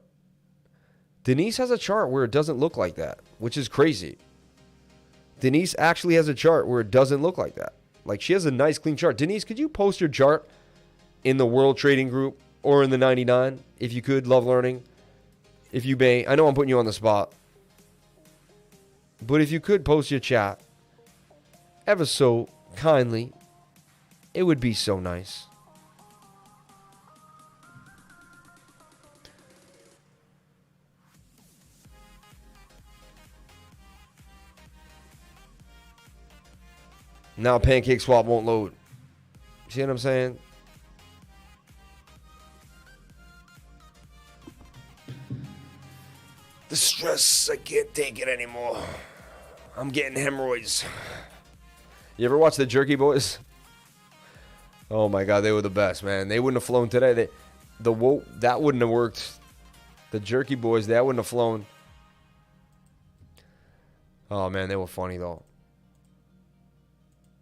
Denise has a chart where it doesn't look like that, which is crazy. Denise actually has a chart where it doesn't look like that. Like, she has a nice, clean chart. Denise, could you post your chart in the World Trading Group or in the 99, if you could? Love learning. If you may. I know I'm putting you on the spot. But if you could post your chat ever so kindly, it would be so nice. Now PancakeSwap won't load. See what I'm saying? The stress, I can't take it anymore. I'm getting hemorrhoids. You ever watch the Jerky Boys? Oh my God, they were the best, man. They wouldn't have flown today. That wouldn't have worked. The Jerky Boys, that wouldn't have flown. Oh man, they were funny though.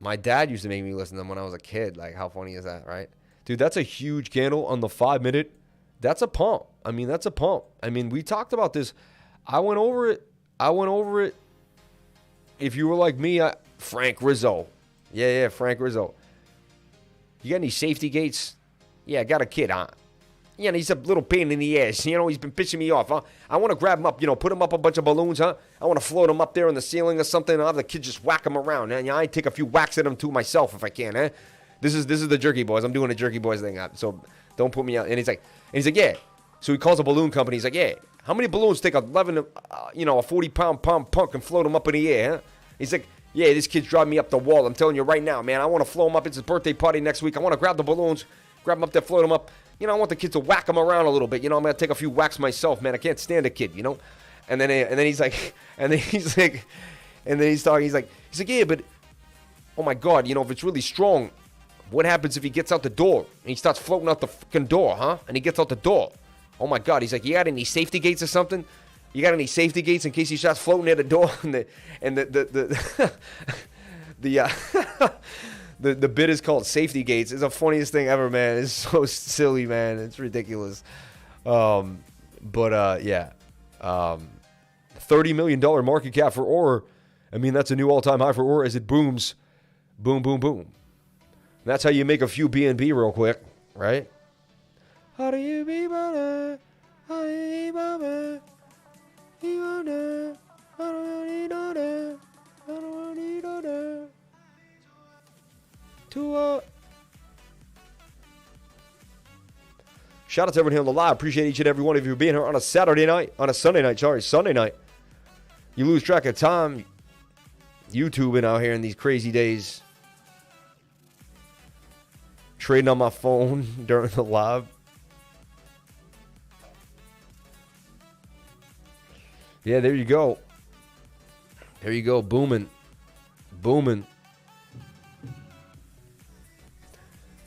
My dad used to make me listen to them when I was a kid. Like, how funny is that, right? Dude, that's a huge candle on the 5 minute. That's a pump. I mean, that's a pump. I mean, we talked about this. I went over it. If you were like me, Frank Rizzo. Yeah, Frank Rizzo. You got any safety gates? Yeah, I got a kid, huh? Yeah, he's a little pain in the ass. You know, he's been pissing me off, huh? I want to grab him up, put him up a bunch of balloons, huh? I want to float him up there on the ceiling or something. I'll have the kid just whack him around. And I take a few whacks at him too myself if I can, eh? This is the Jerky Boys. I'm doing the Jerky Boys thing. So don't put me out. And he's like, yeah. So he calls a balloon company. He's like, yeah. How many balloons take a 40-pound punk and float him up in the air, huh? He's like, yeah, this kid's driving me up the wall. I'm telling you right now, man. I want to flow him up. It's his birthday party next week. I want to grab the balloons, grab him up there, float him up. I want the kids to whack him around a little bit. I'm going to take a few whacks myself, man. I can't stand a kid, And then he's like, he's talking. He's like, yeah, but, oh my God, if it's really strong, what happens if he gets out the door and he starts floating out the fucking door, huh? And he gets out the door. Oh my God. He's like, you got any safety gates or something? You got any safety gates in case he starts floating at the door? The bit is called Safety Gates. It's the funniest thing ever, man. It's so silly, man. It's ridiculous. Yeah. $30 million market cap for Ore. I mean, that's a new all-time high for Ore as it booms. Boom, boom, boom. That's how you make a few BNB real quick, right? How do you be better? How do you be better? Shout out to everyone here on the live. Appreciate each and every one of you being here on a Sunday night. You lose track of time YouTubing out here in these crazy days. Trading on my phone during the live. Yeah, there you go. There you go. Booming.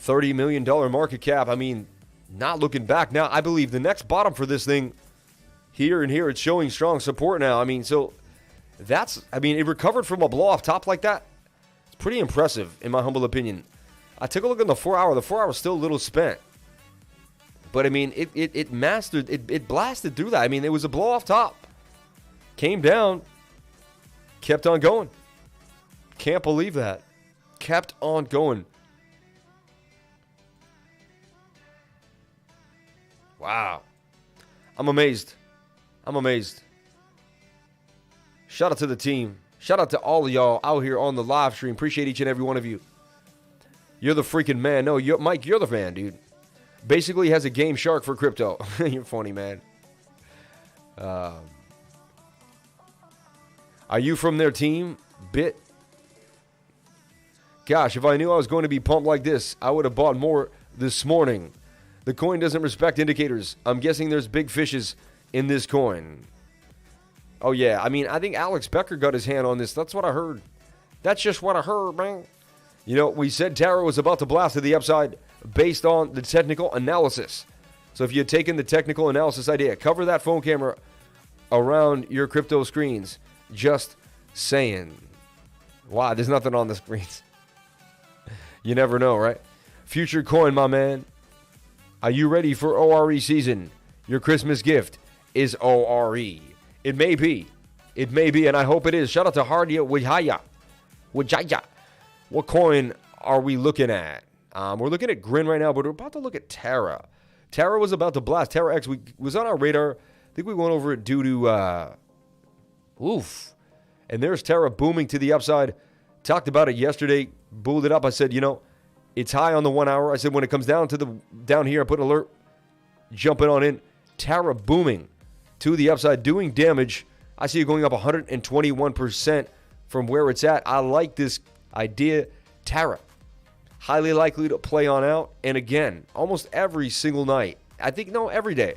$30 million market cap. I mean, not looking back now. I believe the next bottom for this thing here it's showing strong support now. I mean, so it recovered from a blow off top like that. It's pretty impressive in my humble opinion. I took a look at the 4 hour. The 4 hour was still a little spent. But I mean, it blasted through that. I mean, it was a blow off top. Came down. Kept on going. Can't believe that. Kept on going. Wow. I'm amazed. I'm amazed. Shout out to the team. Shout out to all of y'all out here on the live stream. Appreciate each and every one of you. You're the freaking man. No, Mike, you're the man, dude. Basically has a game shark for crypto. You're funny, man. Are you from their team? Bit. Gosh, if I knew I was going to be pumped like this, I would have bought more this morning. The coin doesn't respect indicators. I'm guessing there's big fishes in this coin. Oh, yeah. I mean, I think Alex Becker got his hand on this. That's what I heard. That's just what I heard, man. You know, we said Terra was about to blast to the upside based on the technical analysis. So if you had taken the technical analysis idea, cover that phone camera around your crypto screens. Just saying. Wow, there's nothing on the screens. You never know, right? Future coin, my man. Are you ready for ORE season? Your Christmas gift is ORE. It may be. It may be, and I hope it is. Shout out to Hardia Wajaya. What coin are we looking at? We're looking at GRIN right now, but we're about to look at Terra. Terra was about to blast. Terra X was on our radar. I think we went over it due to... And there's Terra booming to the upside. Talked about it yesterday. Bulled it up. I said, you know, it's high on the 1 hour. I said, when it comes down here, I put an alert. Jumping on in. Terra booming to the upside, doing damage. I see it going up 121% from where it's at. I like this idea. Terra, highly likely to play on out. And again, almost every single night. I think, no, every day.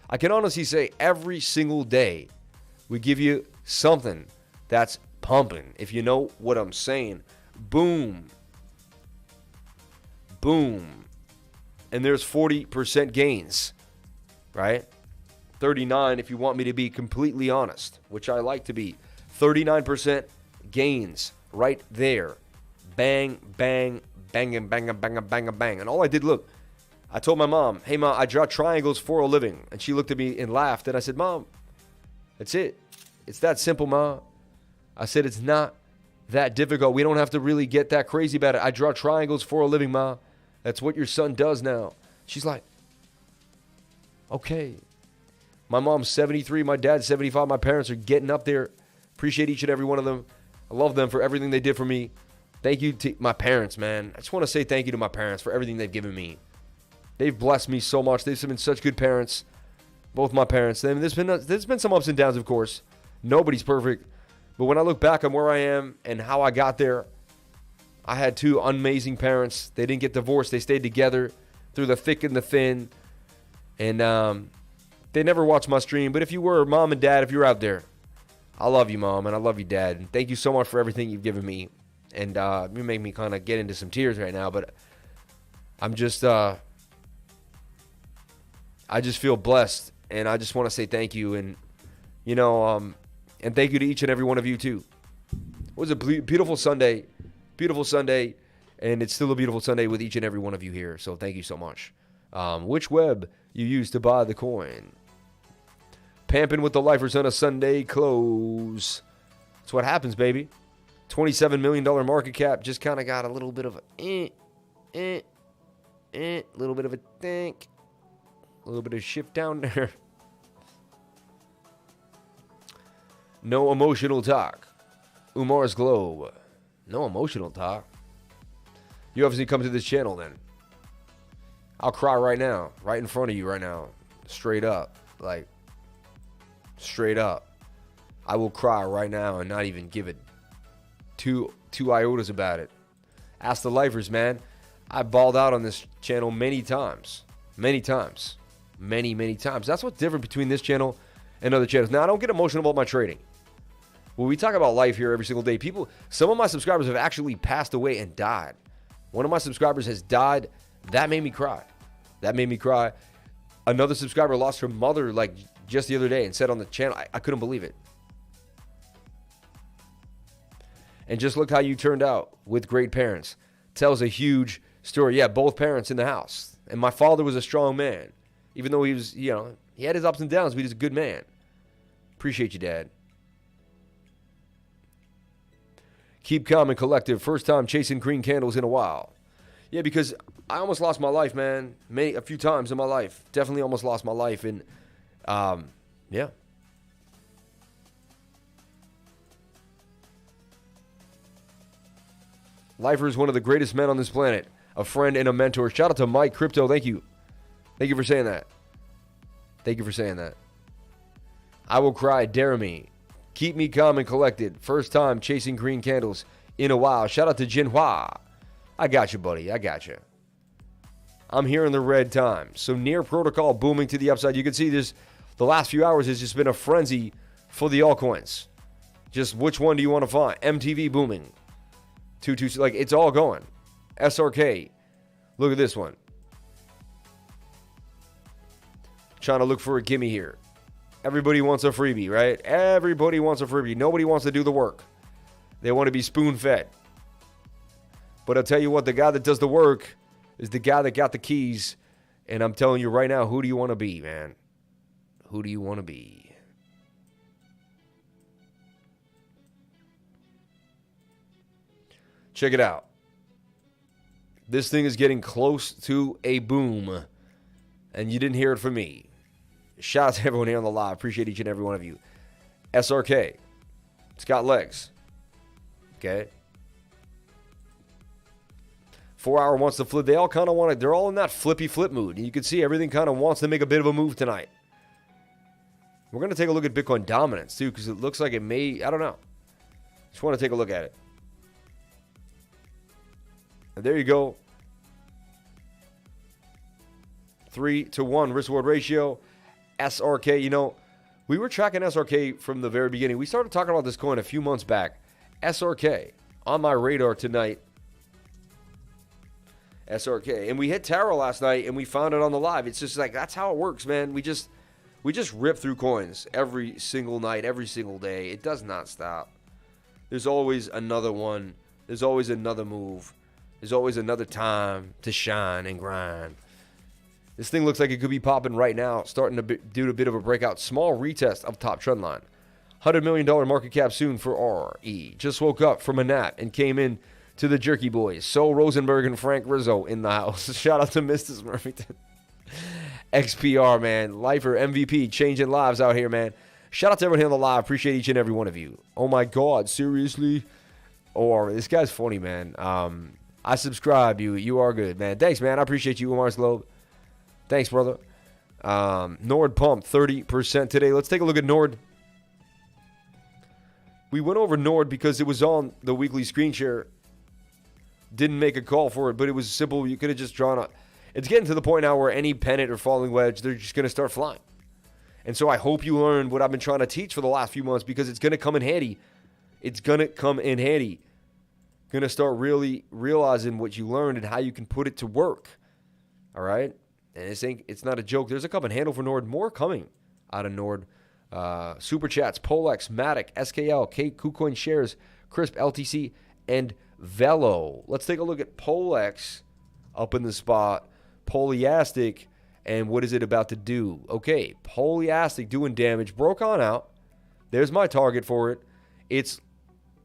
I can honestly say every single day we give you something that's pumping. If you know what I'm saying. Boom. Boom. And there's 40% gains. Right? 39 if you want me to be completely honest, which I like to be. 39% gains right there. Bang, bang, bang, and bang, and bang, and bang, and bang. And all I did, look, I told my mom, hey, Mom, I draw triangles for a living. And she looked at me and laughed. And I said, Mom, that's it. It's that simple, Ma. I said, it's not that difficult. We don't have to really get that crazy about it. I draw triangles for a living, Ma. That's what your son does now. She's like, okay. My mom's 73. My dad's 75. My parents are getting up there. Appreciate each and every one of them. I love them for everything they did for me. Thank you to my parents, man. I just want to say thank you to my parents for everything they've given me. They've blessed me so much. They've been such good parents. Both my parents. There's been some ups and downs, of course. Nobody's perfect. But when I look back on where I am and how I got there, I had two amazing parents. They didn't get divorced. They stayed together through the thick and the thin. And they never watched my stream. But if you were, Mom and Dad, if you're out there, I love you, Mom, and I love you, Dad. And thank you so much for everything you've given me. And you make me kind of get into some tears right now. But I'm just, I just feel blessed. And I just want to say thank you. And, you know, and thank you to each and every one of you, too. It was a beautiful Sunday. Beautiful Sunday. And it's still a beautiful Sunday with each and every one of you here. So thank you so much. Which web you use to buy the coin? Pamping with the lifers on a Sunday close. That's what happens, baby. $27 million market cap. Just kind of got a little bit of a little bit of a think. A little bit of shift down there. No emotional talk. Umar's Globe. No emotional talk. You obviously come to this channel then. I'll cry right now. Right in front of you right now. Straight up. Like, straight up. I will cry right now and not even give it two iotas about it. Ask the lifers, man. I balled out on this channel many times. Many times. Many times. That's what's different between this channel and other channels. Now, I don't get emotional about my trading. When we talk about life here every single day, some of my subscribers have actually passed away and died. One of my subscribers has died. That made me cry. That made me cry. Another subscriber lost her mother like just the other day and said on the channel, I couldn't believe it. And just look how you turned out with great parents. Tells a huge story. Yeah, both parents in the house. And my father was a strong man. Even though he was, he had his ups and downs, but he was a good man. Appreciate you, Dad. Keep calm and collective. First time chasing green candles in a while. Yeah, because I almost lost my life, man. A few times in my life. Definitely almost lost my life. And, yeah. Lifer is one of the greatest men on this planet. A friend and a mentor. Shout out to Mike Crypto. Thank you. Thank you for saying that. Thank you for saying that. I will cry. Dare me. Keep me calm and collected. First time chasing green candles in a while. Shout out to Jinhua. I got you, buddy. I got you. I'm here in the red time. So near protocol booming to the upside. You can see this. The last few hours has just been a frenzy for the altcoins. Just which one do you want to find? MTV booming. Like it's all going. SRK. Look at this one. Trying to look for a gimme here. Everybody wants a freebie, right? Everybody wants a freebie. Nobody wants to do the work. They want to be spoon-fed. But I'll tell you what, the guy that does the work is the guy that got the keys. And I'm telling you right now, who do you want to be, man? Who do you want to be? Check it out. This thing is getting close to a boom. And you didn't hear it from me. Shout out to everyone here on the live. Appreciate each and every one of you. SRK. It's got legs. Okay. 4 Hour wants to flip. They all kind of want to. They're all in that flippy flip mood. And you can see everything kind of wants to make a bit of a move tonight. We're going to take a look at Bitcoin dominance too, because it looks like it may. I don't know. Just want to take a look at it. And there you go. 3-to-1 risk-reward ratio. SRK. You know, we were tracking SRK from the very beginning. We started talking about this coin a few months back. SRK on my radar tonight. SRK. And we hit Taro last night and we found it on the live. It's just like, that's how it works, man. We just rip through coins every single night, every single day. It does not stop. There's always another one. There's always another move. There's always another time to shine and grind. This thing looks like it could be popping right now, starting to do a bit of a breakout. Small retest of top trend line. $100 million market cap soon for RE. Just woke up from a nap and came in to the Jerky Boys. Sol Rosenberg and Frank Rizzo in the house. Shout out to Mr. Smurfington. XPR, man. Lifer, MVP, changing lives out here, man. Shout out to everyone here on the live. Appreciate each and every one of you. Oh, my God. Seriously? Or this guy's funny, man. I subscribe. You are good, man. Thanks, man. I appreciate you, Mars Globe. Thanks, brother. Nord pumped 30% today. Let's take a look at Nord. We went over Nord because it was on the weekly screen share. Didn't make a call for it, but it was simple. You could have just drawn up. It's getting to the point now where any pennant or falling wedge, they're just going to start flying. And so I hope you learned what I've been trying to teach for the last few months, because it's going to come in handy. It's going to come in handy. Going to start really realizing what you learned and how you can put it to work. All right? And it's not a joke. There's a cup and handle for Nord. More coming out of Nord. Super Chats, Polex, MATIC, SKL, KuCoin Shares, Crisp, LTC, and VELO. Let's take a look at Polex up in the spot. Polyastic, and what is it about to do? Okay, Polyastic doing damage. Broke on out. There's my target for it. It's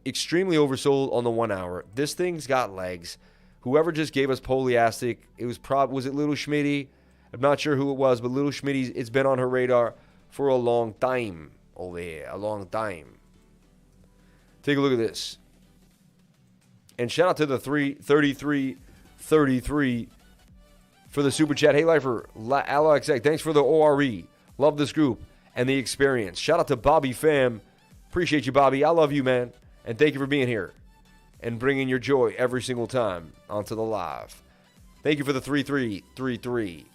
extremely oversold on the 1 hour. This thing's got legs. Whoever just gave us Polyastic, was it Little Schmitty? I'm not sure who it was, but Little Schmitty's, it's been on her radar for a long time over here. A long time. Take a look at this. And shout out to the 3333 for the super chat. Hey, Lifer, LYXE, thanks for the ORE. Love this group and the experience. Shout out to Bobby Fam. Appreciate you, Bobby. I love you, man. And thank you for being here and bringing your joy every single time onto the live. Thank you for the 3333.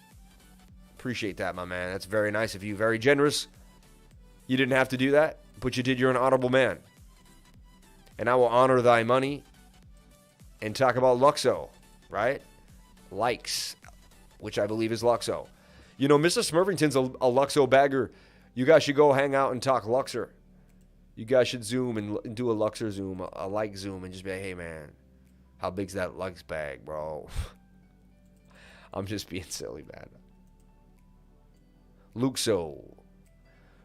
Appreciate that, my man. That's very nice of you. Very generous. You didn't have to do that, but you did. You're an honorable man. And I will honor thy money and talk about Luxo, right? LYXE, which I believe is Luxo. You know, Mr. Smurfington's a Luxo bagger. You guys should go hang out and talk Luxor. You guys should Zoom and do a Luxor Zoom, a like Zoom, and just be like, hey, man, how big's that LYXE bag, bro? I'm just being silly, man. Luxo.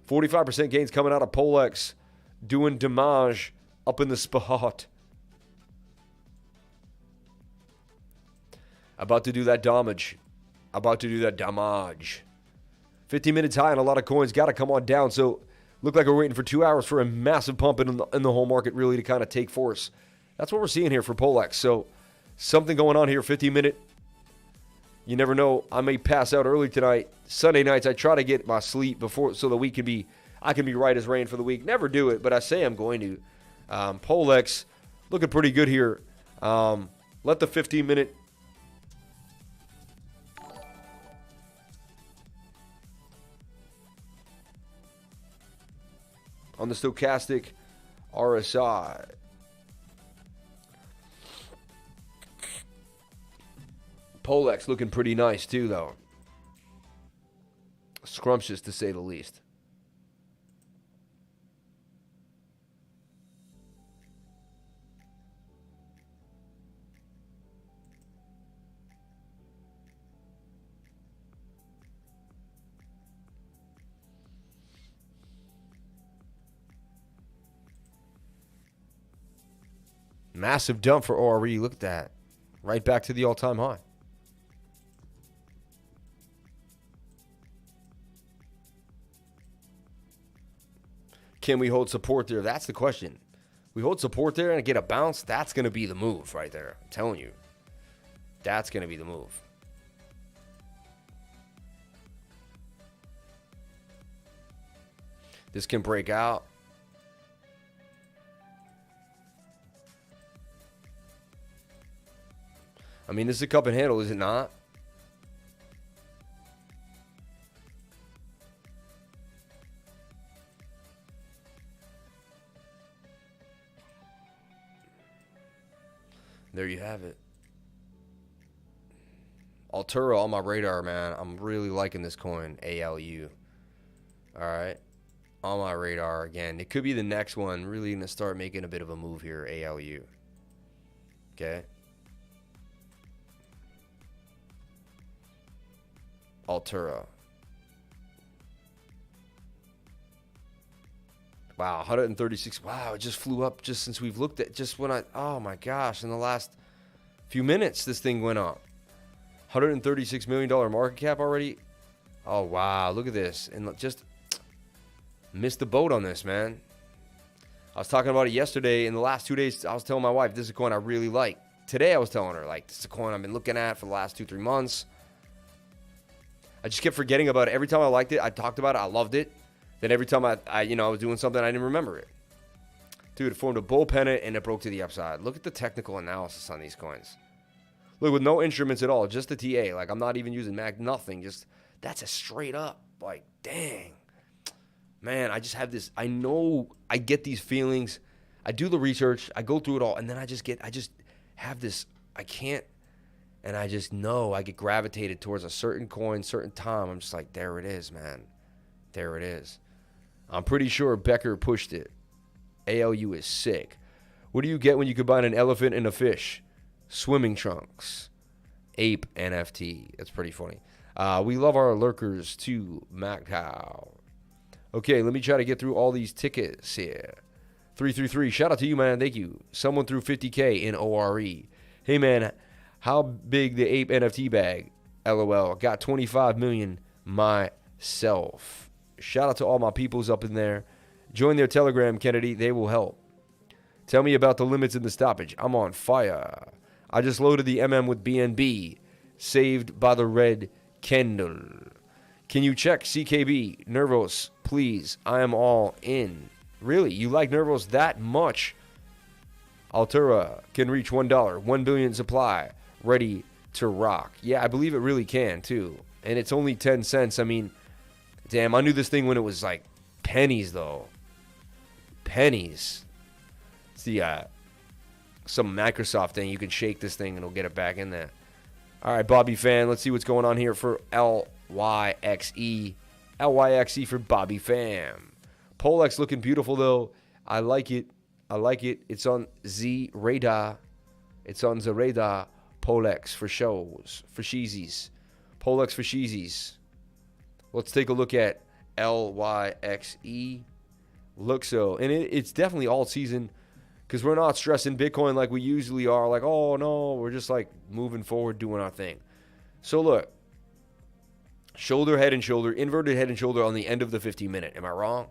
45% gains coming out of Polex. Doing damage up in the spot. About to do that damage. About to do that damage. 15 minutes high on a lot of coins. Got to come on down. So look like we're waiting for 2 hours for a massive pump in the whole market really to kind of take force. That's what we're seeing here for Polex. So something going on here. 15-minute. You never know. I may pass out early tonight. Sunday nights, I try to get my sleep before so the week can be, I can be right as rain for the week. Never do it, but I say I'm going to. Polex looking pretty good here. Let the 15-minute. On the stochastic RSI. Polex looking pretty nice too, though. Scrumptious to say the least. Massive dump for ORE. Look at that. Right back to the all-time high. Can we hold support there? That's the question. We hold support there and get a bounce. That's going to be the move right there. I'm telling you. That's going to be the move. This can break out. I mean, this is a cup and handle, is it not? There you have it. Altura on my radar, man. I'm really liking this coin, ALU. All right. On my radar again. It could be the next one. Really going to start making a bit of a move here, ALU. Okay. Altura. Wow, 136. Wow, it just flew up just since we've looked at, just when oh my gosh, in the last few minutes, this thing went up. $136 million market cap already. Oh, wow, look at this. And just missed the boat on this, man. I was talking about it yesterday. In the last 2 days, I was telling my wife, this is a coin I really like. Today, I was telling her, like, this is a coin I've been looking at for the last 2-3 months. I just kept forgetting about it. Every time I liked it, I talked about it, I loved it. Then every time I was doing something, I didn't remember it. Dude, it formed a bull pennant and it broke to the upside. Look at the technical analysis on these coins. Look, with no instruments at all, just the TA. Like, I'm not even using Mac, nothing. Just, that's a straight up, like, dang. Man, I just have this, I know I get these feelings. I do the research, I go through it all, and then I just have this, I can't, and I just know I get gravitated towards a certain coin, certain time. I'm just like, there it is, man. There it is. I'm pretty sure Becker pushed it. ALU is sick. What do you get when you combine an elephant and a fish? Swimming trunks. Ape NFT. That's pretty funny. We love our lurkers too, Macau. Okay, let me try to get through all these tickets here. 333, shout out to you, man. Thank you. Someone threw 50K in ORE. Hey, man, how big the Ape NFT bag? LOL. Got 25 million myself. Shout out to all my peoples up in there. Join their Telegram, Kennedy. They will help. Tell me about the limits in the stoppage. I'm on fire. I just loaded the with BNB. Saved by the red candle. Can you check CKB? Nervos, please. I am all in. Really? You like Nervos that much? Altura can reach $1. 1 billion supply. Ready to rock. Yeah, I believe it really can, too. And it's only 10 cents. I mean, damn, I knew this thing when it was like pennies, though. Pennies. It's the, some Microsoft thing. You can shake this thing and it'll get it back in there. All right, Bobby Fan. Let's see what's going on here for LYXE. LYXE for Bobby Fam. Polex looking beautiful, though. I like it. I like it. It's on Z radar. It's on the radar. Polex for shows. For sheezies. Polex for sheezies. Let's take a look at LYXE. LYXE. And it's definitely all season because we're not stressing Bitcoin like we usually are. Like, oh no, we're just like moving forward, doing our thing. So look, shoulder, head and shoulder, inverted head and shoulder on the end of the 15-minute. Am I wrong?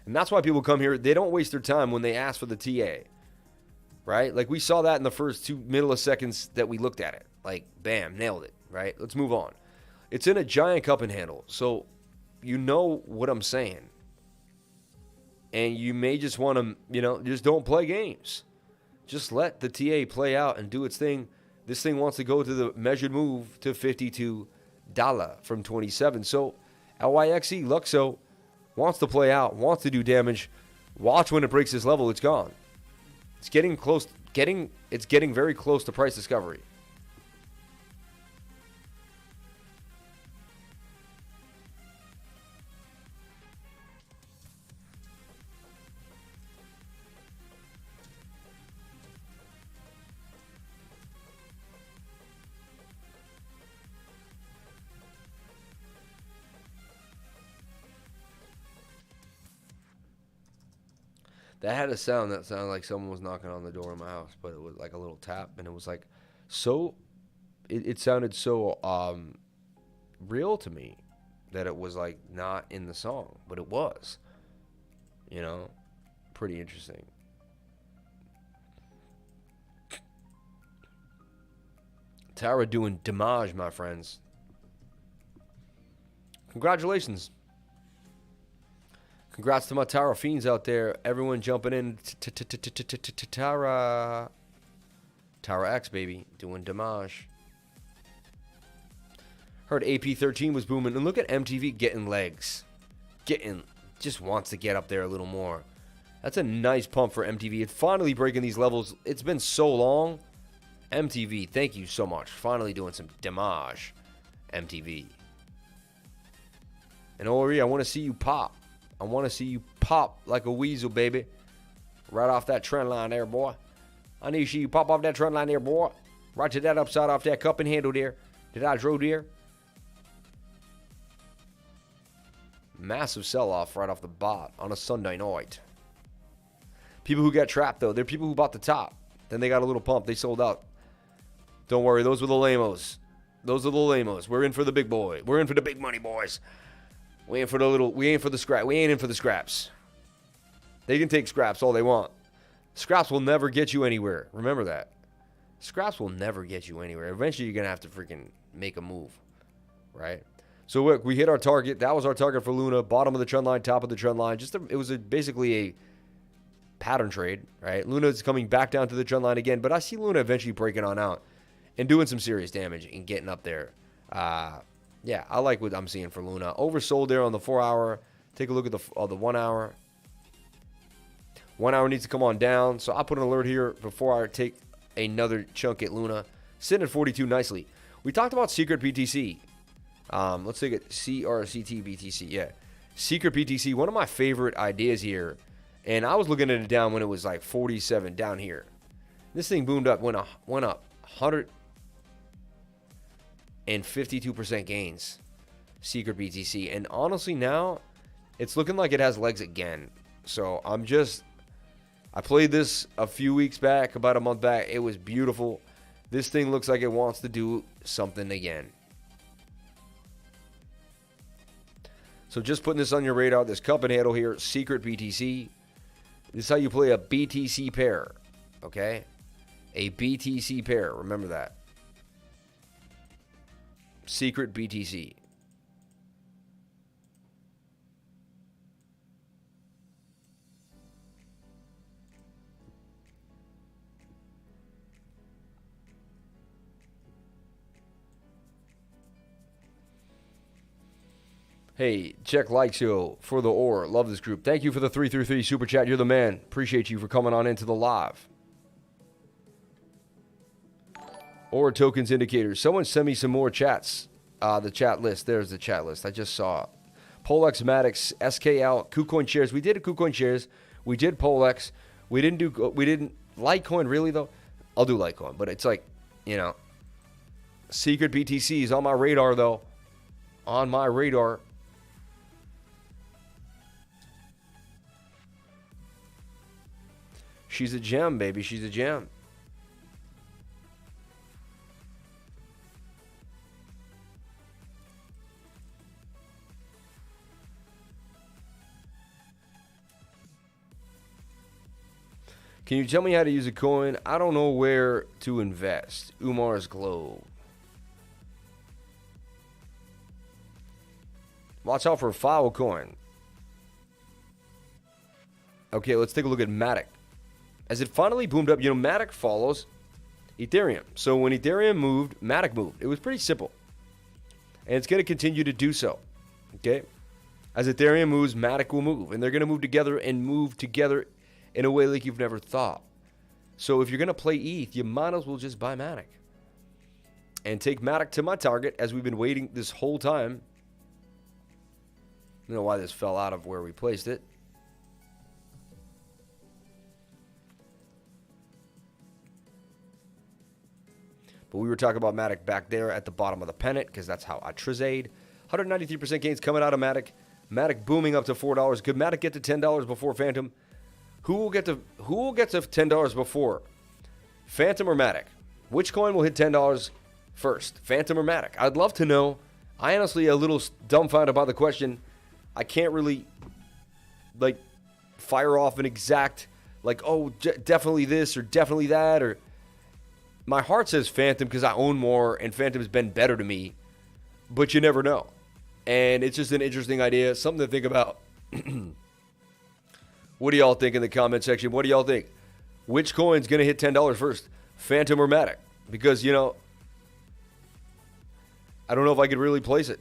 And that's why people come here. They don't waste their time when they ask for the TA, right? Like we saw that in the first 2 milliseconds that we looked at it. Like, bam, nailed it, right? Let's move on. It's in a giant cup and handle, so you know what I'm saying. And you may just want to, just don't play games. Just let the TA play out and do its thing. This thing wants to go to the measured move to $52 from 27. So LYXE, LYXE wants to play out, wants to do damage. Watch when it breaks this level, it's gone. It's getting close, it's getting very close to price discovery. That had a sound that sounded like someone was knocking on the door of my house, but it was like a little tap, and it was like so. It sounded so real to me that it was like not in the song, but it was. Pretty interesting. Tara doing damage, my friends. Congratulations. Congrats to my Tara fiends out there. Everyone jumping in. Tara. Tara X, baby. Doing damage. Heard AP13 was booming. And look at MTV getting legs. Just wants to get up there a little more. That's a nice pump for MTV. It's finally breaking these levels. It's been so long. MTV, thank you so much. Finally doing some damage. MTV. And Ori, I want to see you pop. I want to see you pop like a weasel, baby. Right off that trend line there, boy. I need to see you pop off that trend line there, boy. Right to that upside off that cup and handle there. Did I draw there? Massive sell-off right off the bat on a Sunday night. People who got trapped, though, they're people who bought the top. Then they got a little pump. They sold out. Don't worry, those were the lamos. Those are the lamos. We're in for the big boy. We're in for the big money, boys. We ain't for the scrap. We ain't in for the scraps. They can take scraps all they want. Scraps will never get you anywhere. Remember that. Scraps will never get you anywhere. Eventually, you're going to have to freaking make a move. Right? So, look, we hit our target. That was our target for Luna. Bottom of the trend line, top of the trend line. It was basically a pattern trade. Right? Luna's coming back down to the trend line again. But I see Luna eventually breaking on out and doing some serious damage and getting up there. Yeah, I like what I'm seeing for Luna. Oversold there on the 4 hour. Take a look at the 1 hour. 1 hour needs to come on down. So I'll put an alert here before I take another chunk at Luna. Sitting at 42 nicely. We talked about Secret BTC. Let's take it. CRCT BTC. Yeah. Secret BTC. One of my favorite ideas here. And I was looking at it down when it was like 47 down here. This thing boomed up. Went up 152% gains. Secret BTC. And honestly now, it's looking like it has legs again. So I played this a few weeks back, about a month back. It was beautiful. This thing looks like it wants to do something again. So just putting this on your radar, this cup and handle here, Secret BTC. This is how you play a BTC pair. Okay? A BTC pair. Remember that. Secret BTC. Hey, check LYXE for the ore. Love this group. Thank you for the 333 super chat. You're the man. Appreciate you for coming on into the live. Ore tokens indicators. Someone send me some more chats. The chat list. There's the chat list. I just saw it. Polex, MATIC, SKL, KuCoin shares. We did a KuCoin shares. We did Polex. We didn't Litecoin really though. I'll do Litecoin, but it's like, Secret BTC is on my radar though. On my radar. She's a gem, baby. She's a gem. Can you tell me how to use a coin? I don't know where to invest. Umar's Globe. Watch out for a FIO coin. Okay, let's take a look at MATIC. As it finally boomed up, you know, MATIC follows Ethereum. So when Ethereum moved, MATIC moved. It was pretty simple. And it's going to continue to do so. Okay? As Ethereum moves, MATIC will move. And they're going to move together in a way like you've never thought. So if you're going to play ETH, you might as well just buy MATIC. And take MATIC to my target as we've been waiting this whole time. I don't know why this fell out of where we placed it. But we were talking about MATIC back there at the bottom of the pennant because that's how I trade. 193% gains coming out of MATIC. MATIC booming up to $4. Could MATIC get to $10 before Phantom? Who will get to $10 before? Phantom or MATIC? Which coin will hit $10 first? Phantom or MATIC? I'd love to know. I honestly a little dumbfounded by the question. I can't really like fire off an exact like, oh, definitely this or definitely that, or my heart says Phantom because I own more and Phantom's been better to me, but you never know. And it's just an interesting idea, something to think about. What do y'all think in the comment section? What do y'all think? Which coin's going to hit $10 first? Phantom or MATIC? Because, you know, I don't know if I could really place it.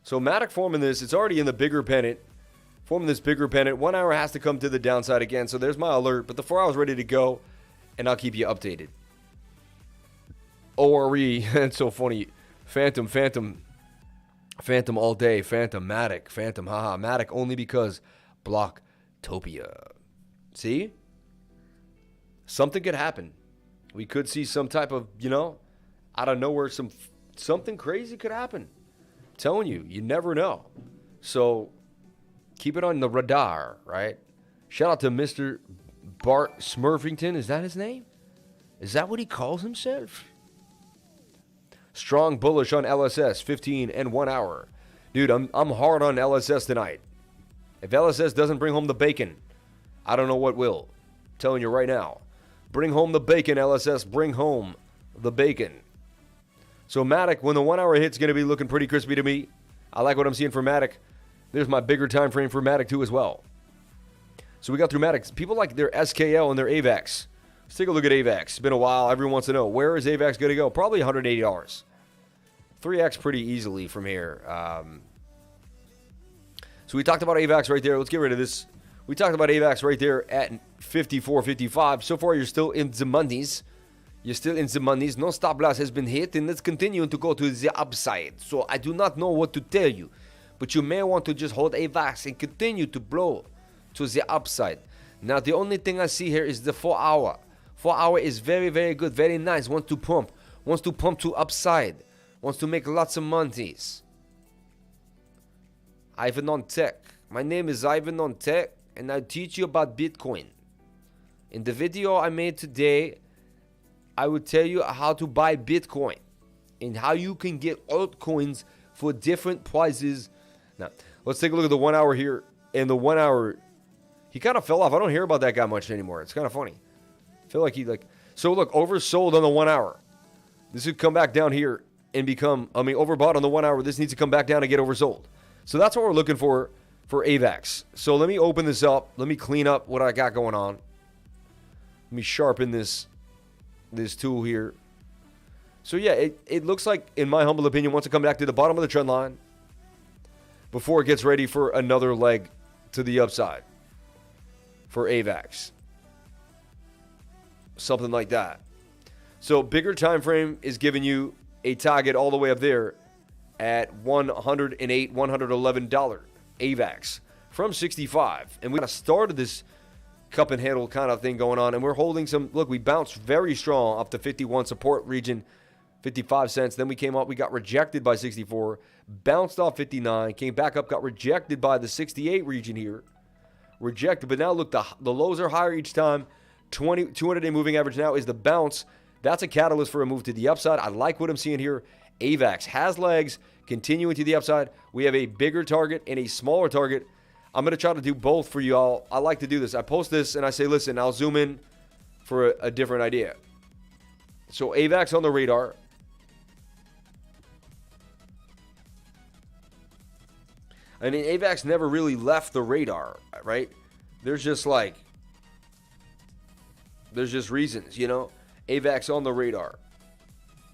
So MATIC forming this, it's already in the bigger pennant. Forming this bigger pennant. 1 hour has to come to the downside again. So there's my alert. But the 4 hours ready to go. And I'll keep you updated. ORE. It's so funny. Phantom all day. Phantom, MATIC. Phantom, haha. MATIC only because Blocktopia. See? Something could happen. We could see some type of, you know, out of nowhere, something crazy could happen. I'm telling you, you never know. So keep it on the radar, right? Shout out to Mr. Bart Smurfington. Is that his name? Is that what he calls himself? Strong bullish on LSS, 15 and 1 hour. Dude, I'm hard on LSS tonight. If LSS doesn't bring home the bacon, I don't know what will. I'm telling you right now. Bring home the bacon, LSS. Bring home the bacon. So MATIC, when the 1 hour hit's going to be looking pretty crispy to me. I like what I'm seeing for MATIC. There's my bigger time frame for MATIC too as well. So we got through MATIC. People like their SKL and their AVAX. Let's take a look at AVAX. It's been a while. Everyone wants to know, where is AVAX going to go? Probably $180. 3x pretty easily from here. So we talked about AVAX right there. Let's get rid of this. We talked about AVAX right there at 54, 55. So far, you're still in the monies. You're still in the monies. No stop loss has been hit, and it's continuing to go to the upside. So I do not know what to tell you. But you may want to just hold AVAX and continue to blow to the upside. Now, the only thing I see here is the 4 hour. 4 hour is very, very good. Very nice. Wants to pump. Wants to pump to upside. Wants to make lots of monies. Ivan on Tech. My name is Ivan on Tech, and I teach you about Bitcoin. In the video I made today, I will tell you how to buy Bitcoin and how you can get altcoins for different prices. Now, let's take a look at the 1 hour here. And the 1 hour, he kind of fell off. I don't hear about that guy much anymore. It's kind of funny. I feel like so look, oversold on the 1 hour. This would come back down here and become, overbought on the 1 hour. This needs to come back down and get oversold. So that's what we're looking for AVAX. So let me open this up. Let me clean up what I got going on. Let me sharpen this tool here. So yeah, it looks like, in my humble opinion, wants to come back to the bottom of the trend line before it gets ready for another leg to the upside for AVAX. Something like that. So bigger time frame is giving you a target all the way up there at $108, $111 AVAX from 65. And we kind of started this cup and handle kind of thing going on, and we're holding some. Look, we bounced very strong up to 51 support region. 55 cents. Then we came up, we got rejected by 64, bounced off 59, came back up, got rejected by the 68 region here. Rejected, but now look, the lows are higher each time. 200-day moving average now is the bounce. That's a catalyst for a move to the upside. I like what I'm seeing here. AVAX has legs, continuing to the upside. We have a bigger target and a smaller target. I'm going to try to do both for you all. I like to do this. I post this and I say, listen, I'll zoom in for a different idea. So AVAX on the radar. I mean, AVAX never really left the radar, right? There's just reasons, you know? AVAX on the radar.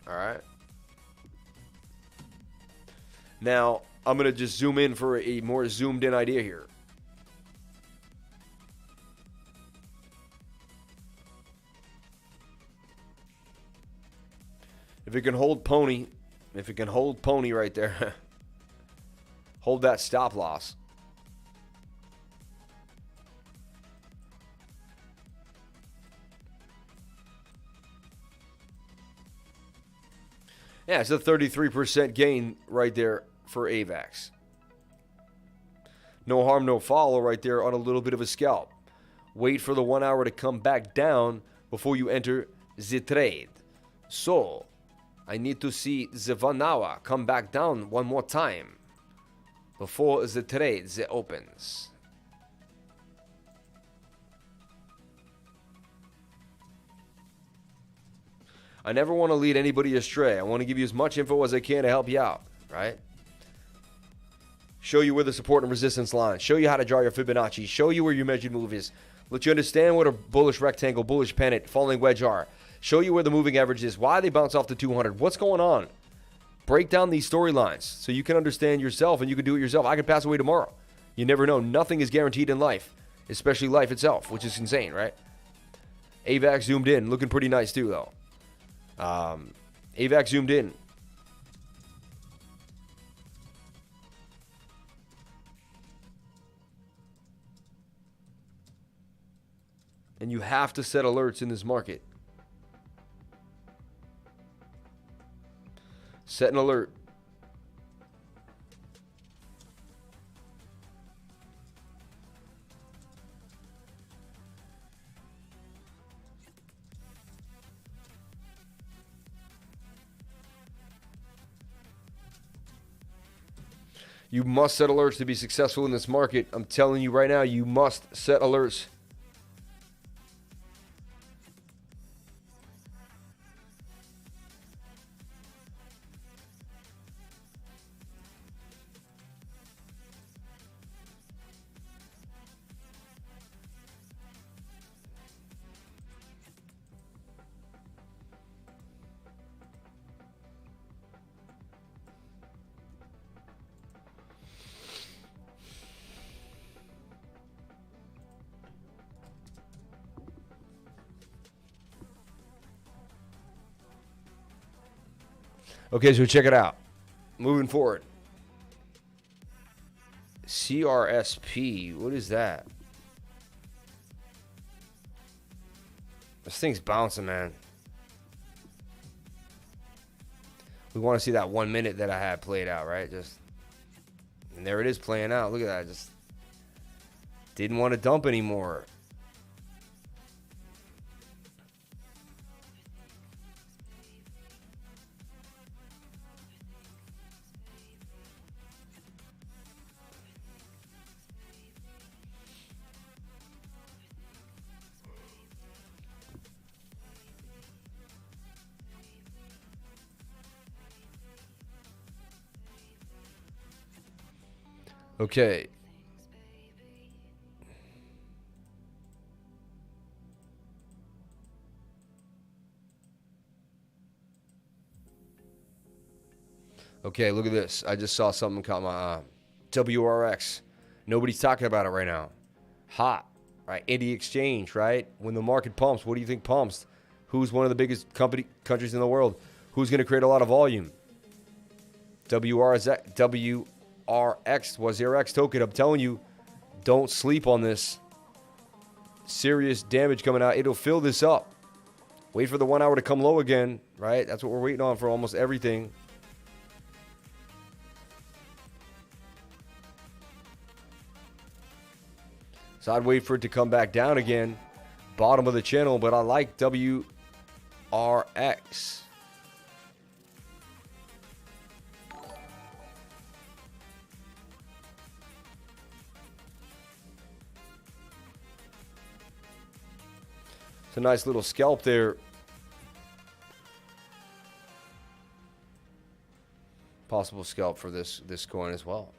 All right. Now, I'm going to just zoom in for a more zoomed in idea here. If it can hold pony right there, hold that stop loss. Yeah, it's a 33% gain right there for AVAX. No harm, no foul right there on a little bit of a scalp. Wait for the 1 hour to come back down before you enter the trade. So, I need to see the 1 hour come back down one more time before the trade opens. I never want to lead anybody astray. I want to give you as much info as I can to help you out, right? Show you where the support and resistance lines. Show you how to draw your Fibonacci. Show you where your measured move is. Let you understand what a bullish rectangle, bullish pennant, falling wedge are. Show you where the moving average is, why they bounce off the 200, what's going on. Break down these storylines so you can understand yourself and you can do it yourself. I could pass away tomorrow. You never know. Nothing is guaranteed in life, especially life itself, which is insane, right? AVAX zoomed in, looking pretty nice too, though. AVAX zoomed in. And you have to set alerts in this market. Set an alert. You must set alerts to be successful in this market. I'm telling you right now, you must set alerts. Okay, so check it out. Moving forward. CRSP. What is that? This thing's bouncing, man. We want to see that 1 minute that I had played out, right? And there it is playing out. Look at that. Just didn't want to dump anymore. Okay. Okay, look at this. I just saw something caught my eye. WRX. Nobody's talking about it right now. Hot, right? Indie exchange, right? When the market pumps, what do you think pumps? Who's one of the biggest countries in the world? Who's going to create a lot of volume? WRX was their X token. I'm telling you, don't sleep on this. Serious damage coming out. It'll fill this up. Wait for the 1 hour to come low again. right? That's what we're waiting on for almost everything. So I'd wait for it to come back down again. Bottom of the channel, but I like WRX. It's a nice little scalp there. Possible scalp for this coin as well.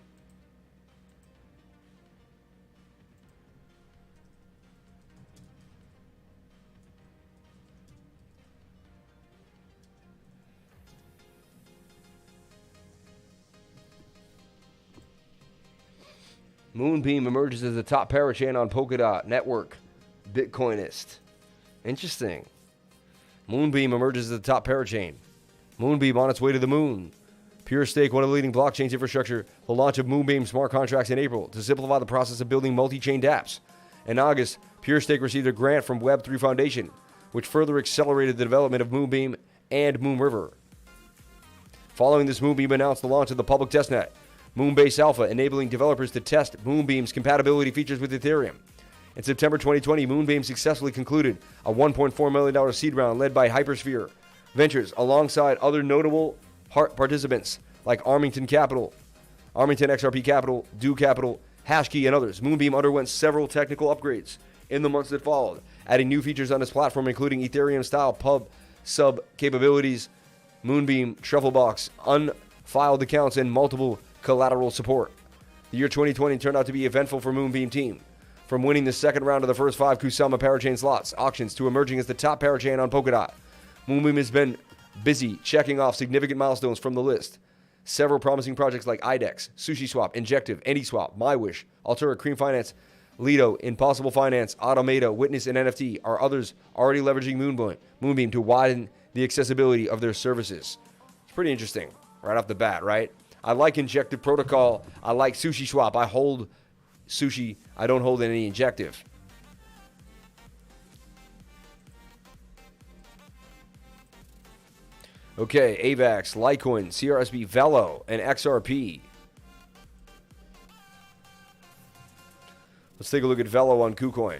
Moonbeam emerges as the top parachain on Polkadot Network. Bitcoinist. Interesting. Moonbeam emerges as the top parachain. Moonbeam on its way to the moon. Pure Stake, one of the leading blockchain infrastructure, the launch of Moonbeam smart contracts in April to simplify the process of building multi-chain dApps. In August, Pure Stake received a grant from Web3 Foundation, which further accelerated the development of Moonbeam and Moonriver. Following this, Moonbeam announced the launch of the public testnet, Moonbase Alpha, enabling developers to test Moonbeam's compatibility features with Ethereum. In September 2020, Moonbeam successfully concluded a $1.4 million seed round led by Hypersphere Ventures alongside other notable participants like Armington XRP Capital, Do Capital, Hashkey, and others. Moonbeam underwent several technical upgrades in the months that followed, adding new features on its platform, including Ethereum-style pub sub capabilities, Moonbeam Trufflebox, unfiled accounts, and multiple collateral support. The year 2020 turned out to be eventful for Moonbeam team. From winning the second round of the first 5 Kusama parachain slots auctions to emerging as the top parachain on Polkadot, Moonbeam has been busy checking off significant milestones from the list. Several promising projects like IDEX, SushiSwap, Injective, AnySwap, MyWish, Altura, Cream Finance, Lido, Impossible Finance, Automata, Witness, and NFT are others already leveraging Moonbeam to widen the accessibility of their services. It's pretty interesting right off the bat, right? I like Injective Protocol. I like SushiSwap. I hold Sushi. I don't hold any Injective. Okay, AVAX, Litecoin, CRSP, VELO, and XRP. Let's take a look at VELO on KuCoin.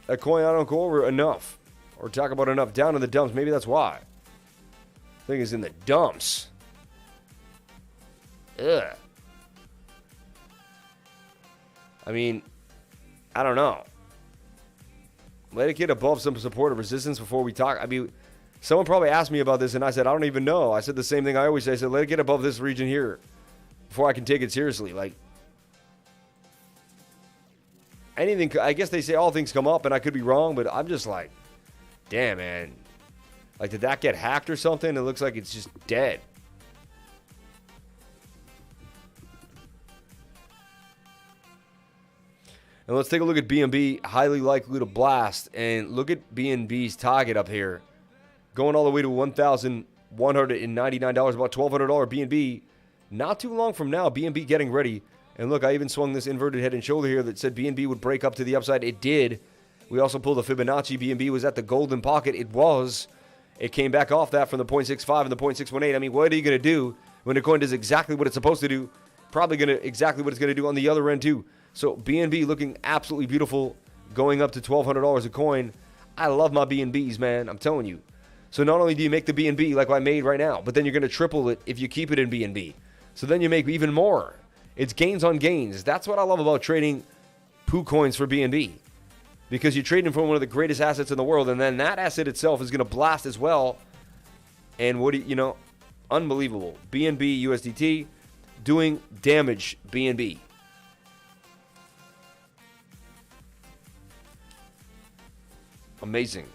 A coin I don't go over enough or talk about enough. Down in the dumps. Maybe that's why. Thing is in the dumps. Ugh. I mean, I don't know. Let it get above some support or resistance before we talk. I mean, someone probably asked me about this, and I said, I don't even know. I said the same thing I always say. I said, let it get above this region here before I can take it seriously. Like, anything, I guess they say all things come up, and I could be wrong, but I'm just like, damn, man. Like, did that get hacked or something? It looks like it's just dead. And let's take a look at BNB, highly likely to blast. And look at BNB's target up here. Going all the way to $1,199, about $1,200 BNB. Not too long from now, BNB getting ready. And look, I even swung this inverted head and shoulder here that said BNB would break up to the upside. It did. We also pulled a Fibonacci. BNB was at the golden pocket. It was. It came back off that from the 0.65 and the 0.618. I mean, what are you going to do when the coin does exactly what it's supposed to do? Probably going to exactly what it's going to do on the other end too. So BNB looking absolutely beautiful, going up to $1,200 a coin. I love my BNBs, man. I'm telling you. So not only do you make the BNB like I made right now, but then you're going to triple it if you keep it in BNB. So then you make even more. It's gains on gains. That's what I love about trading poo coins for BNB. Because you're trading for one of the greatest assets in the world, and then that asset itself is going to blast as well. And what do you know? Unbelievable. BNB USDT doing damage BNB. Amazing.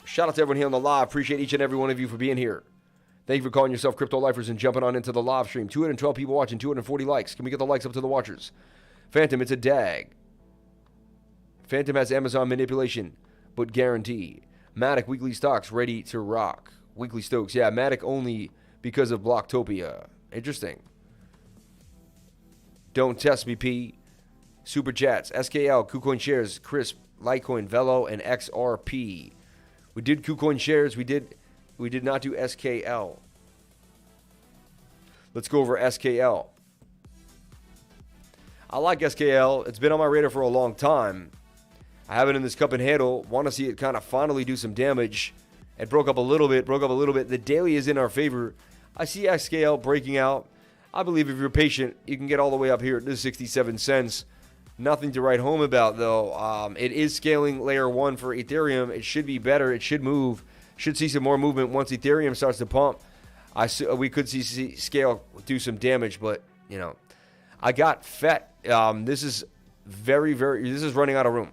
Shout out to everyone here on the live. Appreciate each and every one of you for being here. Thank you for calling yourself crypto lifers and jumping on into the live stream. 212 people watching, 240 likes. Can we get the likes up to the watchers? Phantom, it's a dag. Phantom has Amazon manipulation, but guarantee. MATIC weekly stocks ready to rock. Weekly Stokes. Yeah, MATIC only because of Blocktopia. Interesting. Don't test me, P. Super Chats. SKL, KuCoin Shares, Crisp, Litecoin, VELO, and XRP. We did KuCoin Shares. We did not do SKL. Let's go over SKL. I like SKL. It's been on my radar for a long time. I have it in this cup and handle. Want to see it kind of finally do some damage. It broke up a little bit. The daily is in our favor. I see SKL breaking out. I believe if you're patient, you can get all the way up here to 67 cents. Nothing to write home about, though. It is scaling layer 1 for Ethereum. It should be better. It should move. Should see some more movement once Ethereum starts to pump. We could see scale do some damage, but, you know. I got FET. This is this is running out of room.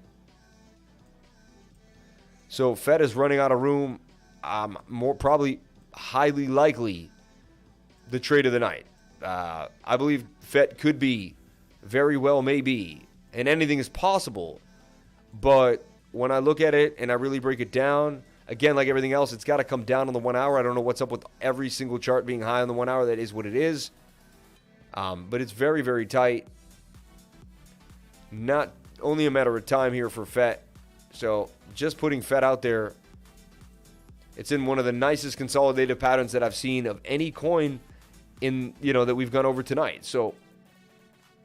So FET is running out of room. Probably highly likely the trade of the night. I believe FET could be, very well maybe, and anything is possible. But when I look at it and I really break it down, again, like everything else, it's got to come down on the 1 hour. I don't know what's up with every single chart being high on the 1 hour. That is what it is. But it's very, very tight. Not only a matter of time here for FET. So just putting FET out there. It's in one of the nicest consolidated patterns that I've seen of any coin that we've gone over tonight. So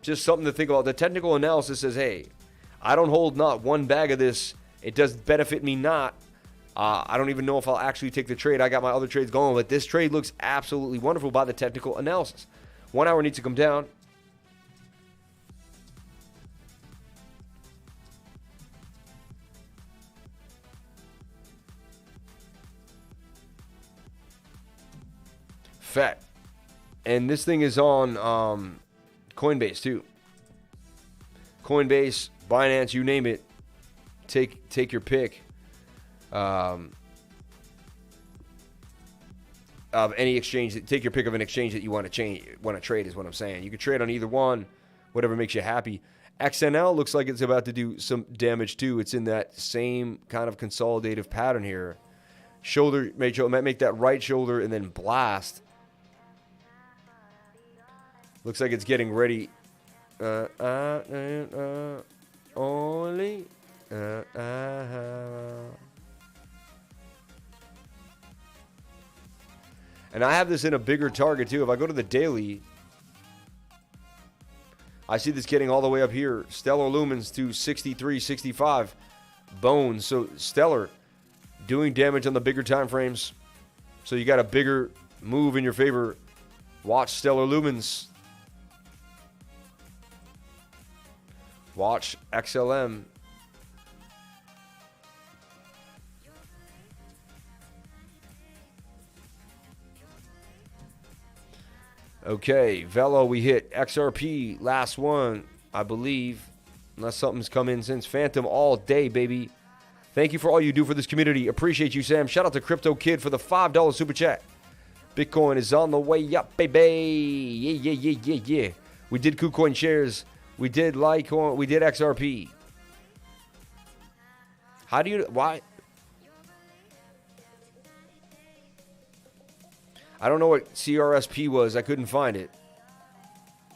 just something to think about. The technical analysis says, hey, I don't hold not one bag of this. It does benefit me not. I don't even know if I'll actually take the trade. I got my other trades going, but this trade looks absolutely wonderful by the technical analysis. 1 hour needs to come down. FET. And this thing is on Coinbase too. Coinbase, Binance, you name it. Take your pick of any exchange. Take your pick of an exchange that you want to trade is what I'm saying. You can trade on either one, whatever makes you happy. XNL looks like it's about to do some damage too. It's in that same kind of consolidative pattern here. Shoulder, might make that right shoulder and then blast. Looks like it's getting ready. Only. And I have this in a bigger target too. If I go to the daily, I see this getting all the way up here. Stellar lumens to 63, 65. Bones. So Stellar doing damage on the bigger time frames. So you got a bigger move in your favor. Watch Stellar lumens. Watch XLM. Okay, VELO we hit. XRP, last one, I believe. Unless something's come in since. Phantom all day, baby. Thank you for all you do for this community. Appreciate you, Sam. Shout out to Crypto Kid for the $5 super chat. Bitcoin is on the way up, baby. Yeah. We did KuCoin shares. We did Litecoin. We did XRP. Why? I don't know what CRSP was. I couldn't find it.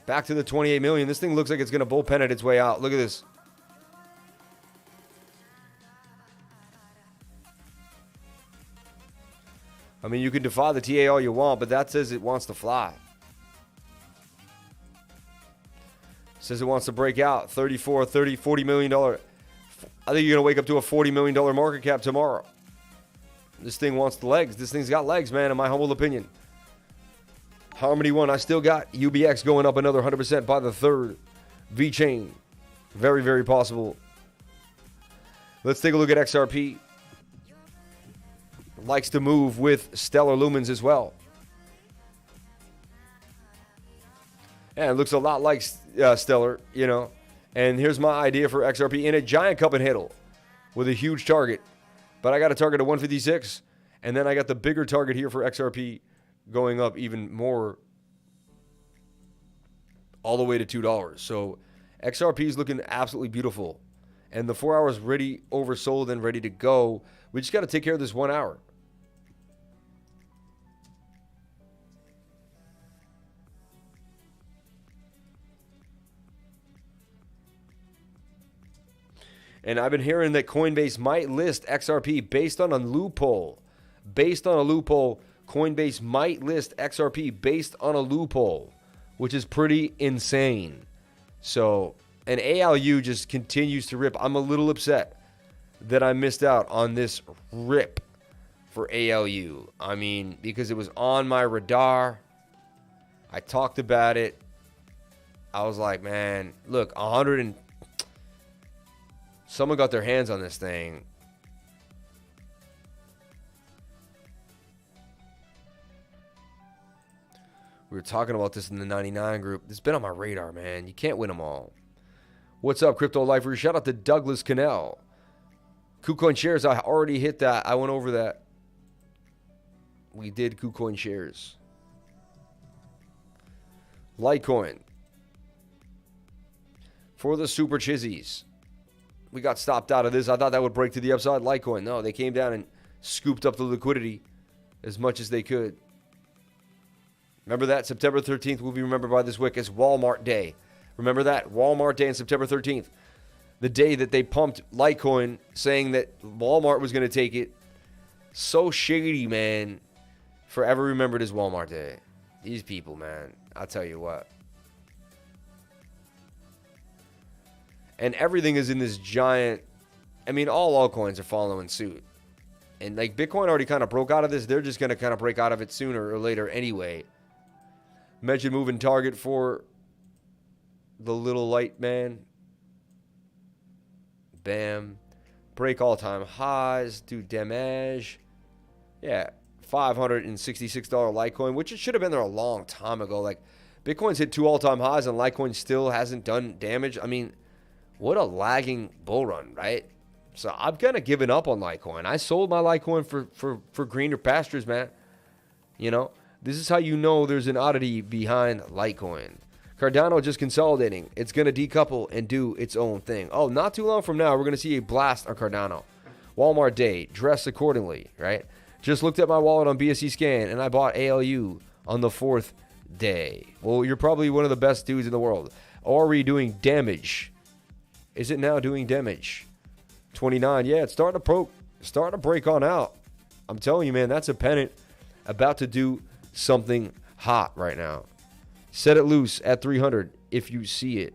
Back to the 28 million. This thing looks like it's going to bullpen it its way out. Look at this. I mean, you can defy the TA all you want, but that says it wants to fly. Says it wants to break out. $40 million. I think you're going to wake up to a $40 million market cap tomorrow. This thing wants the legs. This thing's got legs, man, in my humble opinion. Harmony 1, I still got UBX going up another 100% by the third. V-Chain, very, very possible. Let's take a look at XRP. Likes to move with stellar lumens as well. Yeah, it looks a lot like Stellar, you know. And here's my idea for XRP in a giant cup and handle with a huge target. But I got a target of 156. And then I got the bigger target here for XRP going up even more all the way to $2. So XRP is looking absolutely beautiful. And the 4 hours ready, oversold and ready to go. We just got to take care of this 1 hour. And I've been hearing that Coinbase might list XRP based on a loophole. Based on a loophole, Coinbase might list XRP based on a loophole, which is pretty insane. So, and ALU just continues to rip. I'm a little upset that I missed out on this rip for ALU. I mean, because it was on my radar. I talked about it. I was like, man, look, 100 and someone got their hands on this thing. We were talking about this in the 99 group. It's been on my radar, man. You can't win them all. What's up, Crypto Lifer? Shout out to Douglas Cannell. KuCoin shares, I already hit that. I went over that. We did KuCoin shares. Litecoin. For the super chizzies. We got stopped out of this. I thought that would break to the upside. Litecoin. No, they came down and scooped up the liquidity as much as they could. Remember that? September 13th will be remembered by this week as Walmart Day. Remember that? Walmart Day on September 13th. The day that they pumped Litecoin saying that Walmart was going to take it. So shady, man. Forever remembered as Walmart Day. These people, man. I'll tell you what. And everything is in this giant... I mean, all altcoins are following suit. And like Bitcoin already kind of broke out of this. They're just going to kind of break out of it sooner or later anyway. Mention moving target for the little light man. Bam. Break all-time highs. Do damage. Yeah. $566 Litecoin, which it should have been there a long time ago. Like, Bitcoin's hit 2 all-time highs and Litecoin still hasn't done damage. I mean, what a lagging bull run, right? So I've kind of given up on Litecoin. I sold my Litecoin for greener pastures, man. You know, this is how you know there's an oddity behind Litecoin. Cardano just consolidating. It's going to decouple and do its own thing. Oh, not too long from now, we're going to see a blast on Cardano. Walmart Day, dress accordingly, right? Just looked at my wallet on BSC Scan, and I bought ALU on the 4th day. Well, you're probably one of the best dudes in the world. Already doing damage. Is it now doing damage? 29. Yeah, it's starting to break on out. I'm telling you, man, that's a pennant about to do something hot right now. Set it loose at 300 if you see it.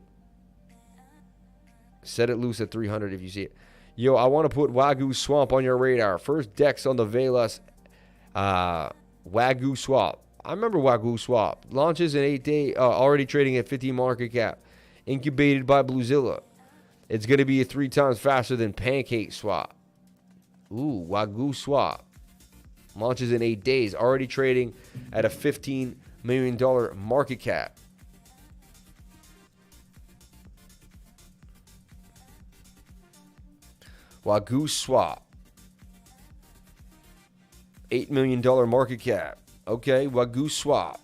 Set it loose at 300 if you see it. Yo, I want to put WAGYUSWAP on your radar. First DEX on the VELO WAGYUSWAP. I remember WAGYUSWAP. Launches in 8 days, already trading at 50 market cap. Incubated by Bluezilla. It's going to be 3 times faster than PancakeSwap. Ooh, WAGYUSWAP. Launches in 8 days. Already trading at a $15 million market cap. WAGYUSWAP. $8 million market cap. Okay, WAGYUSWAP.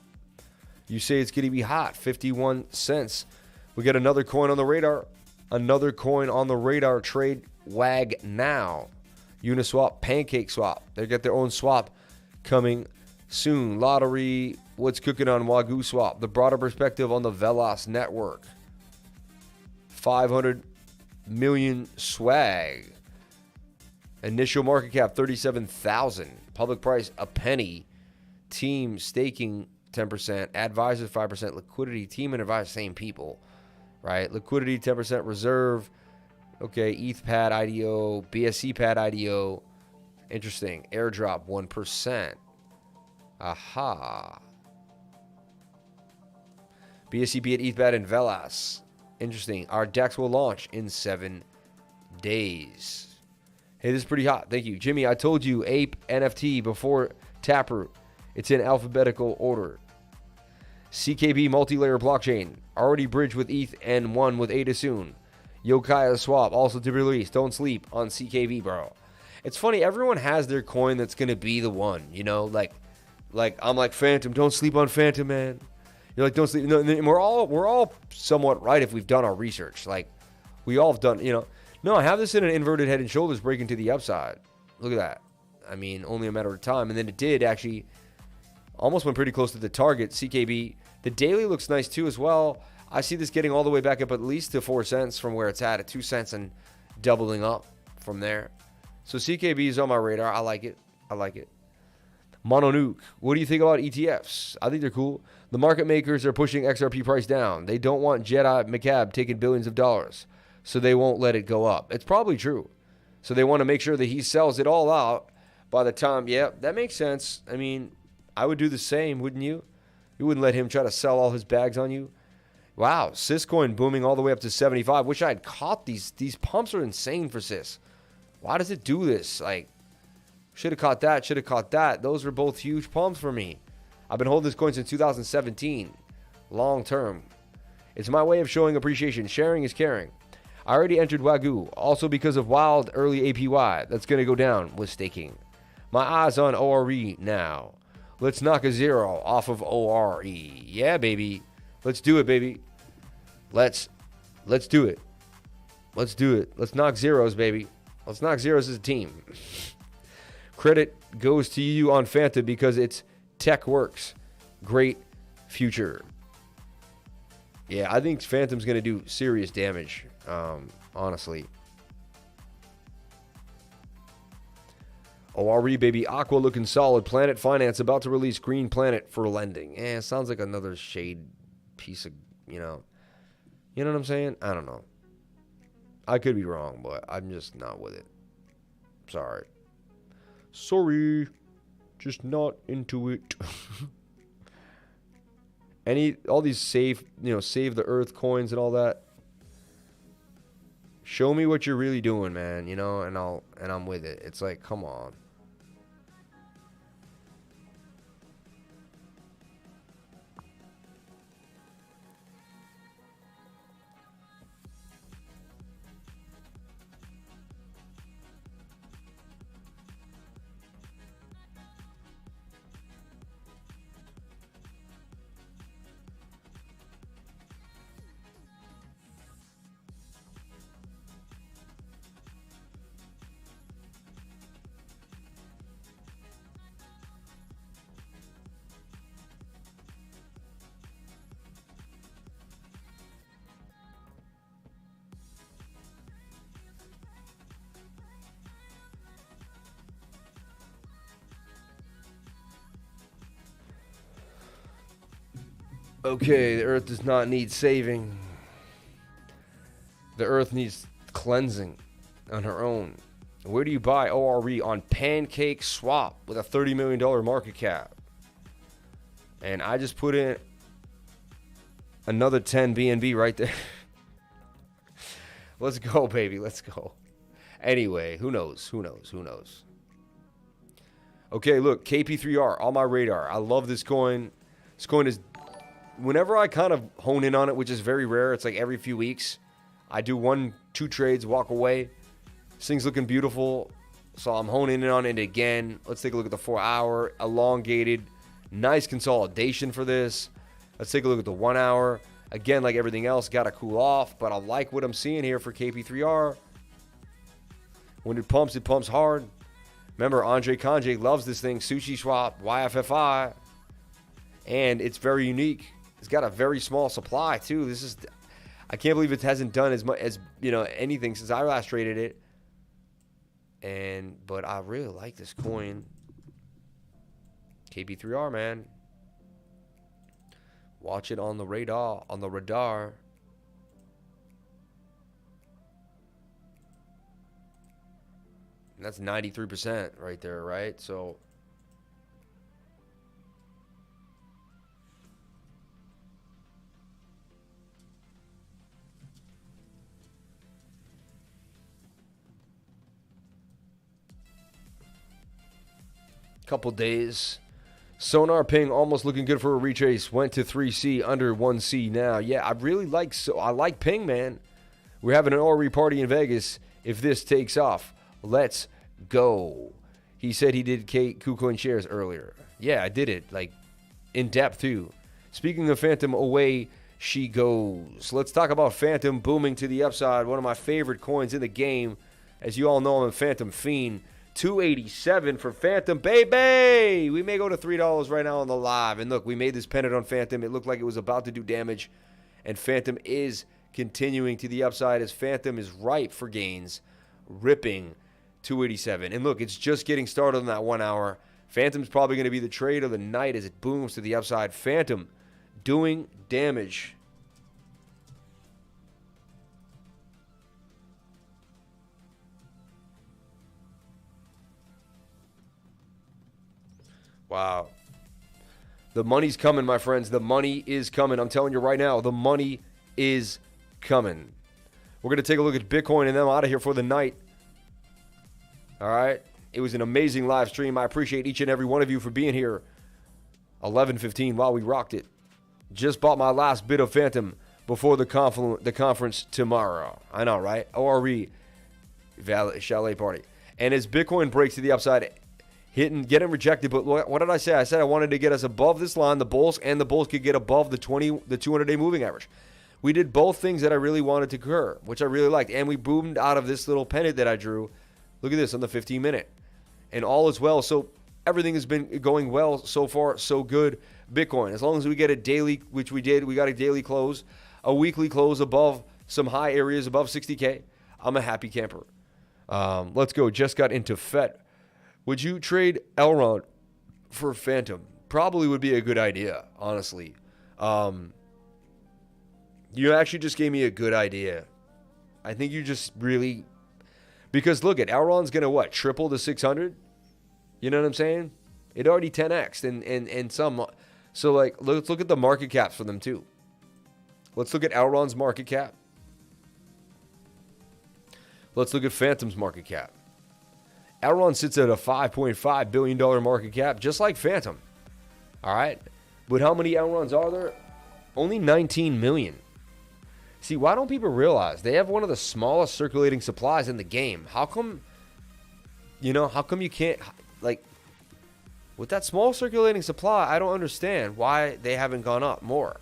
You say it's going to be hot. 51 cents. We got another coin on the radar. Another coin on the radar. Trade WAG now. Uniswap, PancakeSwap. They got their own swap coming soon. Lottery. What's cooking on WAGYUSWAP? The broader perspective on the Velos network. 500 million swag. Initial market cap 37,000. Public price a penny. Team staking 10%. Advisors 5%. Liquidity team and advisor same people, right? Liquidity 10% reserve. Okay, ETHPAD IDO, BSCPAD IDO. Interesting. Airdrop 1%. Aha. BSCP at ETHPAD and Velas. Interesting. Our DEX will launch in 7 days. Hey, this is pretty hot. Thank you. Jimmy, I told you Ape NFT before Taproot. It's in alphabetical order. CKB multi-layer blockchain. Already bridged with ETH and one with ADA soon. Yokai swap also to be released. Don't sleep on CKB, bro. It's funny. Everyone has their coin that's going to be the one, you know, like I'm like Phantom. Don't sleep on Phantom, man. You're like, don't sleep. No, and we're all somewhat right if we've done our research. Like we all have done, you know. No, I have this in an inverted head and shoulders breaking to the upside. Look at that. I mean, only a matter of time. And then it did actually almost went pretty close to the target. CKB. The daily looks nice too as well. I see this getting all the way back up at least to 4 cents from where it's at 2 cents and doubling up from there. So CKB is on my radar. I like it. I like it. Mononuke. What do you think about ETFs? I think they're cool. The market makers are pushing XRP price down. They don't want Jedi McCabe taking billions of dollars, so they won't let it go up. It's probably true. So they want to make sure that he sells it all out by the time. Yeah, that makes sense. I mean, I would do the same, wouldn't you? You wouldn't let him try to sell all his bags on you. Wow, Syscoin booming all the way up to 75. Wish I had caught these. These pumps are insane for Sys. Why does it do this? Like, should have caught that, should have caught that. Those were both huge pumps for me. I've been holding this coin since 2017. Long term. It's my way of showing appreciation. Sharing is caring. I already entered Wagyu, also because of wild early APY. That's going to go down with staking. My eyes on ORE now. Let's knock a zero off of ORE. Yeah, baby. Let's do it, baby. Let's do it. Let's do it. Let's knock zeros, baby. Let's knock zeros as a team. Credit goes to you on Phantom because it's tech works. Great future. Yeah, I think Phantom's going to do serious damage, honestly. ORE, baby. Aqua looking solid. Planet Finance about to release Green Planet for lending. Sounds like another shade piece of, you know what I'm saying? I don't know. I could be wrong, but I'm just not with it. Sorry. Just not into it. All these save the earth coins and all that. Show me what you're really doing, man, and I'm with it. It's like, come on. Okay, the earth does not need saving. The earth needs cleansing on her own. Where do you buy ORE? On Pancake Swap with a $30 million market cap. And I just put in another 10 BNB right there. Let's go, baby. Let's go. Anyway, who knows? Okay, look, KP3R on my radar. I love this coin. This coin is... Whenever I kind of hone in on it, which is very rare, it's like every few weeks, I do 1-2 trades, walk away. This thing's looking beautiful, so I'm honing in on it again. Let's take a look at the 4-hour, elongated, nice consolidation for this. Let's take a look at the 1 hour. Again, like everything else, got to cool off, but I like what I'm seeing here for KP3R. When it pumps hard. Remember, Andre Kanje loves this thing, Sushi Swap, YFFI, and it's very unique. It's got a very small supply too. I can't believe it hasn't done as much as anything since I last traded it. But I really like this coin. KB3R, man. Watch it on the radar. And that's 93% right there, right? So couple days. Sonar ping almost looking good for a retrace. Went to 3C under 1C now. Yeah, I like ping, man. We're having an ORE party in Vegas if this takes off. Let's go. He said he did KuCoin shares earlier. Yeah, I did it like in depth too. Speaking of Phantom, away she goes. Let's talk about Phantom booming to the upside. One of my favorite coins in the game. As you all know, I'm a Phantom fiend. $287 for Phantom, baby. We may go to $3 right now on the live. And look, we made this pennant on Phantom. It looked like it was about to do damage. And Phantom is continuing to the upside as Phantom is ripe for gains. ripping 287. And look, it's just getting started on that 1 hour. Phantom's probably going to be the trade of the night as it booms to the upside. Phantom doing damage. Wow. The money's coming, my friends. The money is coming. I'm telling you right now, the money is coming. We're going to take a look at Bitcoin and then I'm out of here for the night. All right. It was an amazing live stream. I appreciate each and every one of you for being here. 11:15 while we rocked it. Just bought my last bit of Phantom before the conference tomorrow. I know, right? ORE Chalet Party. And as Bitcoin breaks to the upside, getting rejected. But what did I say? I said I wanted to get us above this line, the bulls, and the bulls could get above the 200-day moving average. We did both things that I really wanted to occur, which I really liked. And we boomed out of this little pennant that I drew. Look at this on the 15-minute. And all is well. So everything has been going well so far, so good. Bitcoin, as long as we get a daily, which we did, we got a daily close, a weekly close above some high areas, above 60K, I'm a happy camper. Let's go. Just got into FET. Would you trade Elrond for Phantom? Probably would be a good idea, honestly. You actually just gave me a good idea. I think you just really... Because look at Elrond's going to what? Triple to 600? You know what I'm saying? It already 10x'd and some... So, like, let's look at the market caps for them, too. Let's look at Elrond's market cap. Let's look at Phantom's market cap. Elrond sits at a $5.5 billion market cap, just like Phantom. All right? But how many Elronds are there? Only 19 million. See, why don't people realize they have one of the smallest circulating supplies in the game? How come, how come you can't, like, with that small circulating supply, I don't understand why they haven't gone up more.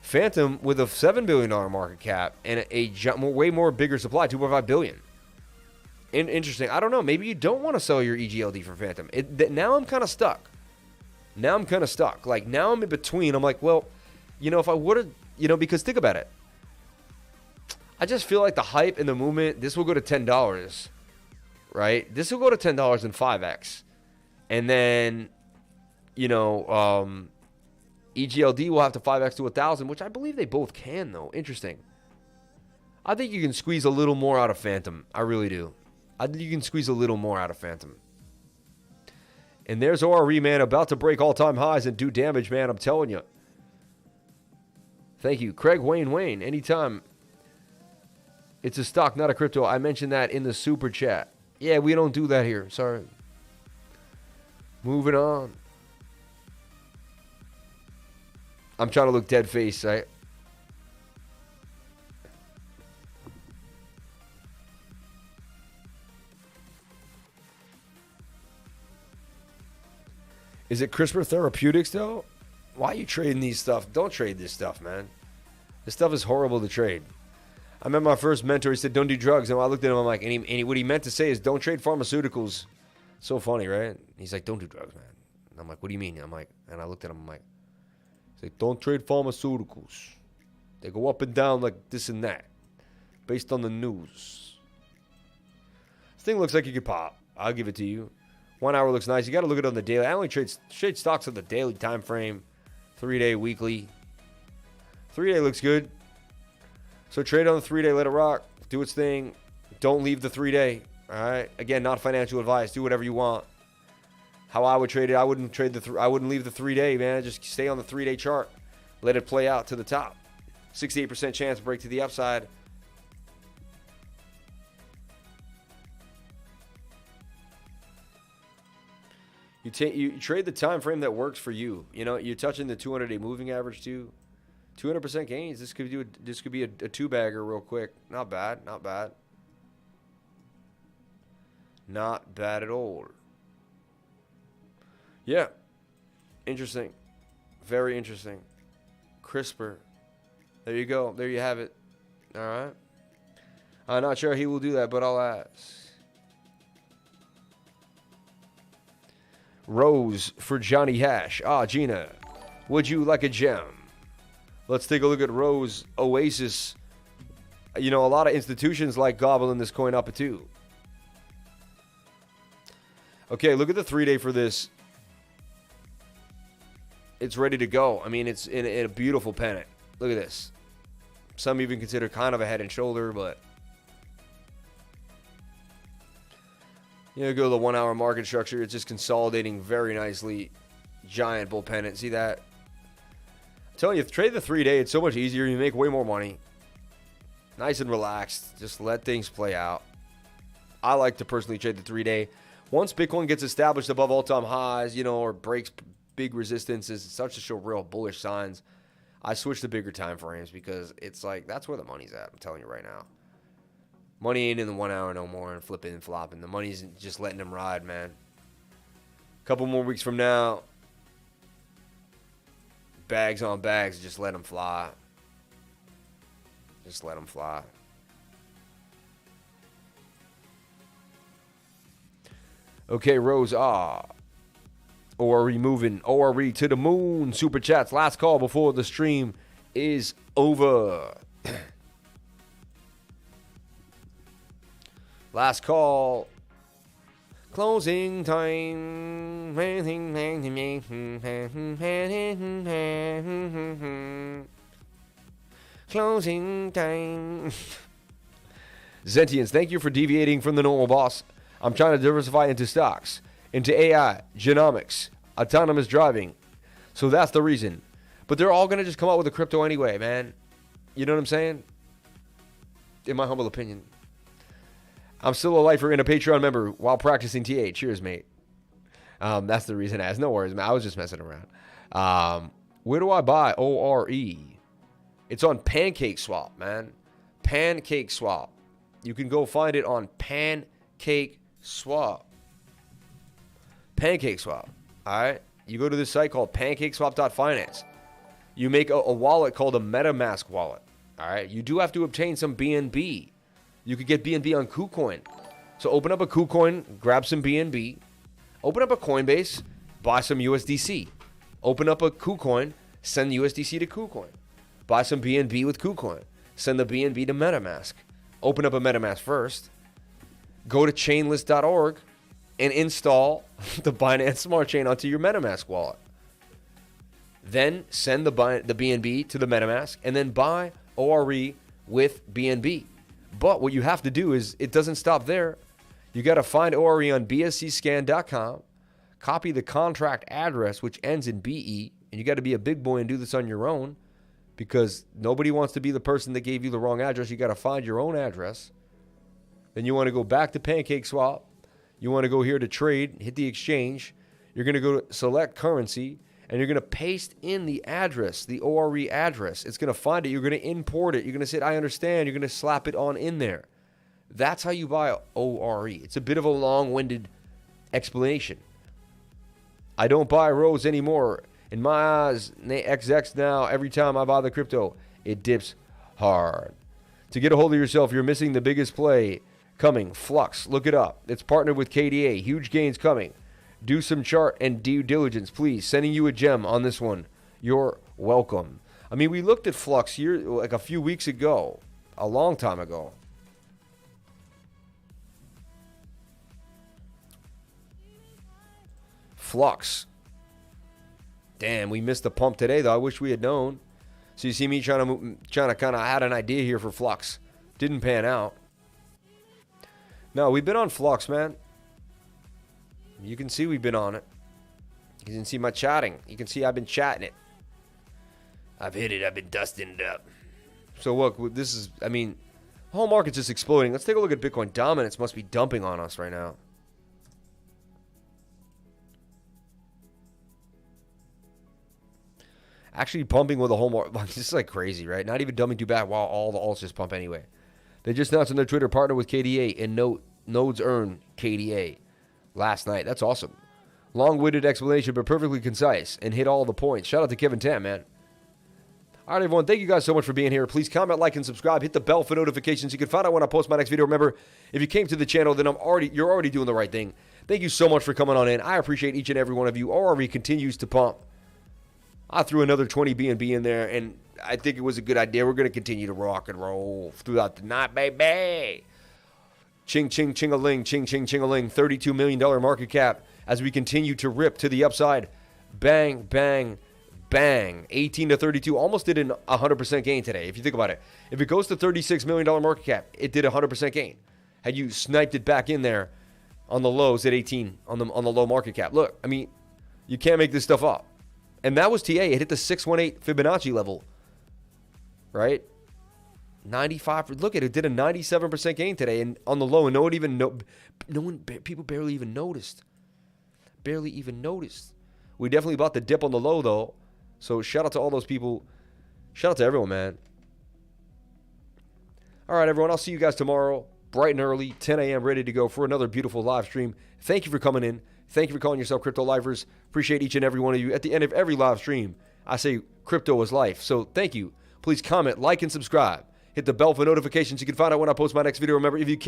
Phantom with a $7 billion market cap and a way more bigger supply, 2.5 billion. Interesting. I don't know. Maybe you don't want to sell your EGLD for Phantom. Now I'm kind of stuck. Like, now I'm in between. I'm like, well, if I would have, because think about it. I just feel like the hype and the movement, this will go to $10, right? This will go to $10 in 5x. And then, EGLD will have to 5x to 1,000, which I believe they both can, though. Interesting. I think you can squeeze a little more out of Phantom. I really do. I think you can squeeze a little more out of Phantom. And there's ORE, man, about to break all-time highs and do damage, man. I'm telling you. Thank you. Craig Wayne, anytime. It's a stock, not a crypto. I mentioned that in the super chat. Yeah, we don't do that here. Sorry. Moving on. I'm trying to look dead face, right? Is it CRISPR Therapeutics, though? Why are you trading these stuff? Don't trade this stuff, man. This stuff is horrible to trade. I met my first mentor. He said, don't do drugs. And I looked at him, I'm like, what he meant to say is, don't trade pharmaceuticals. So funny, right? He's like, don't do drugs, man. And I'm like, what do you mean? I'm like, and I looked at him, I'm like, he's like, don't trade pharmaceuticals. They go up and down like this and that, based on the news. This thing looks like it could pop. I'll give it to you. 1 hour looks nice. You got to look at it on the daily. I only trade stocks on the daily time frame. 3-day, weekly. 3-day looks good. So trade on the 3-day, let it rock. Do its thing. Don't leave the 3-day. All right. Again, not financial advice. Do whatever you want. How I would trade it, I wouldn't leave the 3-day, man. Just stay on the 3-day chart. Let it play out to the top. 68% chance to break to the upside. You trade the time frame that works for you. You're touching the 200-day moving average too. 200% gains. This could be a two-bagger real quick. Not bad. Not bad. Not bad at all. Yeah. Interesting. Very interesting. CRISPR. There you go. There you have it. All right. I'm not sure he will do that, but I'll ask. Rose for Johnny Hash. Gina, would you like a gem? Let's take a look at Rose Oasis. You know, a lot of institutions like gobbling this coin up too. Okay, look at the 3-day for this. It's ready to go. I mean, it's in a beautiful pennant. Look at this. Some even consider kind of a head and shoulder, but you know, go to the 1 hour market structure. It's just consolidating very nicely. Giant bull pennant. See that? I'm telling you, trade the 3-day. It's so much easier. You make way more money. Nice and relaxed. Just let things play out. I like to personally trade the 3-day. Once Bitcoin gets established above all-time highs, you know, or breaks big resistances, it starts to show real bullish signs, I switch to bigger time frames because it's like, that's where the money's at. I'm telling you right now. Money ain't in the 1 hour no more and flipping and flopping. The money's just letting them ride, man. A couple more weeks from now, bags on bags, just let them fly. Just let them fly. Okay, Rose, ORE moving. ORE to the moon. Super chats. Last call before the stream is over. Last call. Closing time. Closing time. Zentians, thank you for deviating from the normal, boss. I'm trying to diversify into stocks, into AI, genomics, autonomous driving. So that's the reason. But they're all going to just come out with a crypto anyway, man. You know what I'm saying? In my humble opinion. I'm still a lifer and a Patreon member while practicing TA. Cheers, mate. That's the reason. As no worries, man. I was just messing around. Where do I buy ORE? It's on PancakeSwap, man. PancakeSwap. You can go find it on PancakeSwap. PancakeSwap. All right. You go to this site called pancakeswap.finance. You make a wallet called a MetaMask wallet. All right. You do have to obtain some BNB. You could get BNB on KuCoin. So open up a KuCoin, grab some BNB. Open up a Coinbase, buy some USDC. Open up a KuCoin, send USDC to KuCoin. Buy some BNB with KuCoin. Send the BNB to MetaMask. Open up a MetaMask first. Go to chainlist.org and install the Binance Smart Chain onto your MetaMask wallet. Then send the BNB to the MetaMask and then buy ORE with BNB. But what you have to do is, it doesn't stop there. You got to find ORE on bscscan.com, copy the contract address, which ends in BE, and you got to be a big boy and do this on your own because nobody wants to be the person that gave you the wrong address. You got to find your own address. Then you want to go back to PancakeSwap. You want to go here to trade, hit the exchange. You're going to go to select currency, and you're going to paste in the address, the ORE address. It's going to find it. You're going to import it. You're going to say, I understand. You're going to slap it on in there. That's how you buy ORE. It's a bit of a long-winded explanation. I don't buy Rose anymore. In my eyes, XX now, every time I buy the crypto, it dips hard. To get a hold of yourself, you're missing the biggest play coming. Flux, look it up. It's partnered with KDA. Huge gains coming. Do some chart and due diligence, please. Sending you a gem on this one. You're welcome. I mean, we looked at Flux here like a few weeks ago, a long time ago. Flux. Damn, we missed the pump today, though. I wish we had known. So you see me trying to kind of had an idea here for Flux. Didn't pan out. No, we've been on Flux, man. You can see we've been on it. You can see my chatting. You can see I've been chatting it. I've hit it. I've been dusting it up. So look, this is, I mean, the whole market's just exploding. Let's take a look at Bitcoin. Dominance must be dumping on us right now. Actually pumping with a whole market. This is like crazy, right? Not even dumping too bad while all the alts just pump anyway. They just announced on their Twitter partner with KDA and nodes earn KDA last night. That's awesome. Long-winded explanation, but perfectly concise and hit all the points. Shout out to Kevin Tam, man. All right, everyone. Thank you guys so much for being here. Please comment, like, and subscribe. Hit the bell for notifications. You can find out when I post my next video. Remember, if you came to the channel, then you're already doing the right thing. Thank you so much for coming on in. I appreciate each and every one of you. ORE continues to pump. I threw another 20 BNB in there, and I think it was a good idea. We're going to continue to rock and roll throughout the night, baby. Ching, ching, ching-a-ling, ching, ching, ching-a-ling. $32 million market cap as we continue to rip to the upside. Bang, bang, bang. 18 to 32. Almost did an 100% gain today, if you think about it. If it goes to $36 million market cap, it did a 100% gain. Had you sniped it back in there on the lows at 18 on the low market cap. Look, I mean, you can't make this stuff up. And that was TA. It hit the 618 Fibonacci level, right? 95. Look at it. It did a 97% gain today, and on the low, and people barely even noticed. Barely even noticed. We definitely bought the dip on the low though. So shout out to all those people. Shout out to everyone, man. All right, everyone. I'll see you guys tomorrow, bright and early, 10 a.m. ready to go for another beautiful live stream. Thank you for coming in. Thank you for calling yourself Crypto Lifers. Appreciate each and every one of you. At the end of every live stream, I say crypto is life. So thank you. Please comment, like, and subscribe. Hit the bell for notifications. You can find out when I post my next video. Remember, if you came